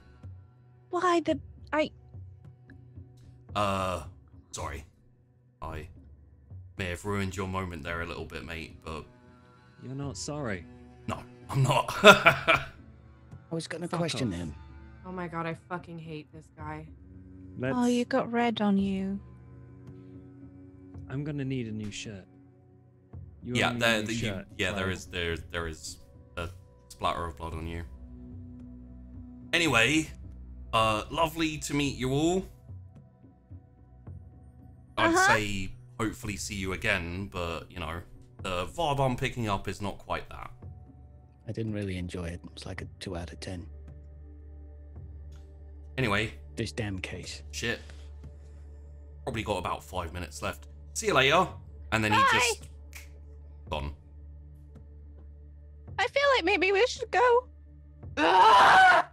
Why the Sorry, I may have ruined your moment there a little bit, mate, but You're not sorry. no, I'm not. I was going to question him. Oh my god, I fucking hate this guy. Oh, you got red on you. I'm gonna need a new shirt. Yeah, there is a splatter of blood on you. Anyway, lovely to meet you all. I'd say hopefully see you again, but you know, the vibe I'm picking up is not quite that. I didn't really enjoy it. It's like a 2 out of 10. Anyway, This damn case. shit. Probably got about 5 minutes left. See you later. And then he just gone. I feel like maybe we should go. Ah!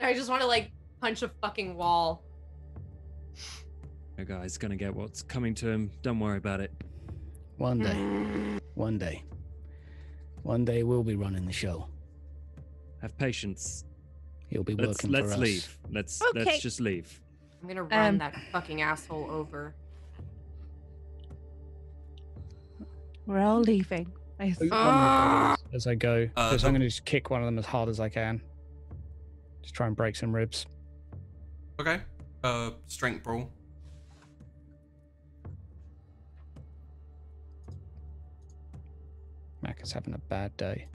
I just want to like punch a fucking wall. The guy's gonna get what's coming to him. Don't worry about it. One day. One day. One day we'll be running the show. Have patience. He'll be Let's working for us. leave. Let's just leave. I'm gonna run that fucking asshole over. We're all leaving. As I go, because I'm going to just kick one of them as hard as I can. Just try and break some ribs. Okay. Strength brawl. Mac is having a bad day.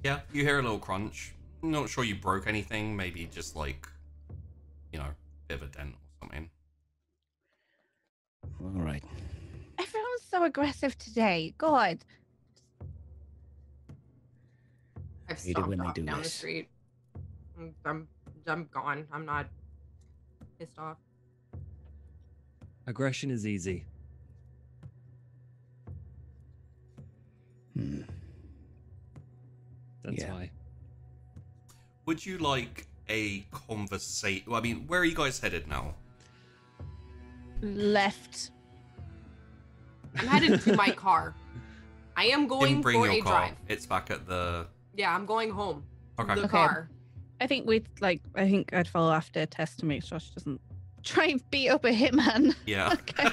Yeah, you hear a little crunch. Not sure you broke anything. Maybe just like, you know, bit of a dent or something. All right. Everyone's so aggressive today. God. I've Hate it stomped when they off do down the this. street. I'm gone. I'm not pissed off. Aggression is easy. That's why. Would you like a conversation? Well, I mean, where are you guys headed now? Left. I'm headed to my car. I am going Didn't bring for your a car. drive. It's back at the. Yeah, I'm going home. Okay. The Okay. car. I think I think I'd follow after Tess to make sure she doesn't try and beat up a hitman. Yeah. Okay.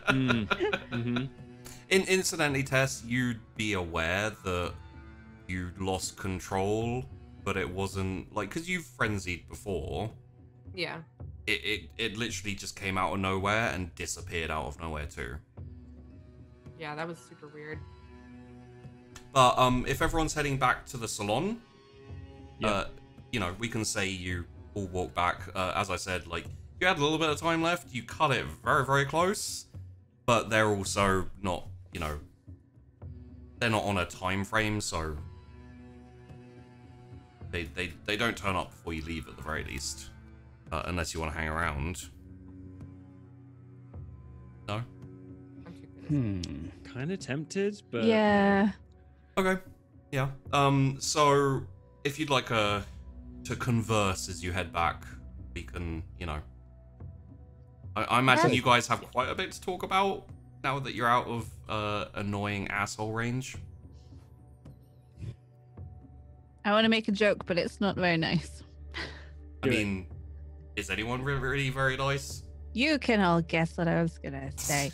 Mm-hmm. Incidentally, Tess, you'd be aware that you lost control, but it wasn't like because you've frenzied before. Yeah. it literally just came out of nowhere and disappeared out of nowhere too. Yeah, that was super weird. But if everyone's heading back to the salon, Yeah. you know, we can say you all walk back. As I said, like, you had a little bit of time left. You cut it very, very close, but they're also not, you know, they're not on a time frame, so they don't turn up before you leave at the very least, unless you want to hang around. No? I'm too good. Kind of tempted, but Yeah. Okay. Yeah. So if you'd like to converse as you head back, we can, you know. I imagine you guys have quite a bit to talk about now that you're out of annoying asshole range. I want to make a joke, but it's not very nice. I mean, is anyone really very nice? You can all guess what I was gonna say.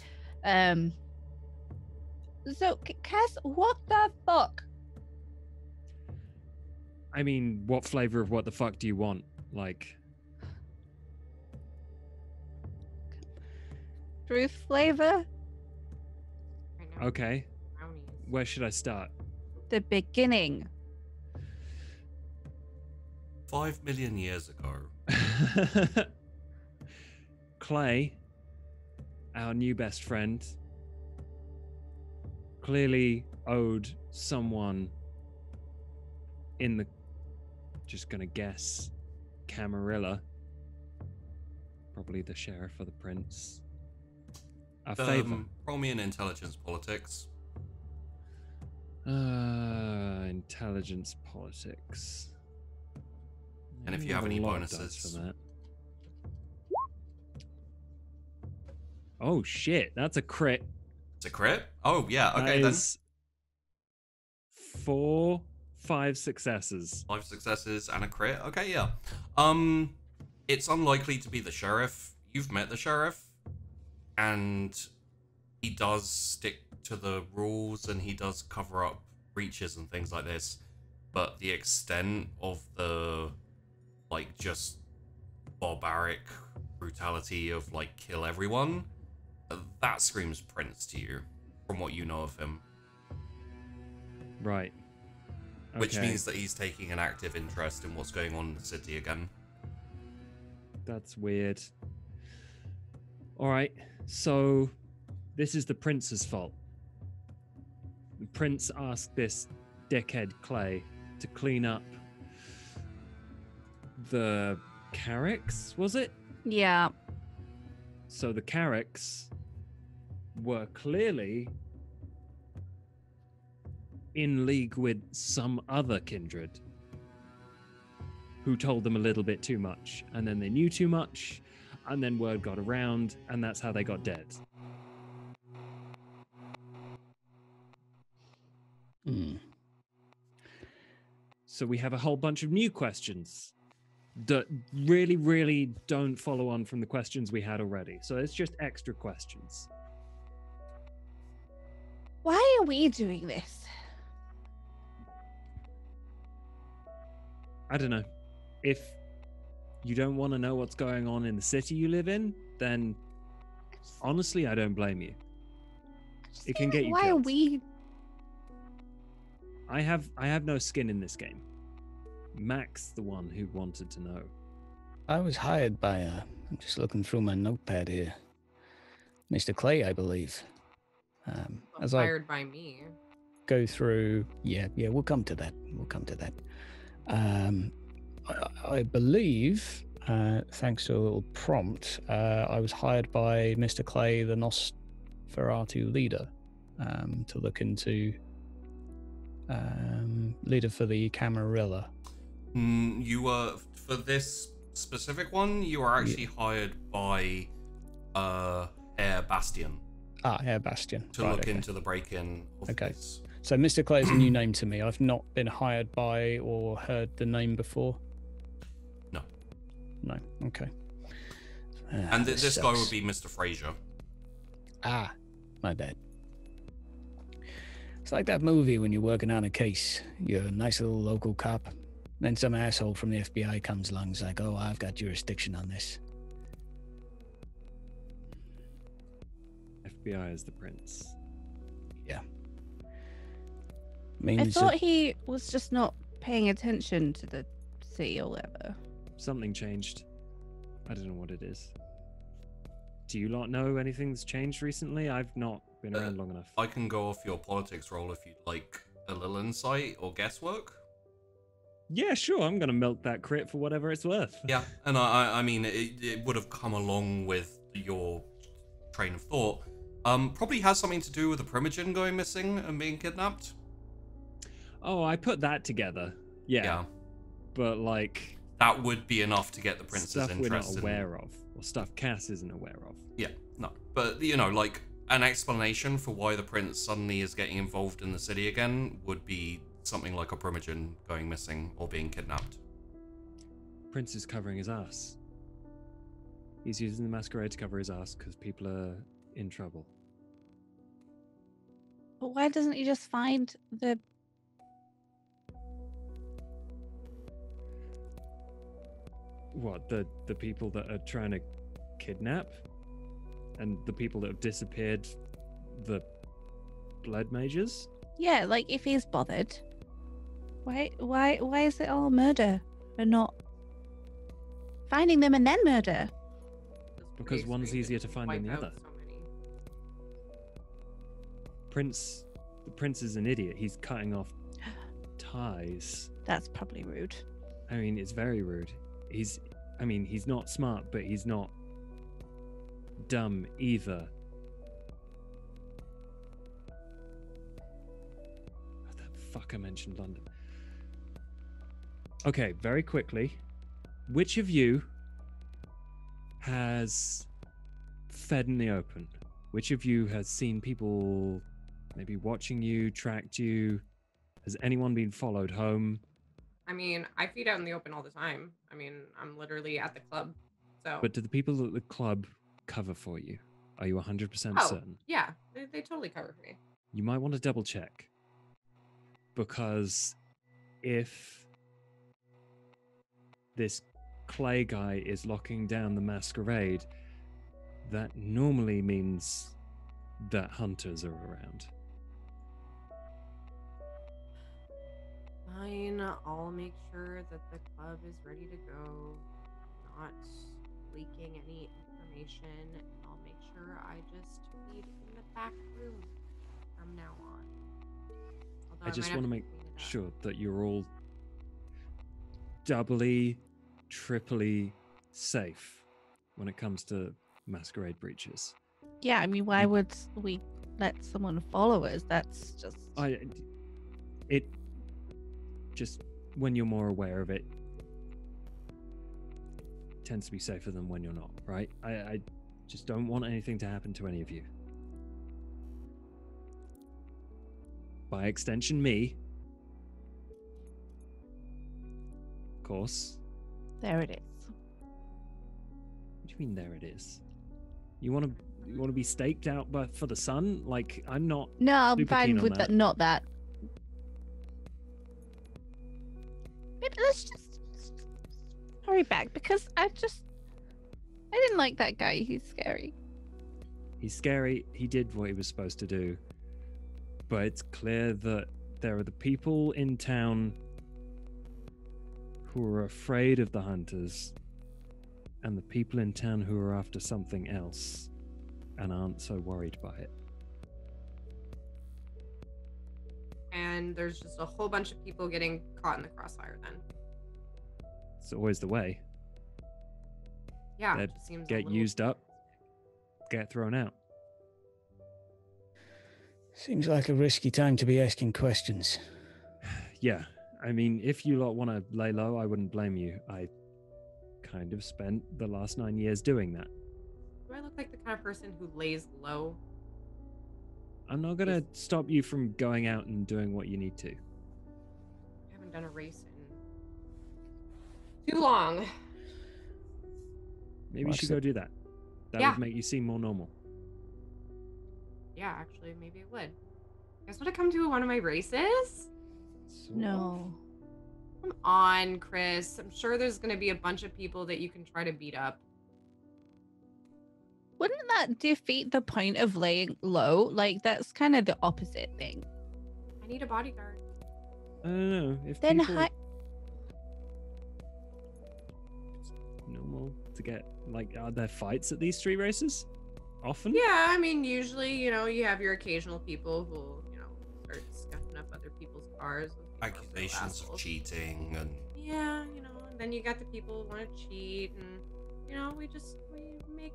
So, Cass, what the fuck? I mean, what flavor of what the fuck do you want? Like, Truth flavor? Right now, okay, brownies. where should I start? The beginning. 5 million years ago. Clay, our new best friend, clearly owed someone in the, just gonna guess, Camarilla, probably the sheriff or the prince, a favor. Roll me in intelligence politics. Intelligence politics. And if you have A any lot of dice bonuses. for that. Oh shit, that's a crit. It's a crit? Oh, yeah, That okay then. is 5 successes. 5 successes and a crit. Okay, yeah. It's unlikely to be the sheriff. You've met the sheriff, and he does stick to the rules and he does cover up breaches and things like this. But the extent of the, like, just barbaric brutality of, like, kill everyone, that screams Prince to you, from what you know of him. Right. Which Okay. means that he's taking an active interest in what's going on in the city again. That's weird. Alright, so this is the prince's fault. The prince asked this dickhead Clay to clean up the Carricks, was it? Yeah. So the Carricks were clearly in league with some other kindred who told them a little bit too much, and then they knew too much, and then word got around, and that's how they got dead. So we have a whole bunch of new questions that really, really don't follow on from the questions we had already. So it's just extra questions. Why are we doing this? I don't know. If you don't want to know what's going on in the city you live in, then honestly, I don't blame you. It can get you Why killed. are we? I have no skin in this game. Mac's the one who wanted to know. I was hired by, I'm just looking through my notepad here. Mr. Clay, I believe. As I Fired by me. go through, yeah, we'll come to that. I believe, thanks to a little prompt, I was hired by Mr. Clay, the Nosferatu leader, to look into leader for the Camarilla. You were, for this specific one, you are actually hired by Herr Bastian Herr Bastian. to Right, look okay. into the break-in of Okay. this. So Mr. Clay is a new name to me. I've not been hired by or heard the name before. No. No. Okay. And this guy sucks. would be Mr. Fraser. Ah, my bad. It's like that movie when you're working on a case. You're a nice little local cop. Then some asshole from the FBI comes along and is like, oh, I've got jurisdiction on this. FBI as the prince. Yeah. I thought he was just not paying attention to the city or whatever. Something changed. I don't know what it is. Do you lot know anything's changed recently? I've not been around long enough. I can go off your politics roll if you'd like a little insight or guesswork. Yeah, sure. I'm gonna milk that crit for whatever it's worth. Yeah, and I mean, it would have come along with your train of thought. Probably has something to do with the Primogen going missing and being kidnapped. Oh, I put that together. Yeah. Yeah. But like, that would be enough to get the prince's stuff interest. we're not aware of, or stuff Cass isn't aware of. Yeah, no. But, you know, like, an explanation for why the prince suddenly is getting involved in the city again would be something like a Primogen going missing or being kidnapped. Prince is covering his ass. He's using the Masquerade to cover his ass because people are in trouble. But why doesn't he just find the... What, the people that are trying to kidnap? And the people that have disappeared, the blood mages? Yeah, like if he's bothered, why is it all murder and not finding them and then murder? Because one's easier to find than the other. The prince is an idiot. He's cutting off ties. That's probably rude. I mean, it's very rude. He's not smart, but he's not dumb either. What the fuck, I mentioned London. Okay, very quickly. Which of you has fed in the open? Which of you has seen people maybe watching you, tracked you? Has anyone been followed home? I mean, I feed out in the open all the time. I mean, I'm literally at the club, so. But do the people at the club cover for you? Are you 100% certain? Yeah, they totally cover for me. You might want to double check. Because if this clay guy is locking down the Masquerade, that normally means that hunters are around. Fine, I'll make sure that the club is ready to go. I'm not leaking any information. And I'll make sure I just feed in the back room from now on. Although I just might want to have make clean it up. sure that you're all doubly, triply safe when it comes to Masquerade breaches. Yeah, I mean, why would we let someone follow us? That's just... Just when you're more aware of it, tends to be safer than when you're not, right? I just don't want anything to happen to any of you. By extension, me. Of course. There it is. What do you mean there it is? You want to be staked out for the sun? Like, I'm not. No, I'm super fine keen on with that. Not that. Maybe let's just hurry back because I didn't like that guy. He's scary. He's scary. He did what he was supposed to do. But it's clear that there are the people in town who are afraid of the hunters and the people in town who are after something else and aren't so worried by it. And there's just a whole bunch of people getting caught in the crossfire then. It's always the way. Yeah, They'd it just seems a get little... used up, get thrown out. Seems like a risky time to be asking questions. Yeah, I mean, if you lot want to lay low, I wouldn't blame you. I kind of spent the last 9 years doing that. Do I look like the kind of person who lays low? I'm not going to stop you from going out and doing what you need to. I haven't done a race in too long. Maybe you Watch should it. go do that. That Yeah. would make you seem more normal. Yeah, actually, maybe it would. You guys want to come to one of my races? No. Come on, Chrys. I'm sure there's going to be a bunch of people that you can try to beat up. Wouldn't that defeat the point of laying low? Like, that's kind of the opposite thing. I need a bodyguard. I don't know if Then people it's normal to get like. Are there fights at these street races? Often? Yeah, I mean, usually, you know, you have your occasional people who, you know, start scuffing up other people's cars. With Accusations of cheating and... Yeah, you know, and then you got the people who want to cheat, and, you know, we make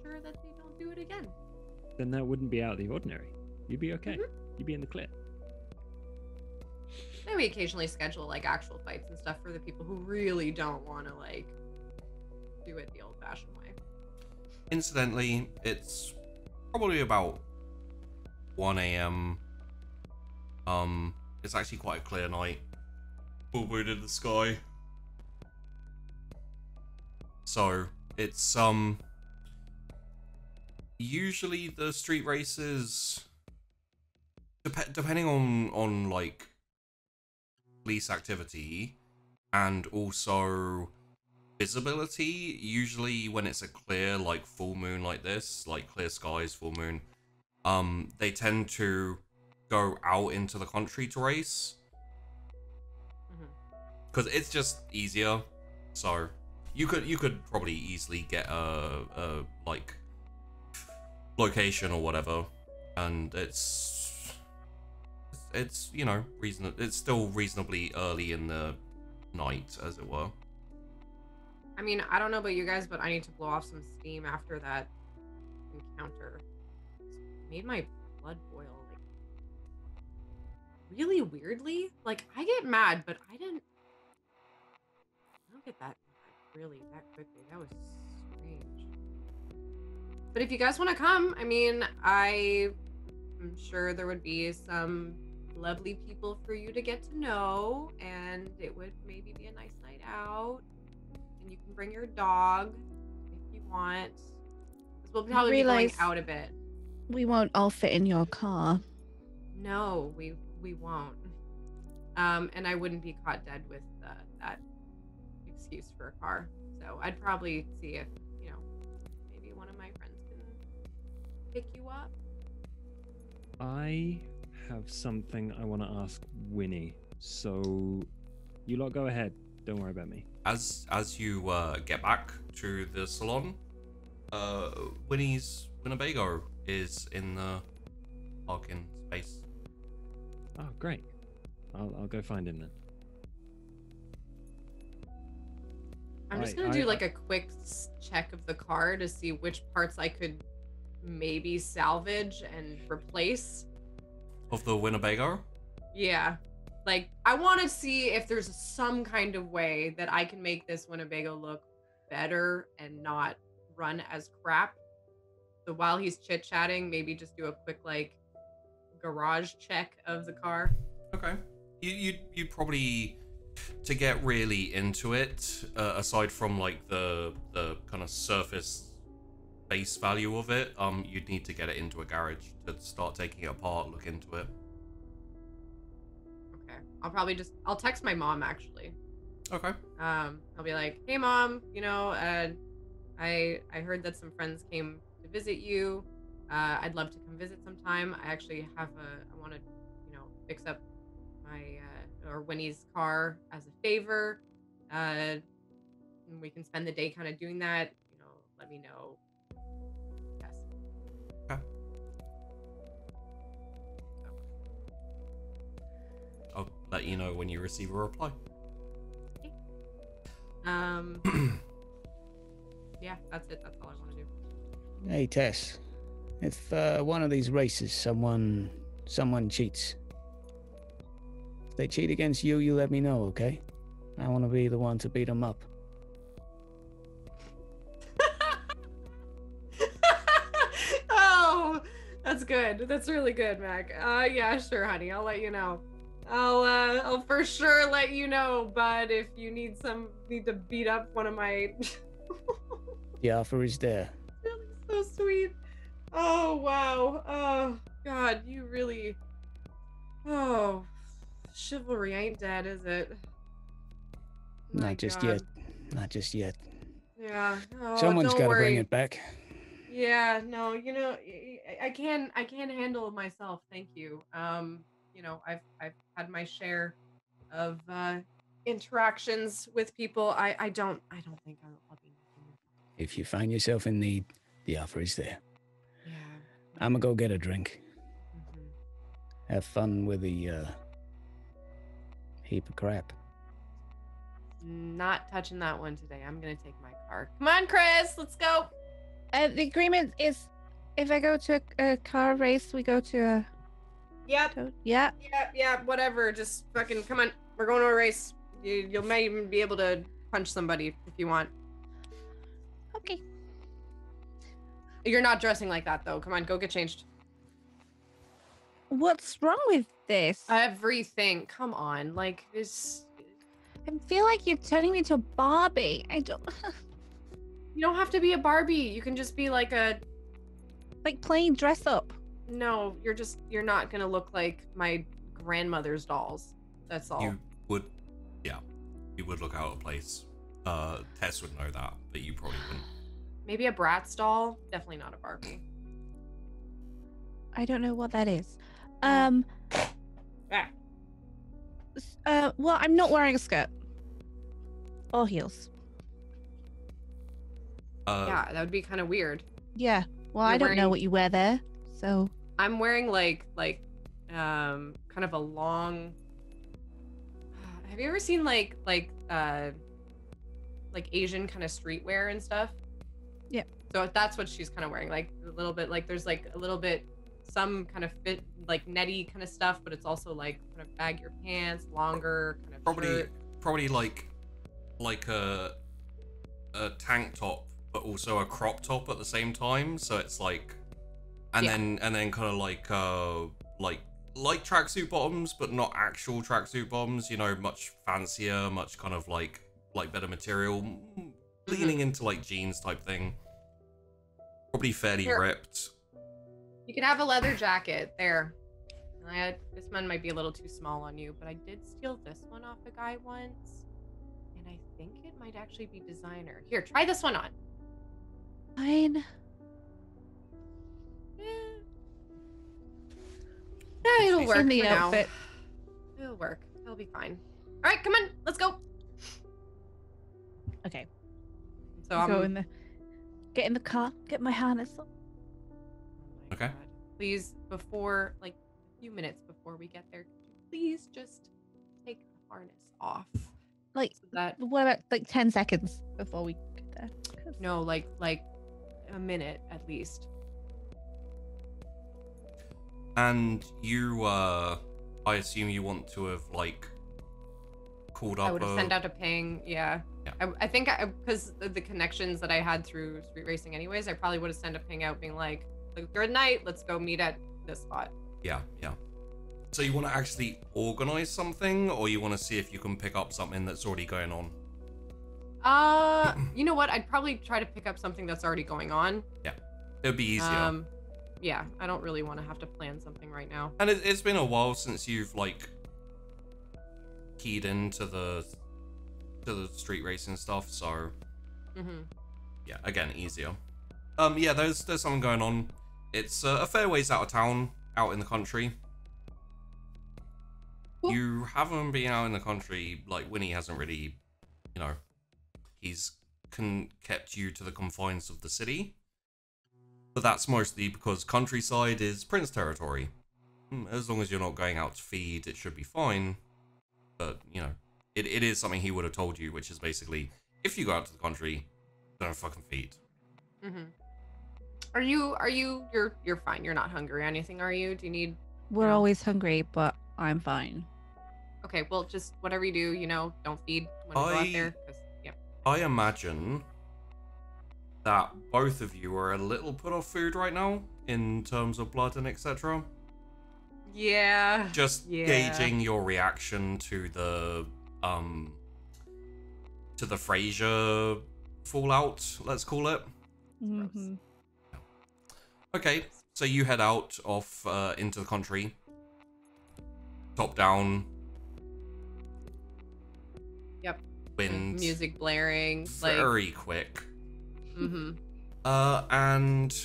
sure that they don't do it again. Then that wouldn't be out of the ordinary. You'd be okay. Mhm. You'd be in the clear. Then we occasionally schedule, like, actual fights and stuff for the people who really don't want to, like, do it the old-fashioned way. Incidentally, it's probably about 1 a.m. It's actually quite a clear night. Full moon in the sky. So, it's, usually the street races, depending on, like, police activity, and also visibility, usually when it's a clear, like, full moon like this, like clear skies, full moon, they tend to go out into the country to race, because it's just easier. So you could probably easily get a like location or whatever, and it's you know, it's still reasonably early in the night, as it were. I mean, I don't know about you guys, but I need to blow off some steam after that encounter. It made my blood boil, like, really weirdly. Like, I get mad, but I don't get that really that quickly. That was strange. But if you guys want to come, I mean, I'm sure there would be some lovely people for you to get to know, and it would maybe be a nice night out. And you can bring your dog if you want. Because we'll probably be going out a bit. We won't all fit in your car. No, we won't. And I wouldn't be caught dead with that excuse for a car. So I'd probably see if, you know, maybe one of my friends can pick you up. I have something I want to ask Winnie. So you lot go ahead. Don't worry about me. As you get back to the salon, Winnie's Winnebago is in the parking space. Oh, great. I'll go find him then. I'm just gonna do like a quick check of the car to see which parts I could maybe salvage and replace. Of the Winnebago? Yeah. Like, I want to see if there's some kind of way that I can make this Winnebago look better and not run as crap. So while he's chit-chatting, maybe just do a quick, like, garage check of the car. Okay. You probably, to get really into it, aside from, like, the kind of surface base value of it, you'd need to get it into a garage to start taking it apart, look into it. I'll text my mom, actually. Okay. I'll be like, hey mom, you know, I heard that some friends came to visit you. I'd love to come visit sometime. I actually I want to, you know, fix up my, or Winnie's car as a favor. And we can spend the day kind of doing that. You know, let me know. Yes. Okay. I'll let you know when you receive a reply. Okay. Yeah, that's it. That's all I want to do. Hey Tess, if one of these races someone cheats, if they cheat against you, you let me know, okay? I want to be the one to beat them up. Oh, that's good. That's really good, Mac. Yeah, sure, honey. I'll let you know. I'll for sure let you know, bud, if you need to beat up one of my The offer is there. so sweet. Oh wow. Oh god, you really chivalry ain't dead, is it? My Not just God. yet. Not just yet. Yeah. Oh, Someone's don't got to worry. bring it back. Yeah, no, I can handle myself. Thank you. I've had my share of interactions with people. I don't think I'll be needing it. If you find yourself in need, the offer is there. Yeah. I'm gonna go get a drink. Mhm. Have fun with the heap of crap. Not touching that one today. I'm gonna take my car. Come on, Chrys, let's go. The agreement is, if I go to a car race, we go to a. Yep. Yeah. Yeah. Whatever. Just fucking come on. We're going to a race. You may even be able to punch somebody if you want. Okay. You're not dressing like that though. Come on, go get changed. What's wrong with this? Everything. Come on, like this. I feel like you're turning me into a Barbie. I don't. You don't have to be a Barbie. You can just be like a. Like playing dress up. No, you're not gonna look like my grandmother's dolls. That's all. You would look out of place. Tess would know that, but you probably wouldn't. Maybe a Bratz doll. Definitely not a Barbie. I don't know what that is. Ah. Well, I'm not wearing a skirt. Or heels. Yeah, that would be kind of weird. Yeah. Well, I don't know what you wear there, so. I'm wearing like kind of a long. Have you ever seen like Asian kind of streetwear and stuff? Yeah. So that's what she's kind of wearing, like a little bit, like there's like a little bit some kind of fit, like netty kind of stuff, but it's also like kind of bag your pants, longer kind of shirt. Probably like a tank top, but also a crop top at the same time. So it's like, and then kind of like tracksuit bottoms, but not actual tracksuit bottoms. You know, much fancier, much kind of like better material, leaning into like jeans type thing. Probably fairly ripped. You could have a leather jacket there. This one might be a little too small on you, but I did steal this one off a guy once, and I think it might actually be designer. Here, try this one on. Fine. Yeah, it'll work In the for outfit. now. It'll work. It'll be fine. All right, come on, let's go. Okay. So I'm get in the car, get my harness on. Okay. God. Please, before like a few minutes before we get there, could you please just take the harness off. Like So that what about like 10 seconds before we get there? no, like a minute at least. And you, I assume you want to have like called up. I would have sent out a ping. Yeah. I think because the connections that I had through street racing, anyways, I probably would have sent a ping out being like, good night, let's go meet at this spot. Yeah. So you want to actually organize something, or you want to see if you can pick up something that's already going on? You know what? I'd probably try to pick up something that's already going on. Yeah, it'd be easier. Yeah, I don't really want to have to plan something right now. And it's been a while since you've like keyed into the street racing stuff, so yeah, again, easier. Yeah, there's something going on. It's a fair ways out of town, out in the country. Cool. You haven't been out in the country, like Winnie hasn't really, you know, he's kept you to the confines of the city. But that's mostly because countryside is Prince territory. As long as you're not going out to feed, it should be fine. But, you know, it is something he would have told you, which is basically, if you go out to the country, don't fucking feed. You're fine. You're not hungry or anything, are you? Do you need... We're always hungry, but I'm fine. Okay, well, just whatever you do, you know, don't feed when you go out there. Yeah. I imagine that both of you are a little put off food right now, in terms of blood and etc. Yeah. Just gauging your reaction to the Frasier fallout, let's call it. Okay, so you head out off into the country. Top down. Yep. Wind. Music blaring. Very quick. And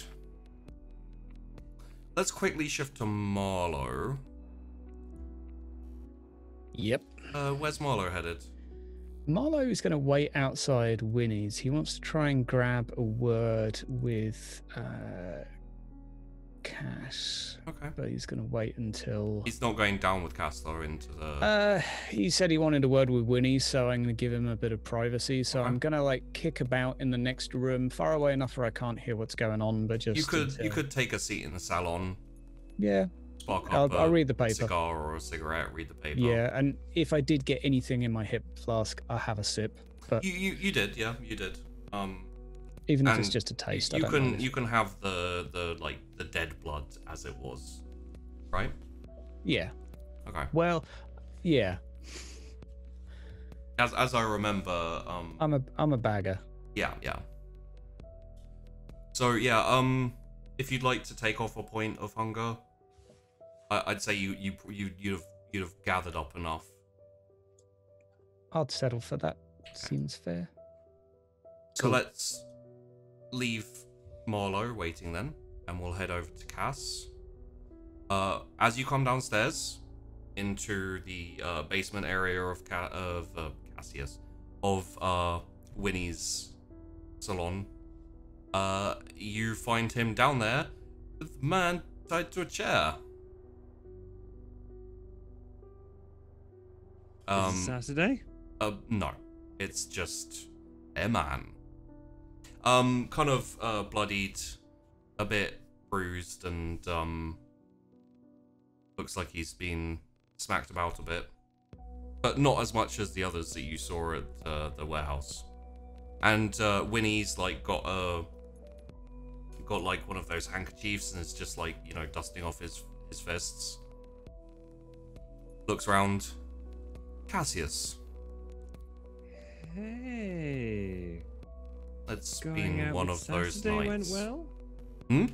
let's quickly shift to Marlowe. Yep. Where's Marlowe headed? Marlowe is going to wait outside Winnie's. He wants to try and grab a word with Cass. Okay. But he's going to wait until... He's not going down with Cass, though, into the... he said he wanted a word with Winnie, so I'm going to give him a bit of privacy. So Okay. I'm going to, like, kick about in the next room, far away enough where I can't hear what's going on, but just... You could take a seat in the salon. Yeah. Spark up I'll read the paper. a cigar or a cigarette, read the paper. Yeah, and if I did get anything in my hip flask, I'll have a sip. But You did, yeah, you did. even if it's and just a taste, I you don't can mind. you can have the dead blood as it was, right? Yeah. Okay. Well, yeah. As I remember, I'm a bagger. yeah. So yeah, if you'd like to take off a point of hunger, I'd say you'd have gathered up enough. I'd settle for that. Seems fair. So Cool. let's leave Marlowe waiting then, and we'll head over to Cass. As you come downstairs into the basement area of Cassius, of Winnie's salon, you find him down there with a man tied to a chair. Is it Saturday? No, it's just a man. Kind of bloodied, a bit bruised, and looks like he's been smacked about a bit, but not as much as the others that you saw at the warehouse. And Winnie's like got like one of those handkerchiefs and is just like, you know, dusting off his fists. Looks round. Cassius. Hey. It's Going been out one with of those Saturday nights. went well? Hmm?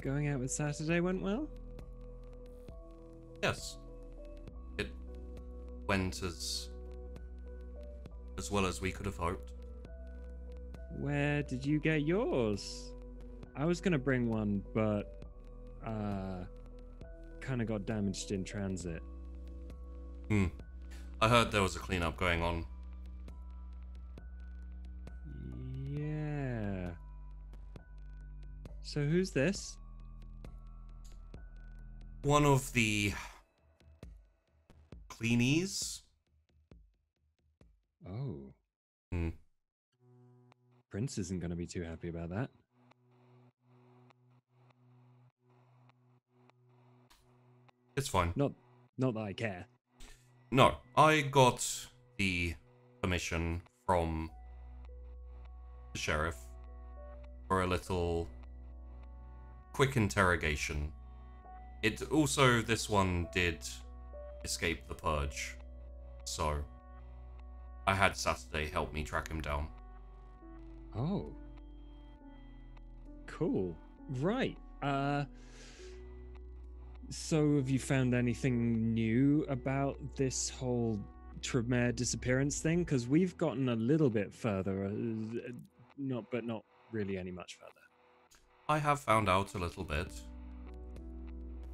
Going out with Saturday went well? Yes. It went as well as we could have hoped. Where did you get yours? I was gonna bring one, but kind of got damaged in transit. I heard there was a cleanup going on. Yeah. So who's this? One of the cleanies. Oh. Hmm. Prince isn't gonna be too happy about that. It's fine. Not that I care. No, I got the permission from the sheriff for a little quick interrogation. It also, this one did escape the purge, so I had Saturday help me track him down. Oh. Cool. Right. So have you found anything new about this whole Tremere disappearance thing? Because we've gotten a little bit further, not really any much further. I have found out a little bit.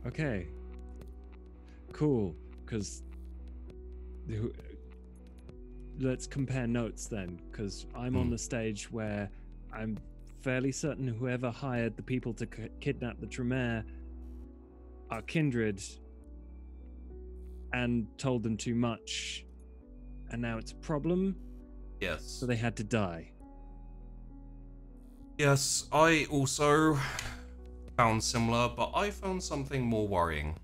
Okay. Cool. Because let's compare notes then, because I'm on the stage where I'm fairly certain whoever hired the people to kidnap the Tremere are Kindred and told them too much, and now it's a problem, Yes. so they had to die. Yes, I also found similar, but I found something more worrying.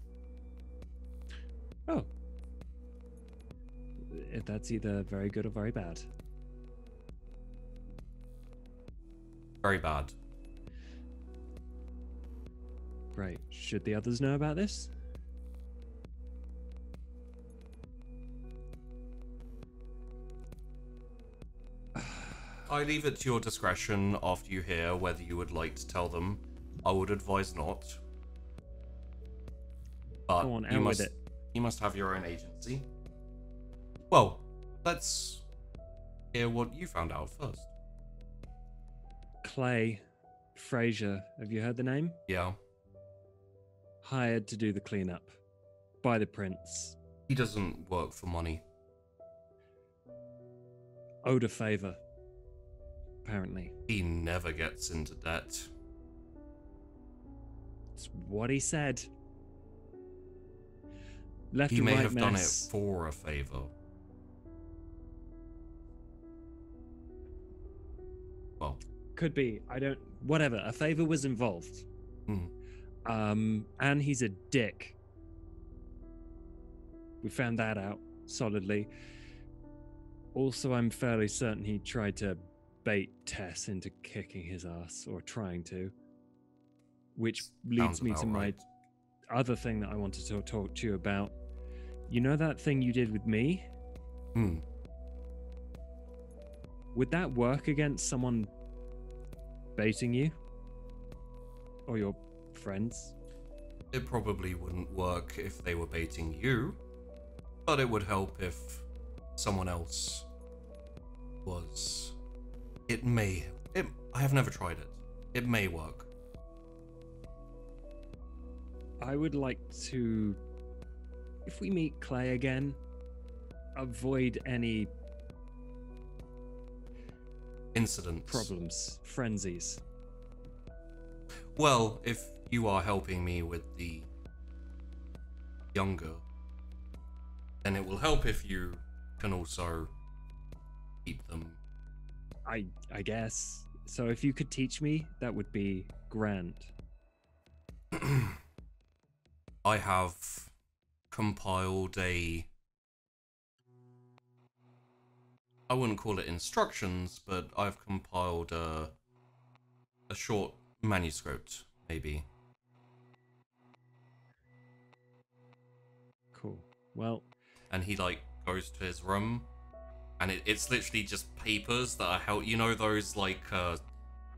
Oh. That's either very good or very bad. Very bad. Great. Should the others know about this? I leave it to your discretion after you hear whether you would like to tell them. I would advise not. But Go on, you out must, with it. you must have your own agency. Well, let's hear what you found out first. Clay Fraser, have you heard the name? Yeah. Hired to do the cleanup by the prince. He doesn't work for money. Owed a favor, apparently. He never gets into debt. It's what he said. Left He a may right have done it mess. for a favor. Well, Could be. I don't. Whatever. A favor was involved. And he's a dick. We found that out solidly. Also, I'm fairly certain he tried to bait Tess into kicking his ass, or trying to. Which leads sounds me about to my right. other thing that I wanted to talk to you about. You know that thing you did with me? Would that work against someone baiting you? Or your friends? It probably wouldn't work if they were baiting you, but it would help if someone else was. I have never tried it. It may work. I would like to, if we meet Clay again, avoid any Incidents. problems, frenzies. Well, if you are helping me with the younger, then it will help if you can also keep them. I guess. So if you could teach me, that would be grand. I have compiled I wouldn't call it instructions, but I've compiled a short manuscript, maybe. Cool. Well, And he like goes to his room, and it's literally just papers that are held. You know those like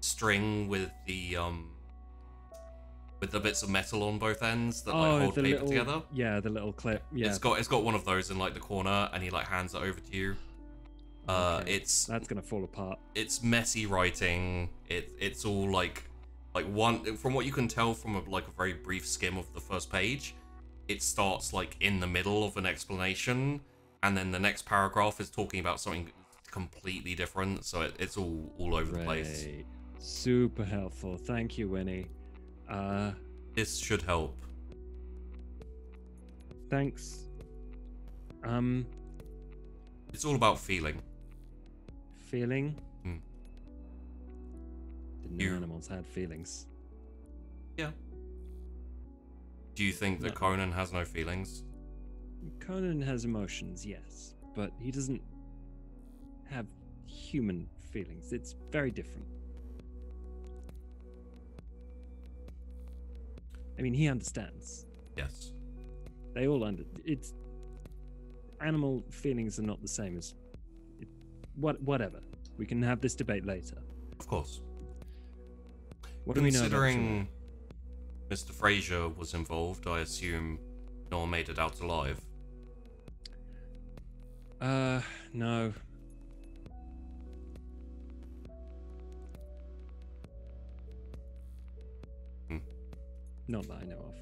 string with the bits of metal on both ends that like hold the paper little, together. Yeah, the little clip. Yeah, It's got one of those in like the corner, and he like hands it over to you. Okay. It's That's gonna fall apart. it's messy writing. It's all like one, from what you can tell from a very brief skim of the first page. It starts like in the middle of an explanation, and then the next paragraph is talking about something completely different. So it's all over the place. Great. Super helpful. Thank you, Winnie. This should help. Thanks. It's all about feeling. Feeling? Hmm. Didn't know You- animals had feelings. Yeah. Do you think that No. Conan has no feelings? Conan has emotions, yes, but he doesn't have human feelings. It's very different. I mean, he understands. Yes. They all it's animal feelings are not the same as whatever. We can have this debate later. Of course. What do we know about Considering Mr. Fraser was involved, I assume no one made it out alive. No. Hmm. Not that I know of.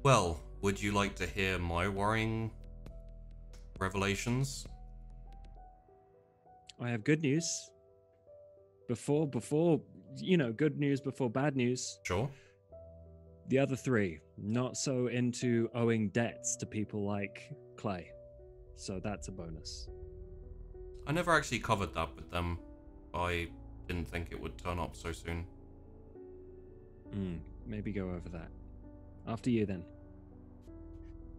Well, would you like to hear my worrying revelations? I have good news. Before, good news before bad news. Sure. The other three, not so into owing debts to people like Clay. So that's a bonus. I never actually covered that with them. I didn't think it would turn up so soon. Maybe go over that. After you then.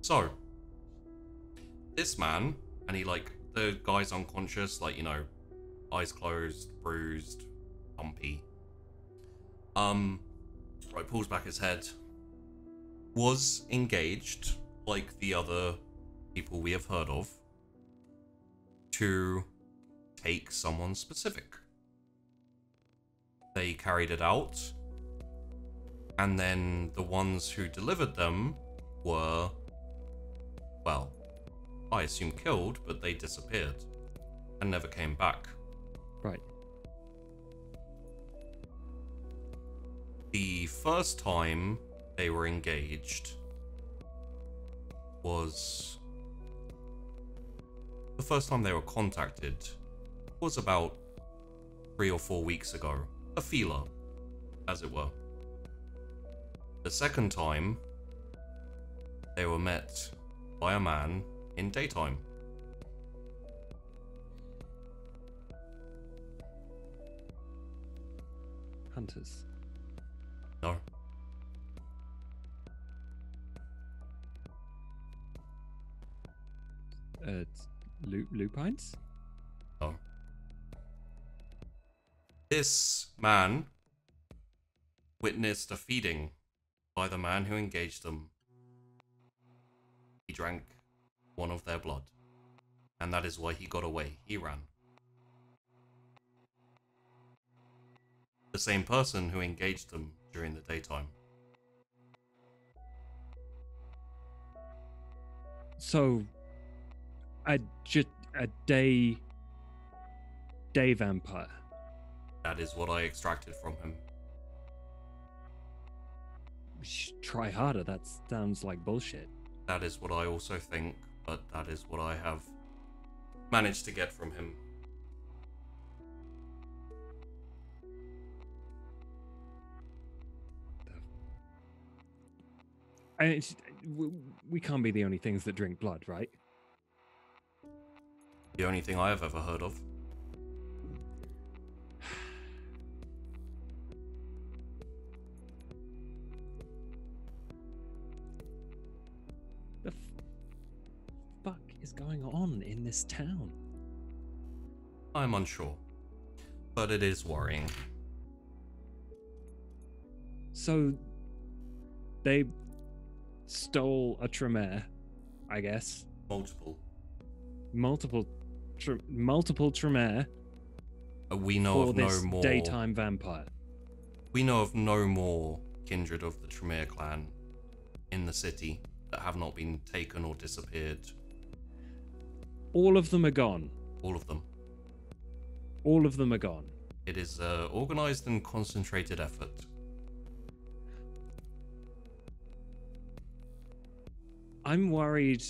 So, this man, and the guy's unconscious, eyes closed, bruised, bumpy. Right, pulls back his head. Was engaged, like the other people we have heard of, to take someone specific. They carried it out, and then the ones who delivered them were, well, I assume killed, but they disappeared and never came back. Right. The first time they were engaged was... The first time they were contacted was about 3 or 4 weeks ago. A feeler, as it were. The second time, they were met by a man in daytime. Hunters. No. Lupines? No. This man witnessed a feeding by the man who engaged them. He drank one of their blood, and that is why he got away. He ran. The same person who engaged them during the daytime. So, a day vampire. That is what I extracted from him. Try harder. That sounds like bullshit. That is what I also think, but that is what I have managed to get from him. We can't be the only things that drink blood, right? The only thing I have ever heard of. The fuck is going on in this town? I'm unsure, but it is worrying. So, they stole a Tremere, I guess. Multiple Tremere. We know for of this no more daytime vampire. We know of no more kindred of the Tremere clan in the city that have not been taken or disappeared. All of them are gone. All of them. All of them are gone. It is an organized and concentrated effort. I'm worried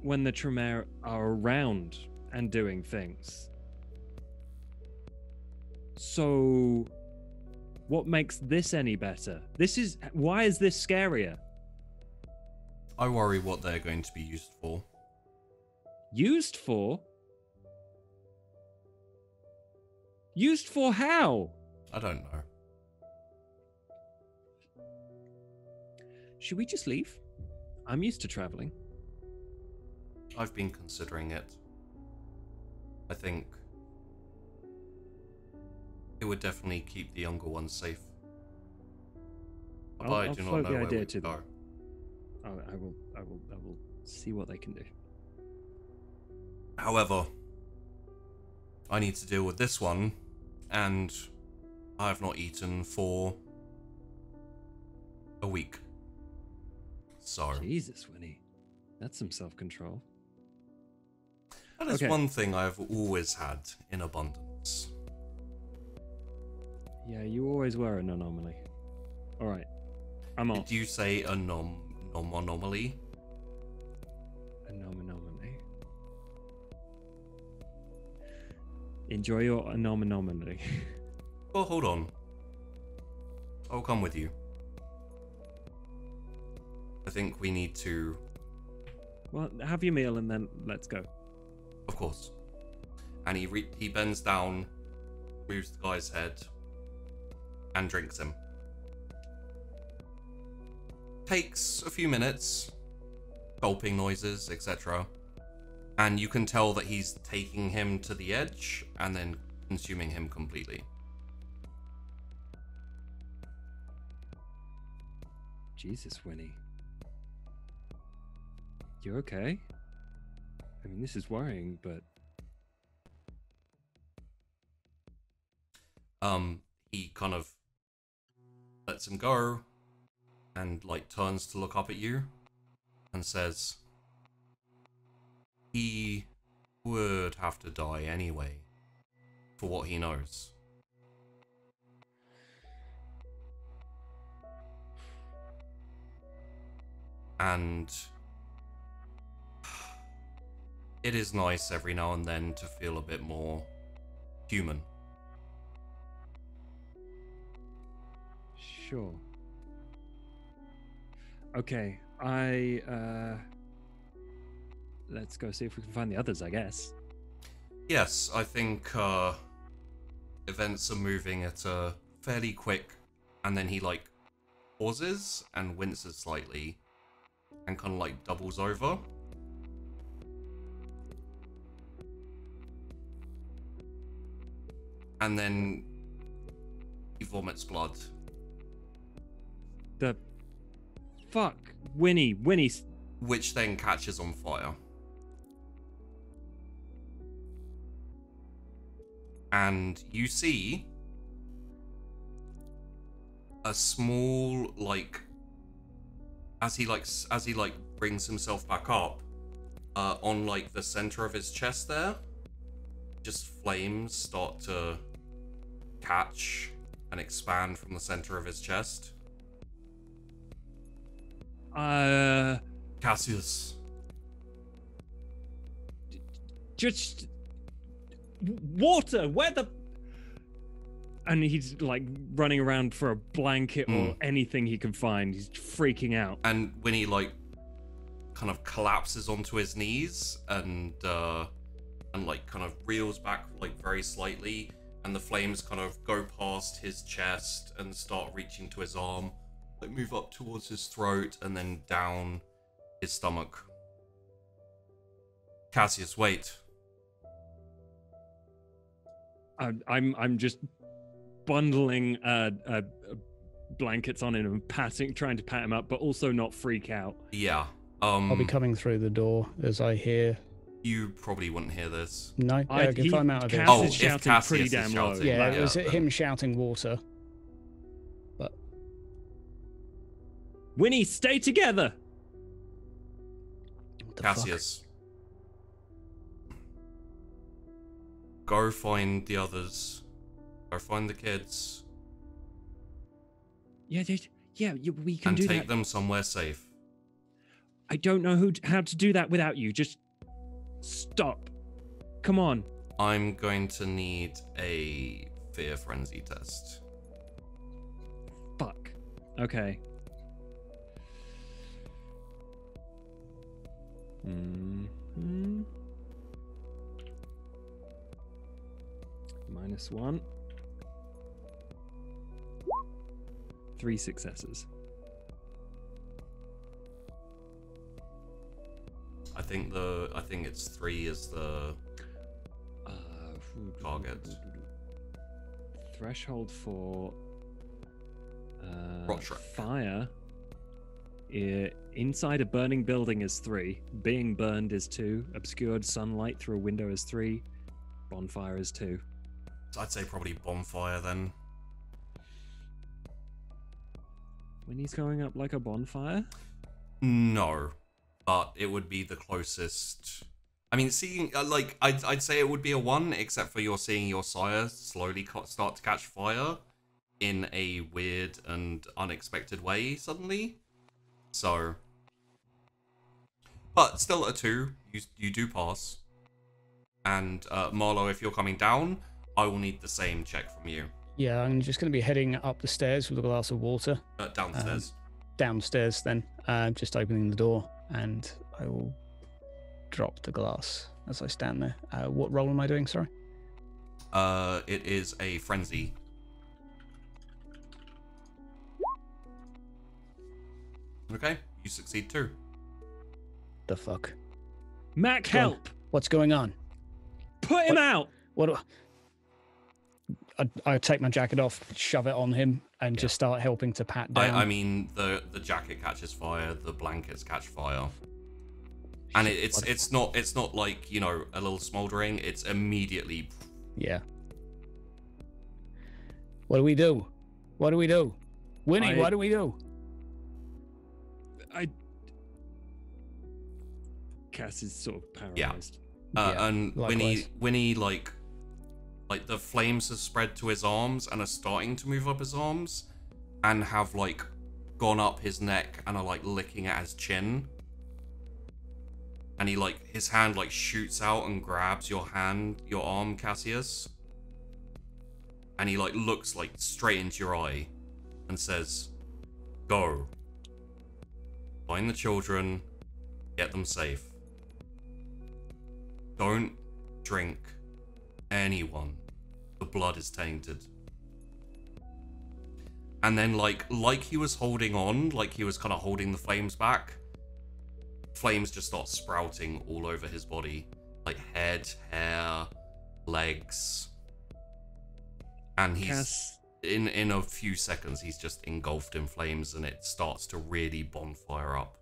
when the Tremere are around and doing things. So, what makes this any better? Why is this scarier? I worry what they're going to be used for. Used for? Used for how? I don't know. Should we just leave? I'm used to traveling. I've been considering it. I think it would definitely keep the younger ones safe. But I do not know where we go. I will see what they can do. However, I need to deal with this one, and I have not eaten for a week. So Jesus, Winnie, that's some self-control. That is one thing I've always had in abundance. Yeah, you always were an anomaly. All right, I'm on. Did you say anomaly? Anomaly. Enjoy your anomaly. Well, hold on. I'll come with you. I think we need to... Well, have your meal and then let's go. Of course. And he bends down, moves the guy's head, and drinks him. Takes a few minutes, gulping noises, etc. And you can tell that he's taking him to the edge and then consuming him completely. Jesus, Winnie. You okay? I mean, this is worrying, but... He kind of lets him go and, like, turns to look up at you and says, he would have to die anyway, for what he knows. And it is nice every now and then to feel a bit more human. Sure. Okay, let's go see if we can find the others, I guess. Yes, I think events are moving at a fairly quick, and then he like pauses and winces slightly and kind of like doubles over. And then he vomits blood. The fuck, Winnie, Which then catches on fire. And you see a small, like, as he brings himself back up, on like the center of his chest there, just flames start to catch and expand from the center of his chest. Cassius. Just water, where the... And he's like running around for a blanket or anything he can find. He's freaking out. And when he like kind of collapses onto his knees and like kind of reels back like very slightly, and the flames kind of go past his chest and start reaching to his arm, like move up towards his throat and then down his stomach. Cassius, wait. I'm just bundling blankets on him and trying to pat him up, but also not freak out. Yeah. I'll be coming through the door as I hear. You probably wouldn't hear this. No, if I'm out of it. Cass is if shouting Cassius pretty is damn low. shouting, Yeah, it was then- him shouting water. But Winnie, stay together. what the fuck? Cassius. Go find the others. Go find the kids. Yeah, we can And do take that. them somewhere safe. I don't know how to do that without you. Just stop. Come on. I'm going to need a fear frenzy test. Fuck. Okay. -1. 3 successes. I think it's 3 is the target. Threshold for Rotrick. fire. Inside a burning building is 3. Being burned is 2. Obscured sunlight through a window is 3. Bonfire is 2. I'd say probably bonfire then. When he's going up like a bonfire? No, but it would be the closest. I mean, seeing like I'd say it would be a 1, except for you're seeing your sire slowly start to catch fire in a weird and unexpected way suddenly. So, but still a 2. You do pass. And Marlowe, if you're coming down, I will need the same check from you. Yeah, I'm just going to be heading up the stairs with a glass of water. Downstairs. Downstairs then, just opening the door, and I will drop the glass as I stand there. What roll am I doing, sorry? It is a frenzy. Okay, you succeed too. The fuck? Mac, help! What's going on? Put him out! What do I take my jacket off, shove it on him, and just start helping to pat down. I mean, the jacket catches fire, the blankets catch fire, and it's not like, you know, a little smoldering. It's immediately. Yeah. What do we do? What do we do? Winnie, what do we do? Cass is sort of Yeah. paralyzed. And likewise. Winnie like the flames have spread to his arms and are starting to move up his arms, and have like gone up his neck and are like licking at his chin. And he like, his hand like shoots out and grabs your arm, Cassius. And he like looks like straight into your eye and says, "Go. Find the children, get them safe. Don't drink anyone. The blood is tainted." And then like he was holding on, like he was kind of holding the flames back, flames just start sprouting all over his body. Like head, hair, legs. And he's, in a few seconds, he's just engulfed in flames and it starts to really bonfire up.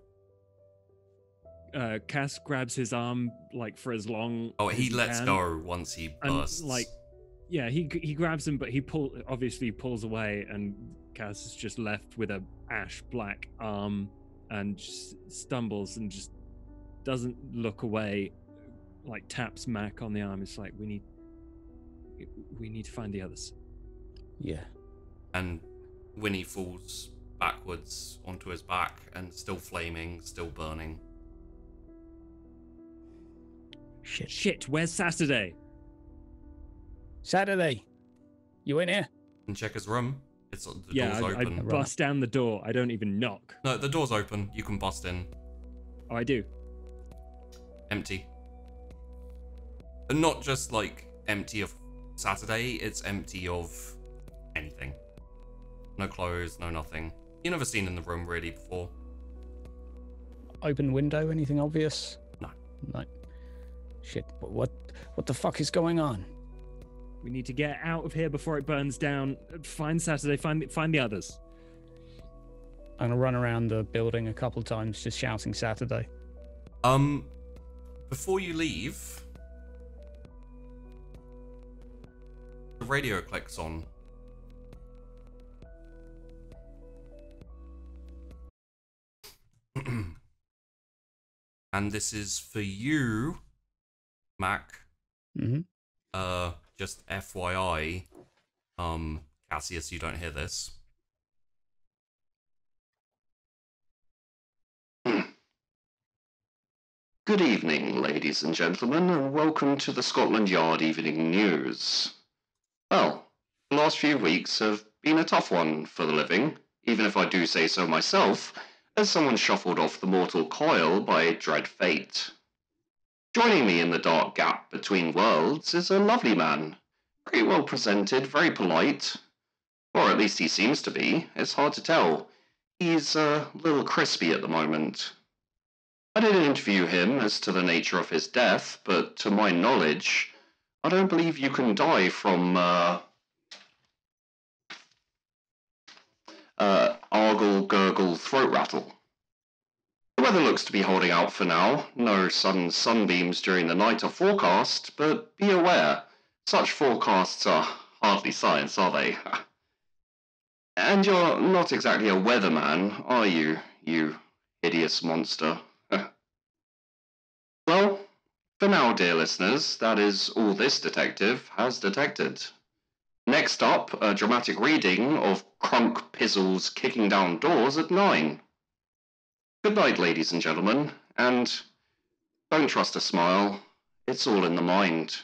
Cass grabs his arm like for as long. Oh, as he lets can, go once he bursts. And, like, yeah, he grabs him, but he obviously pulls away, and Cass is just left with a ash black arm and just stumbles and just doesn't look away. Like taps Mac on the arm. It's like, we need to find the others. Yeah. And Winnie falls backwards onto his back and still flaming, still burning. Shit, where's Saturday? Saturday, you in here? And check his room. The Yeah, door's I open. bust down the door. I don't even knock. No, the door's open. You can bust in. Oh, I do. Empty. And not just like empty of Saturday, it's empty of anything. No clothes, no nothing. You've never seen in the room really before. Open window, anything obvious? No. No. Shit, what the fuck is going on? We need to get out of here before it burns down. Find Saturday, find the others. I'm gonna run around the building a couple times just shouting Saturday. Before you leave, the radio clicks on. And this is for you, Mac. Mm-hmm. Just FYI, Cassius, you don't hear this. Good evening, ladies and gentlemen, and welcome to the Scotland Yard Evening News. Well, the last few weeks have been a tough one for the living, even if I do say so myself, as someone shuffled off the mortal coil by dread fate. Joining me in the dark gap between worlds is a lovely man, very well presented, very polite, or at least he seems to be. It's hard to tell. He's a little crispy at the moment. I didn't interview him as to the nature of his death, but to my knowledge, I don't believe you can die from, argle, gurgle, throat rattle. The weather looks to be holding out for now. No sudden sunbeams during the night are forecast, but be aware, such forecasts are hardly science, are they? And you're not exactly a weatherman, are you, you hideous monster? Well, for now, dear listeners, that is all this detective has detected. Next up, a dramatic reading of Crunk Pizzle's Kicking Down Doors at 9. Good night, ladies and gentlemen, and don't trust a smile. It's all in the mind.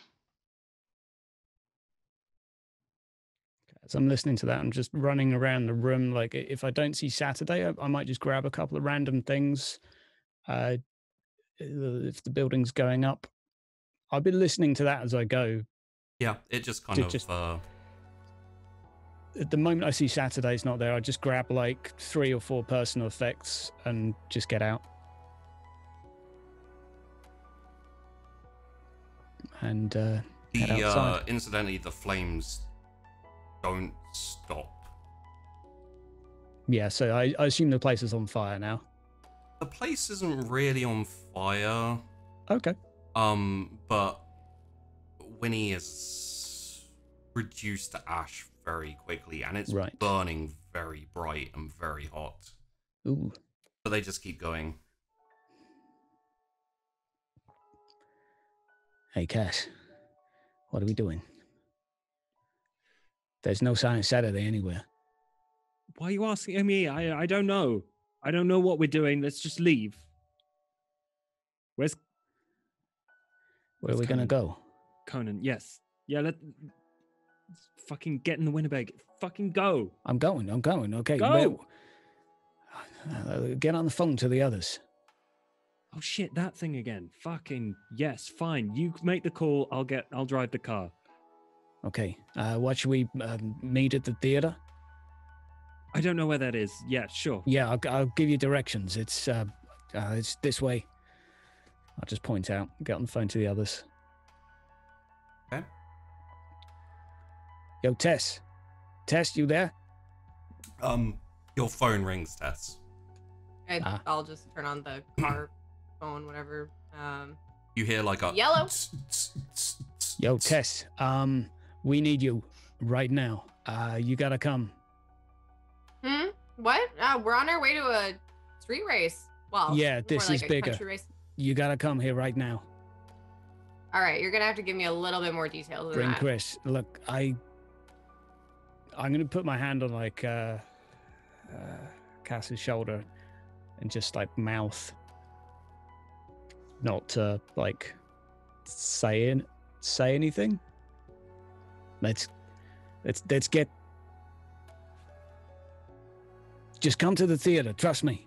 As I'm listening to that, I'm just running around the room. Like, if I don't see Saturday, I might just grab a couple of random things. If the building's going up, I'll be listening to that as I go. Yeah, it just kind of... At the moment I see Saturday's not there, I just grab like 3 or 4 personal effects and just get out. And head outside. Incidentally, the flames don't stop. Yeah, so I assume the place is on fire now. The place isn't really on fire. Okay. But Winnie is reduced to ash very quickly, and it's burning very bright and very hot. Ooh. But they just keep going. Hey, Cass. What are we doing? There's no sign of Saturday anywhere. Why are you asking me? I don't know. I don't know what we're doing. Let's just leave. Where are we going to go? Conan, yes. Yeah, let's fucking get in the Winnipeg. Fucking go. I'm going. Okay. Go. Get on the phone to the others. Oh shit, that thing again. Fucking yes, fine. You make the call. I'll drive the car. Okay. What should we meet at the theater? I don't know where that is. Yeah, sure. Yeah, I'll give you directions. It's this way. I'll just point out. Get on the phone to the others. Okay. Yo, Tess. Tess, you there? Your phone rings, Tess. I'll just turn on the car phone, whatever. You hear like a yellow. Yo, Tess. We need you right now. You gotta come. What? We're on our way to a street race. Well, yeah, this is a bigger. country race. You gotta come here right now. All right, you're gonna have to give me a little bit more details than Bring that. Chrys. Look, I'm gonna put my hand on like Cass's shoulder and just like mouth, not to like say anything. Let's get. Just come to the theater. Trust me.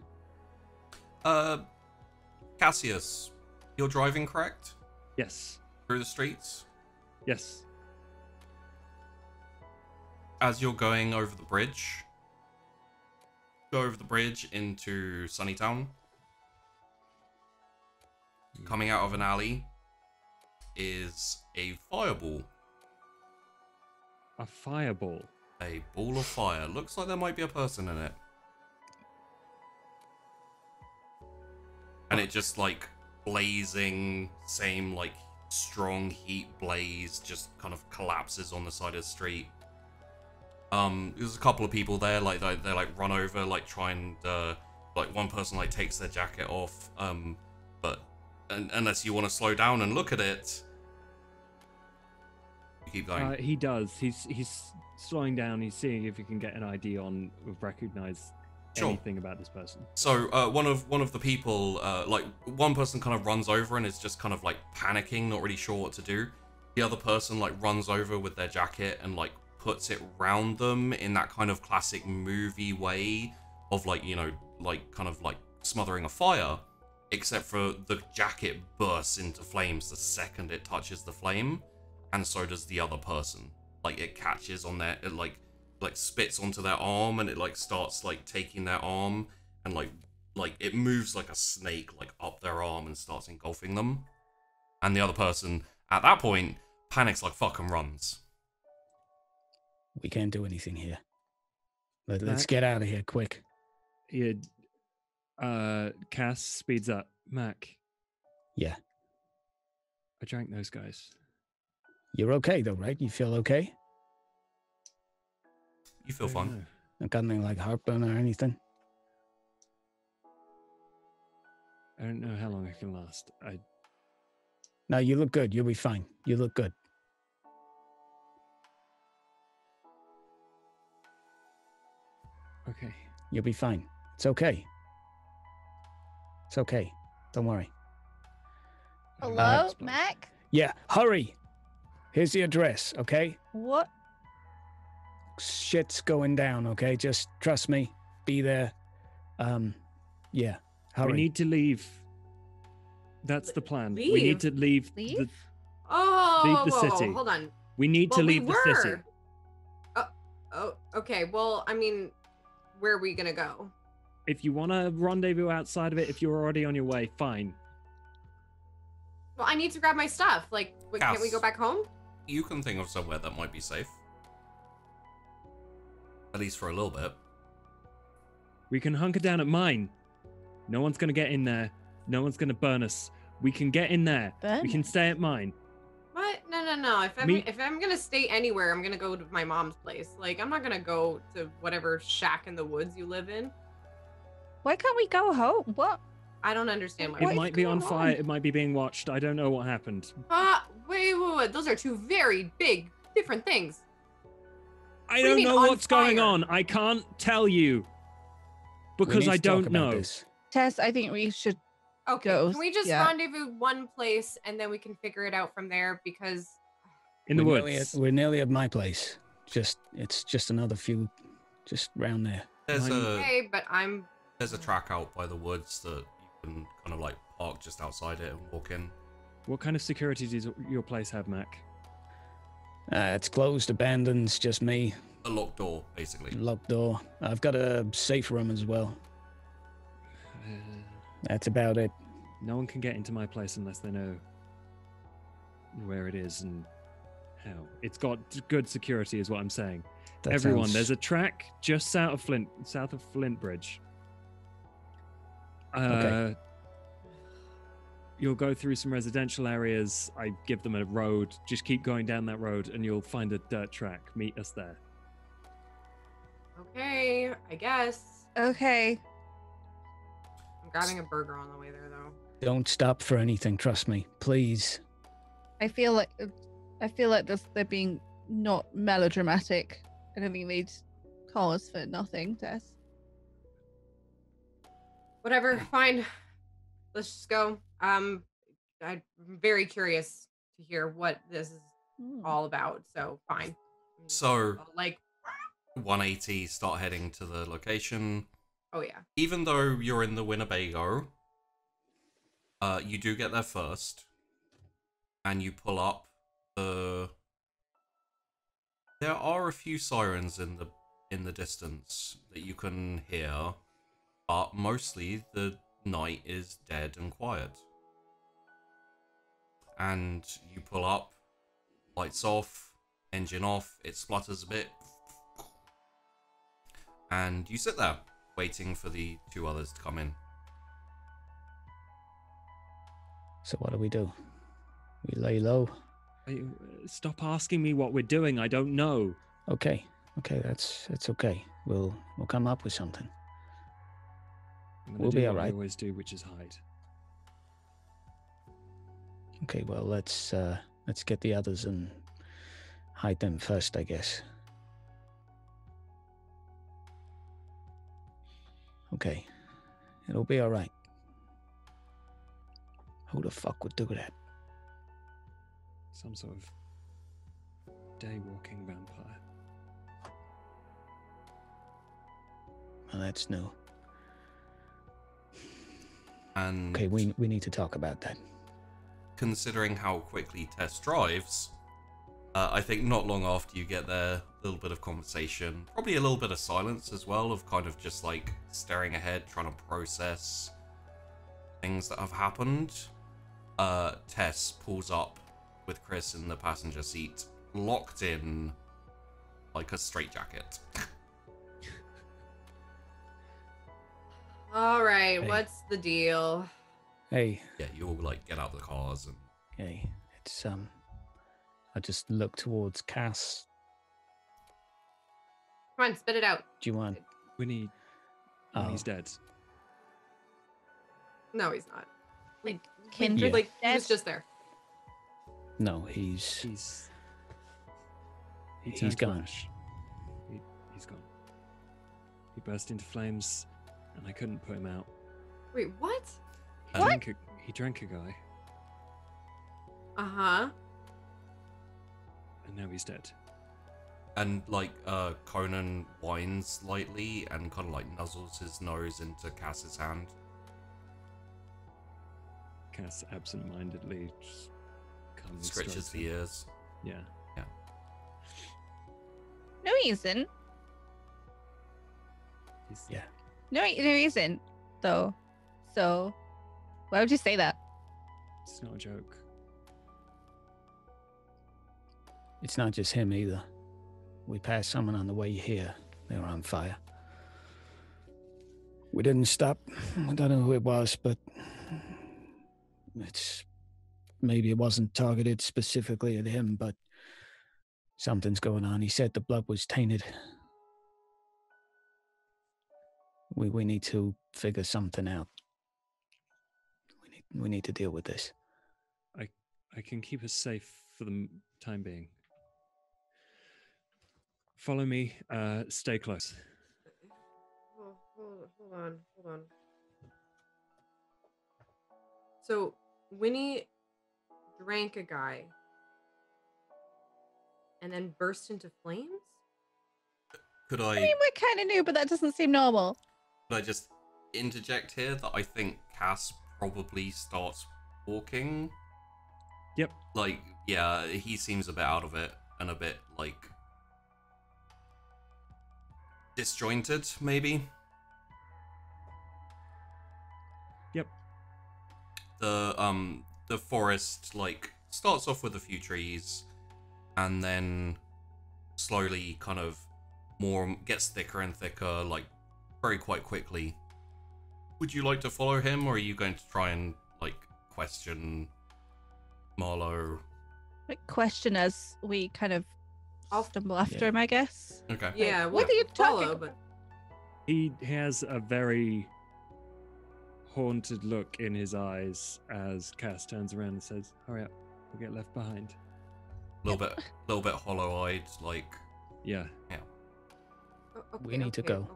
Cassius, you're driving, correct? Yes. Through the streets? Yes. As you're going over the bridge, go over the bridge into Sunnytown. Coming out of an alley is a fireball. A fireball? A ball of fire. Looks like there might be a person in it. And it just like blazing, same like strong heat blaze, just kind of collapses on the side of the street. There's a couple of people there, like they like run over, like try and like one person like takes their jacket off. But unless you want to slow down and look at it, you keep going. He does. He's slowing down. He's seeing if he can get an ID on, recognize anything about this person. So one of the people, like one person kind of runs over and is just kind of like panicking, not really sure what to do. The other person like runs over with their jacket and like puts it round them in that kind of classic movie way of like, you know, like kind of like smothering a fire, except for the jacket bursts into flames the second it touches the flame, and so does the other person. Like it catches on their, it like spits onto their arm, and it like starts like taking their arm and like it moves like a snake like up their arm and starts engulfing them. And the other person at that point panics like fuck and runs. We can't do anything here. Let's get out of here quick. Cass speeds up. Mac. Yeah. I drank those guys. You're okay though, right? You feel okay? You feel fine. Not got anything like heartburn or anything? I don't know how long I can last. No, you look good. You'll be fine. You look good. Okay. You'll be fine. It's okay. It's okay. Don't worry. Hello, Mac? Yeah, hurry. Here's the address, okay? What? Shit's going down, okay? Just trust me. Be there. Yeah, hurry. We need to leave. That's the plan. Leave? We need to leave. Leave? Leave the Whoa, city. hold on. We need to leave the city. Oh, okay. Well, I mean, where are we gonna go? If you want to rendezvous outside of it, if you're already on your way, fine. Well, I need to grab my stuff. Like, can't we Cass. go back home? You can think of somewhere that might be safe. At least for a little bit. We can hunker down at mine. No one's going to get in there. No one's going to burn us. We can get in there. Burn We can stay at mine. What? No. If I'm gonna stay anywhere, I'm gonna go to my mom's place. Like, I'm not gonna go to whatever shack in the woods you live in. Why can't we go home? What? I don't understand why. It What is might be on going fire. on? It might be being watched. I don't know what happened. Wait. Those are two very big, different things. I do you don't mean know on what's going fire? on. I can't tell you because I don't know. Tess, I think we should Okay, go. can we just Yeah. rendezvous one place and then we can figure it out from there? Because In the we're woods. we're nearly at my place. It's just another few, just round there. There's okay, but a track out by the woods that you can kind of like park just outside it and walk in. What kind of security does your place have, Mac? It's closed, abandoned. It's just me. A locked door, basically. Locked door. I've got a safe room as well. That's about it. No one can get into my place unless they know where it is and how. It's got good security, is what I'm saying. That Everyone, sounds- there's a track just south of Flint Bridge. Okay. You'll go through some residential areas. I give them a road. Just keep going down that road and you'll find a dirt track. Meet us there. okay, I guess. Okay. I'm grabbing a burger on the way there, though. Don't stop for anything. Trust me, please. I feel like they're being not melodramatic. I don't think they'd call us for nothing, Tess. Whatever, fine. Let's just go. I'm very curious to hear what this is all about. So fine. So Like 180, start heading to the location. Oh yeah. Even though you're in the Winnebago, you do get there first, and you pull up the. There are a few sirens in the distance that you can hear, but mostly the night is dead and quiet. And you pull up, lights off, engine off, it splutters a bit, and you sit there waiting for the two others to come in. So what do? We lay low. Stop asking me what we're doing. I don't know. Okay, that's okay. We'll come up with something. I'm gonna We'll do be what all I right. always do, which is hide. Okay, well let's get the others and hide them first, I guess. Okay, it'll be all right. Who the fuck would do that? Some sort of day-walking vampire. Well, that's new. And Okay, we need to talk about that. considering how quickly Tess drives, I think not long after you get there, a little bit of conversation, probably a little bit of silence as well, of kind of just like staring ahead, trying to process things that have happened. Tess pulls up with Chrys in the passenger seat, locked in like a straitjacket. All right, Hey. what's the deal? Hey, Yeah, you all like get out of the cars and hey, it's I just look towards Cass. Come on, spit it out. Do you want? Winnie's Oh, dead. No, he's not. Like Kindred, like he was dead? just there. no, he's He's He's gone. Ash. He's gone. He burst into flames, and I couldn't put him out. Wait, what? He drank a guy, Uh-huh. and now he's dead. And like Conan whines lightly and kind of like nuzzles his nose into Cass's hand. Cass absent-mindedly just comes Scratches the ears. Yeah. No, he isn't. He's, Yeah. No, he isn't, though. So, why would you say that? It's not a joke. It's not just him either. We passed someone on the way here. They were on fire. We didn't stop. I don't know who it was, but maybe it wasn't targeted specifically at him, but something's going on. He said the blood was tainted. We need to figure something out. We need to deal with this. I can keep us safe for the time being. Follow me. Stay close. Hold on. So Winnie drank a guy and then burst into flames? Could I I mean, we're kind of new, but that doesn't seem normal. just interject here that I think Cass probably starts walking? Yep. Like, yeah, he seems a bit out of it and a bit, like, disjointed, maybe? Yep. The forest, like, starts off with a few trees and then slowly kind of more gets thicker and thicker, like, very quite quickly. Would you like to follow him, or are you going to try and, like, question Marlowe? Like, question as we kind of stumble after him, I guess. Okay. Yeah, What are you follow, talking but He has a very haunted look in his eyes as Cass turns around and says, "Hurry up, we'll get left behind." A little bit hollow-eyed, like, Yeah. okay, We need to go.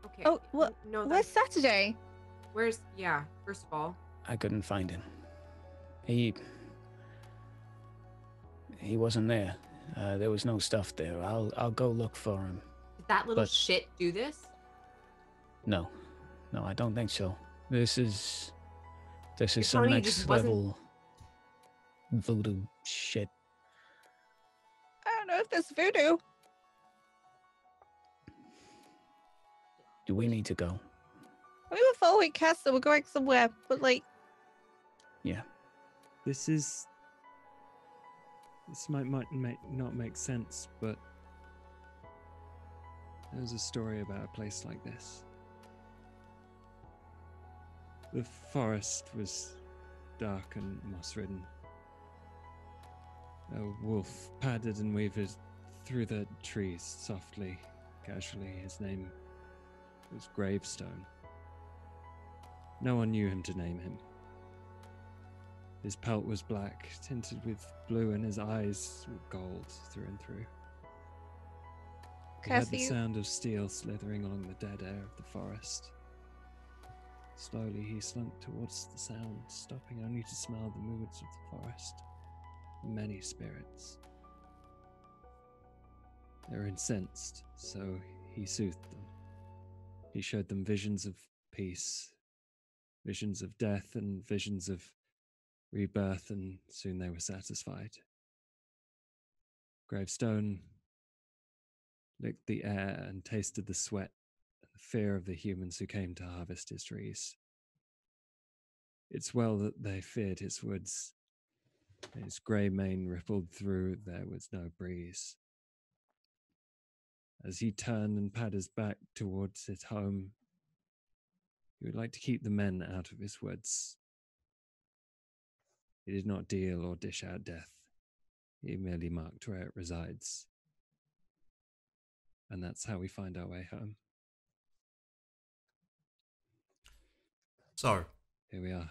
Okay. Oh, what? No, Where's Saturday? Where's first of all. I couldn't find him. He wasn't there. There was no stuff there. I'll go look for him. Did that little But- shit do this? No, I don't think so. This is some telling me he next just wasn't- level voodoo shit. I don't know if there's voodoo. Do we need to go? We were following Cass, so we're going somewhere, but like, Yeah. This might not make sense, but there's a story about a place like this. The forest was dark and moss-ridden. A wolf padded and weaved through the trees softly, casually. His name was Gravestone. No one knew him to name him. His pelt was black, tinted with blue, and his eyes were gold through and through. He had the Cassie, sound of steel slithering along the dead air of the forest. Slowly he slunk towards the sound, stopping only to smell the moods of the forest. Many spirits. They were incensed, so he soothed them. He showed them visions of peace, visions of death, and visions of rebirth, and soon they were satisfied. Gravestone licked the air and tasted the sweat and the fear of the humans who came to harvest his trees. It's well that they feared his woods. His grey mane rippled through, there was no breeze. As he turned and padded back towards his home, he would like to keep the men out of his woods. He did not deal or dish out death. He merely marked where it resides. And that's how we find our way home. So, Here we are.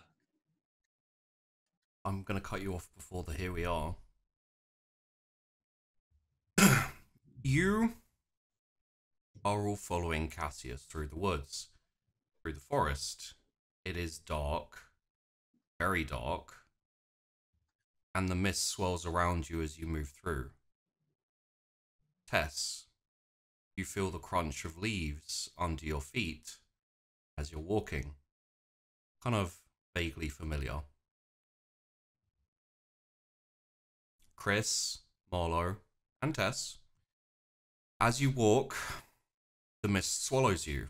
I'm going to cut you off before the here we are. You are all following Cassius through the woods, through the forest. It is dark, very dark, and the mist swirls around you as you move through. Tess, you feel the crunch of leaves under your feet as you're walking. Kind of vaguely familiar. Chrys, Marlowe, and Tess, as you walk, the mist swallows you.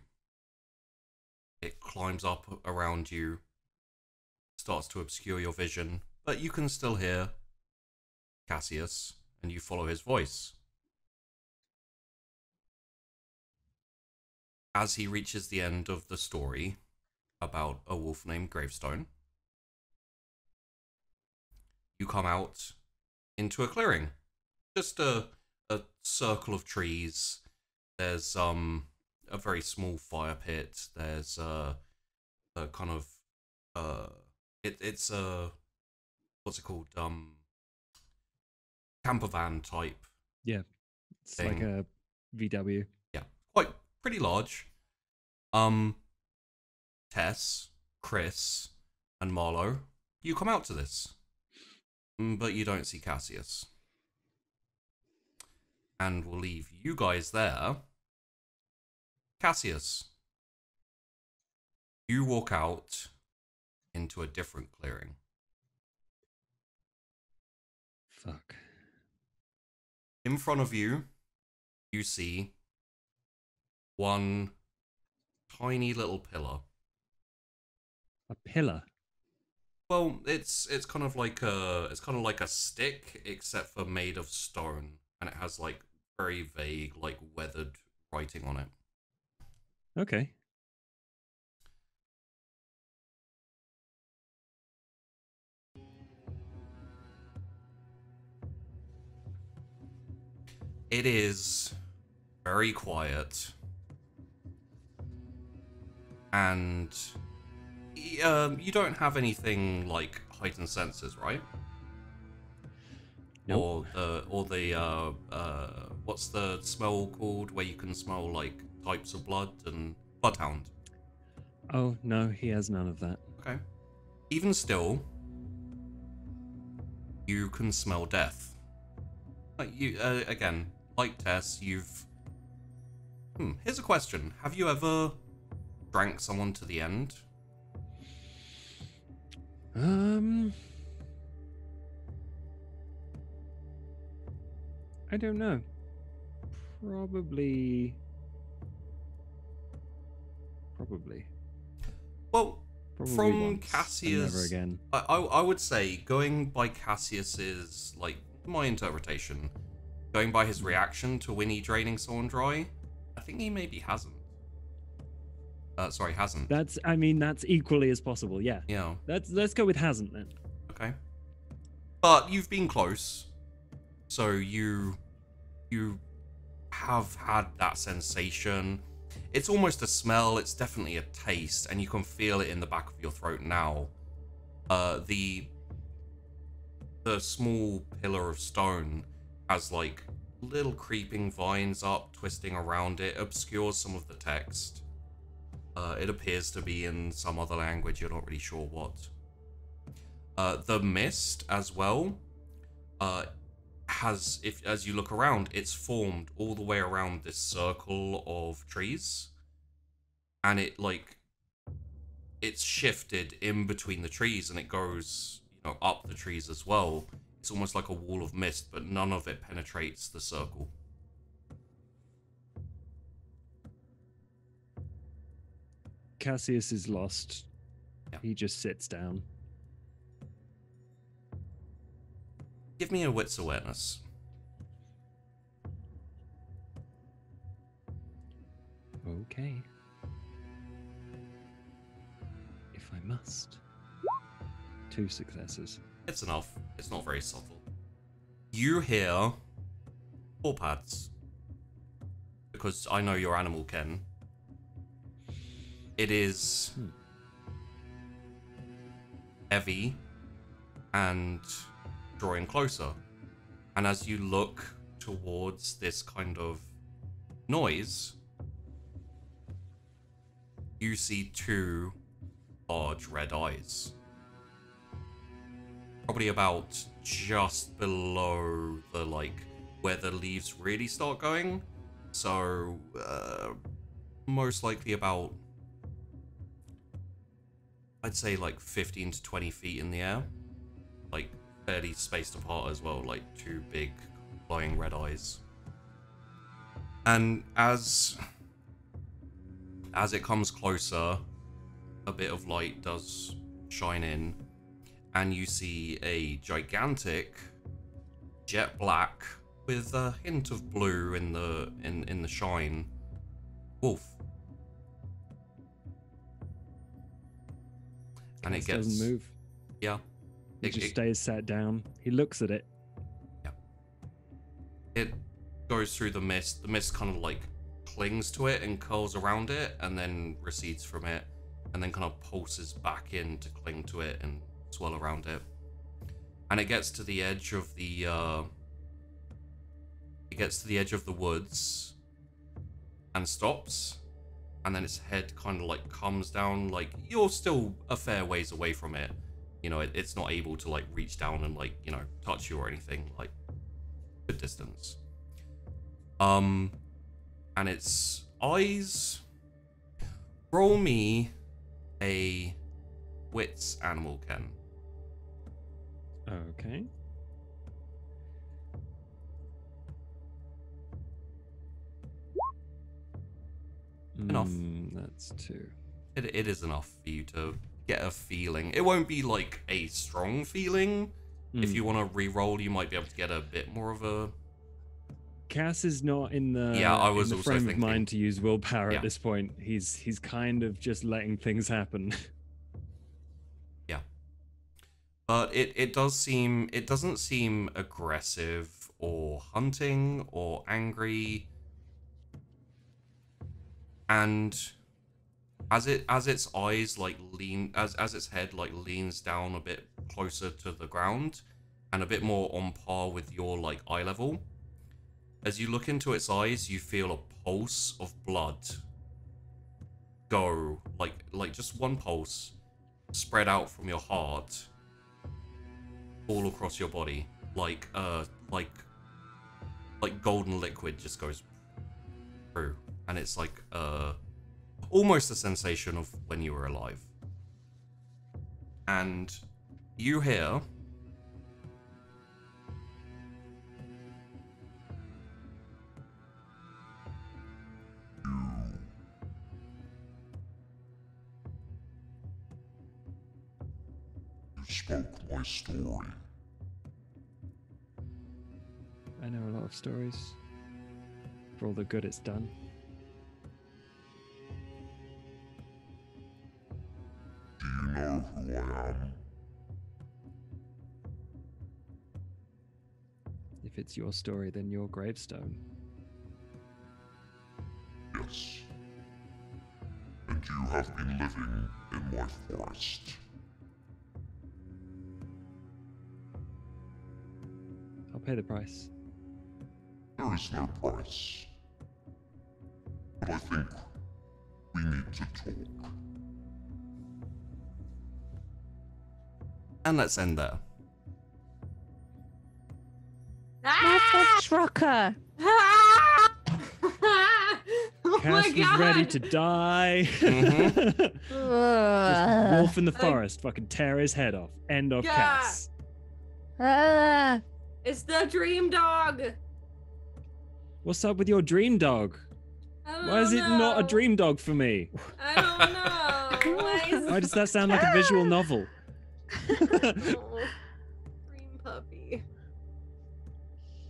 It climbs up around you, starts to obscure your vision, but you can still hear Cassius, and you follow his voice. As he reaches the end of the story about a wolf named Gravestone, you come out into a clearing. Just a circle of trees. There's a very small fire pit. There's a kind of it's a, what's it called, camper van type. Yeah. It's like thing. VW. Yeah, pretty large. Tess, Chrys, and Marlowe, you come out to this, but you don't see Cassius. And we'll leave you guys there. Cassius, you walk out into a different clearing. Fuck. In front of you, you see one tiny little pillar. A pillar? Well, it's kind of like a stick, except for made of stone, and it has like very vague, like weathered writing on it. Okay. It is very quiet, and you don't have anything like heightened senses, right? Nope. Or the what's the smell called where you can smell like types of blood and bloodhound? Oh, no, he has none of that. Okay. Even still, you can smell death. Like you again, like Tess, you've. Here's a question: have you ever drank someone to the end? I don't know. Probably. Well, Probably from once, and Cassius, never again. I would say, going by Cassius's, like, my interpretation, going by his reaction to Winnie draining someone dry, I think he maybe hasn't. Hasn't. That's equally as possible, yeah. Yeah. Let's go with hasn't then. Okay. But you've been close, so you have had that sensation. It's almost a smell, it's definitely a taste, and you can feel it in the back of your throat now. The small pillar of stone has like little creeping vines up, twisting around it, obscures some of the text. It appears to be in some other language, you're not really sure what. The mist as well has, as you look around, it's formed all the way around this circle of trees, and it's shifted in between the trees, and it goes, up the trees as well. It's almost like a wall of mist, but none of it penetrates the circle. Cassius is lost. Yeah. He just sits down. Give me a wits awareness. Okay. If I must. 2 successes. It's enough. It's not very subtle. You hear paw pads. Because I know your animal, Ken. It is heavy and drawing closer. And as you look towards this kind of noise, you see 2 large red eyes. Probably about just below the, where the leaves really start going. So, most likely about, I'd say 15 to 20 feet in the air. Fairly spaced apart as well, 2 big glowing red eyes. And as it comes closer, a bit of light does shine in, and you see a gigantic jet black with a hint of blue in the shine wolf. And it gets, doesn't move. Yeah. He just stays sat down. He looks at it. Yeah. It goes through the mist. The mist kind of clings to it and curls around it, and then recedes from it, and then kind of pulses back in to cling to it and swirl around it. And it gets to the edge of the woods, and stops, and then its head kind of like comes down. Like, you're still a fair ways away from it. You know, it's not able to like reach down and like, you know, touch you or anything, like good distance. And its eyes, roll me a wits animal, Ken. Okay. Enough. That's 2. It is enough for you to get a feeling. It won't be like a strong feeling. If you want to re-roll, you might be able to get a bit more of a... Cass is not in the, I was in the also frame thinking. of mind to use willpower Yeah. at this point. He's kind of just letting things happen. Yeah. But it doesn't seem aggressive or hunting or angry. And as its eyes like lean, as its head like leans down a bit closer to the ground and a bit more on par with your like eye level, as you look into its eyes, you feel a pulse of blood go, like just one pulse spread out from your heart all across your body, like golden liquid just goes through, and it's like almost the sensation of when you were alive. And you hear You spoke my story. I know a lot of stories. For all the good it's done. Do you know who I am? If it's your story, then your gravestone. Yes. And you have been living in my forest. I'll pay the price. There is no price. But I think we need to talk. and let's end there. Master Trucker. Oh Cass my was god! ready to die. Mhm. Just wolf in the forest, fucking tear his head off. End of Yeah. Cass. It's the dream dog. What's up with your dream dog? Why is it not a dream dog for me? I don't know. Why does that sound like a visual novel? Oh, dream puppy.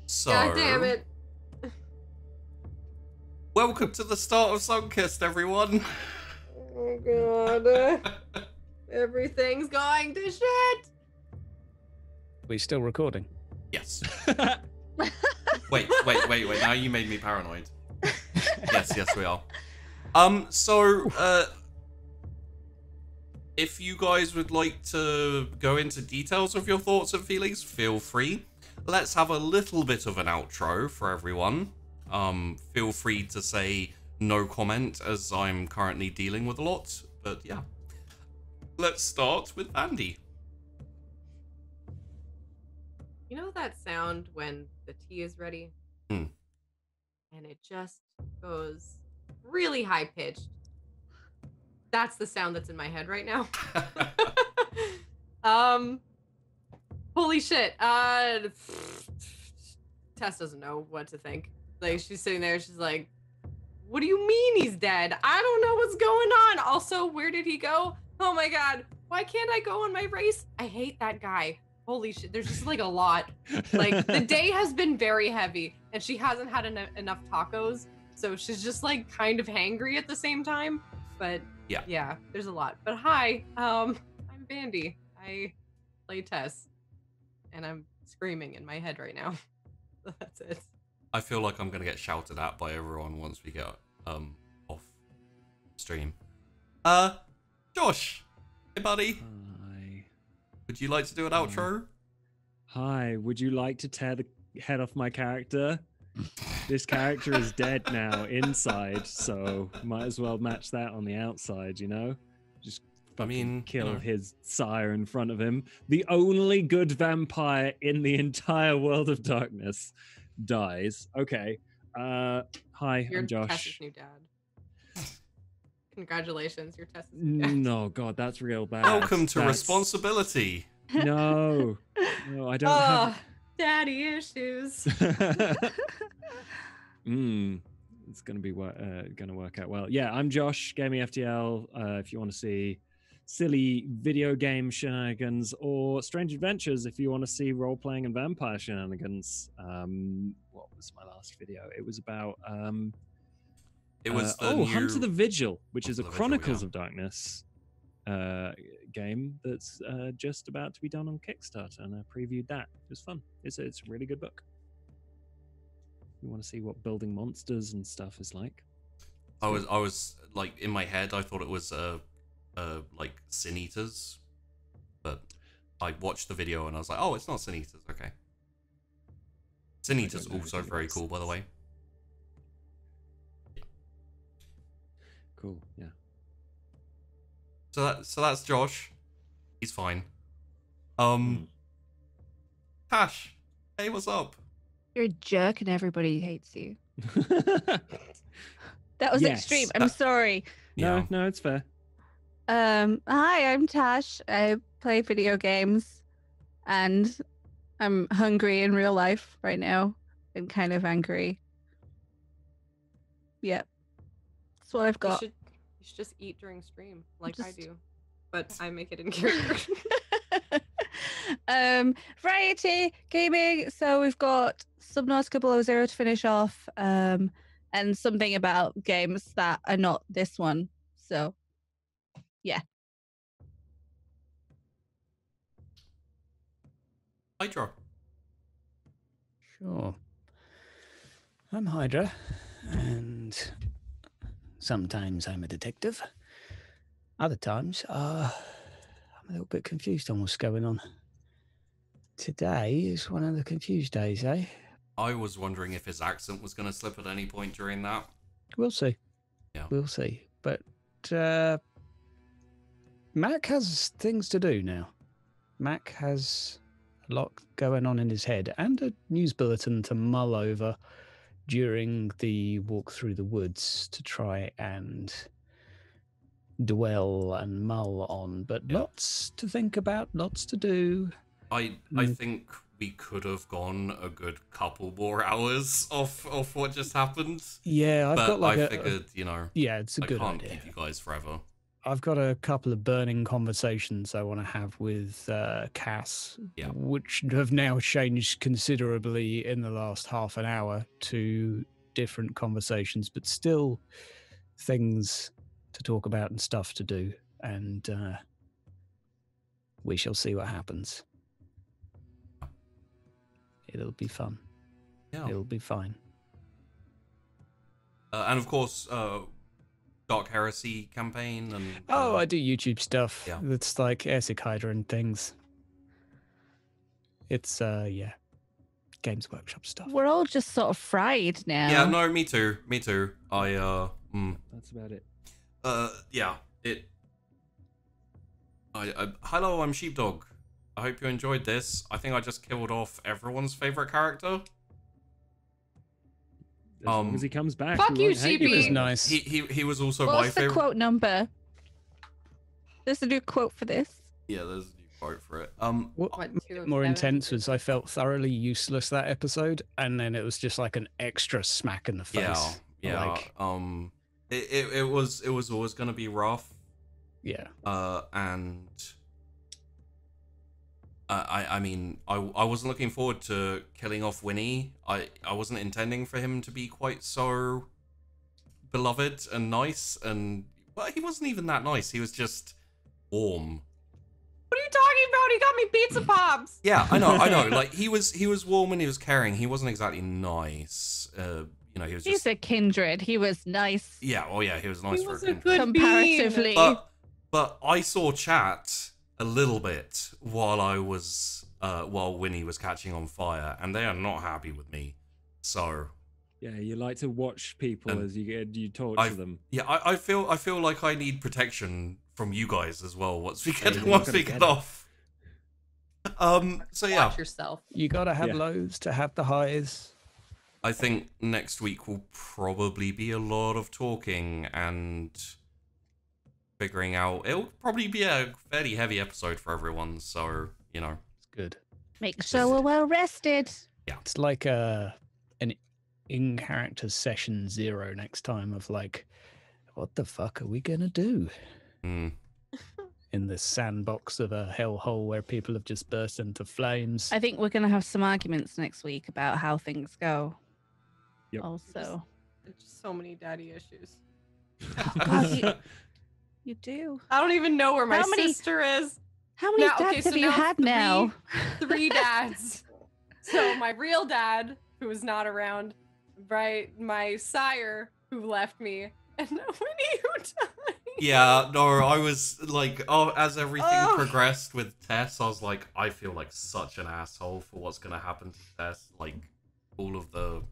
So, God damn it. welcome to the start of Sunkist, everyone. Oh god. Everything's going to shit. We're still recording. Yes. Wait. Now you made me paranoid. Yes, we are. If you guys would like to go into details of your thoughts and feelings, feel free. Let's have a little bit of an outro for everyone. Feel free to say no comment, as I'm currently dealing with a lot. But yeah, let's start with Andy. You know that sound when the tea is ready? Hmm. And it just goes really high pitched. That's the sound that's in my head right now. Holy shit. Tess doesn't know what to think. Like, she's sitting there, she's like, what do you mean he's dead? I don't know what's going on. Also, where did he go? Oh my god. Why can't I go on my race? I hate that guy. Holy shit, there's just like a lot. Like, the day has been very heavy and she hasn't had enough tacos, so she's just like kind of hangry at the same time. But yeah, there's a lot. But hi, I'm Vandy. I play Tess, and I'm screaming in my head right now. That's it. I feel like I'm gonna get shouted at by everyone once we get off stream. Josh, hey buddy. Hi. Would you like to do an outro? Hi, would you like to tear the head off my character? This character is dead now inside, so might as well match that on the outside, you know? Just kill his sire in front of him. The only good vampire in the entire world of darkness dies. Okay. Hi, You're I'm Josh. Tess's new dad. Congratulations, you're Tess's new dad. No, God, that's real bad. Welcome to responsibility. No, I don't have. Daddy issues. It's gonna be gonna work out well. Yeah, I'm Josh, Gaming FTL. If you want to see silly video game shenanigans or strange adventures, if you want to see role playing and vampire shenanigans. What was my last video? It was about It was Hunt of the Vigil, which is a Vigil, Chronicles yeah. of Darkness game that's just about to be done on Kickstarter, and I previewed that. It was fun. It's a really good book. You want to see what building monsters and stuff is like? I was like, in my head, I thought it was like Sin Eaters, but I watched the video and I was like, oh, it's not Sin Eaters. Okay. Sin Eaters also very cool, by the way. Cool. Yeah. So that's Josh. He's fine. Tash, hey, what's up? You're a jerk and everybody hates you. That was Yes. extreme. I'm sorry. Yeah. No, it's fair. Hi, I'm Tash. I play video games and I'm hungry in real life right now and kind of angry. Yep. That's what I've got. You should just eat during stream, like I do. But I make it in character. Variety gaming. So we've got Subnautica Below Zero to finish off, and something about games that are not this one. So, yeah. Hydra. Sure. I'm Hydra, and sometimes I'm a detective. Other times, I'm a little bit confused on what's going on. Today is one of the confused days, eh? I was wondering if his accent was going to slip at any point during that. We'll see. Yeah. We'll see. But Mac has things to do now. Mac has a lot going on in his head and a news bulletin to mull over during the walk through the woods to try and dwell and mull on. But lots to think about, lots to do. I think we could have gone a good couple more hours off what just happened. Yeah, I've but got like I figured, yeah, it's a good can't idea. keep you guys forever. I've got a couple of burning conversations I want to have with Cass, which have now changed considerably in the last half an hour to different conversations, but still things to talk about and stuff to do. And we shall see what happens. It'll be fun. Yeah. It'll be fine. And of course, Dark Heresy campaign and I do YouTube stuff. Yeah. That's like Airsick Hydra and things. It's Games Workshop stuff. We're all just sort of fried now. Yeah, no, me too. That's about it. Hello, I'm Sheepdog. I hope you enjoyed this. I think I just killed off everyone's favorite character. As long as he comes back. Fuck we you, won't hate Sheepy. It was nice. He was also my What's the favorite. quote number? There's a new quote for this. Yeah, there's a new quote for it. What What, made it 207? more intense was I felt thoroughly useless that episode, and then it was just like an extra smack in the face. Yeah. Like, It was always gonna be rough. yeah. And I mean, I wasn't looking forward to killing off Winnie. I wasn't intending for him to be quite so beloved and nice, and well, he wasn't even that nice. He was just warm. What are you talking about? He got me pizza pops. Yeah, I know. Like he was warm and he was caring. He wasn't exactly nice. He was He's just a kindred. He was nice. yeah. Oh yeah, he was nice He for was a a kindred. good Comparatively. But I saw chat a little bit while I was while Winnie was catching on fire, and they are not happy with me. So Yeah, you like to watch people as you torture them. Yeah, I feel like I need protection from you guys as well once we get off. So yeah. Watch yourself. You gotta have lows to have the highs. I think next week will probably be a lot of talking and figuring out. It'll probably be a fairly heavy episode for everyone, so you know. It's good. Make sure we're well rested. Yeah, it's like an in-character session 0 next time of like, what the fuck are we gonna do? In the sandbox of a hellhole where people have just burst into flames. I think we're going to have some arguments next week about how things go. Yep. Also. Just so many daddy issues. Oh, God, you do. I don't even know where my sister is. How many dads have you had now? 3 dads. So my real dad, who was not around, right? My sire, who left me, and Winnie, who died. Yeah, no, I was like, as everything progressed with Tess, I was like, I feel like such an asshole for what's gonna happen to Tess. Like, all of the...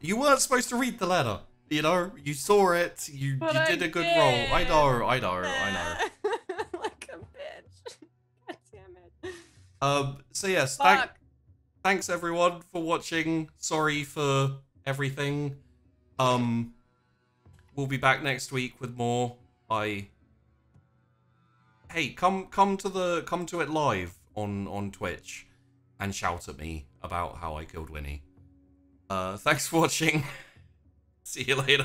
You weren't supposed to read the letter, you know? You saw it, you did a good roll. I know. Like a bitch. God damn it. So yes, thanks everyone for watching. Sorry for everything. We'll be back next week with more. Hey, come to it live on Twitch and shout at me about how I killed Winnie. Thanks for watching. See you later.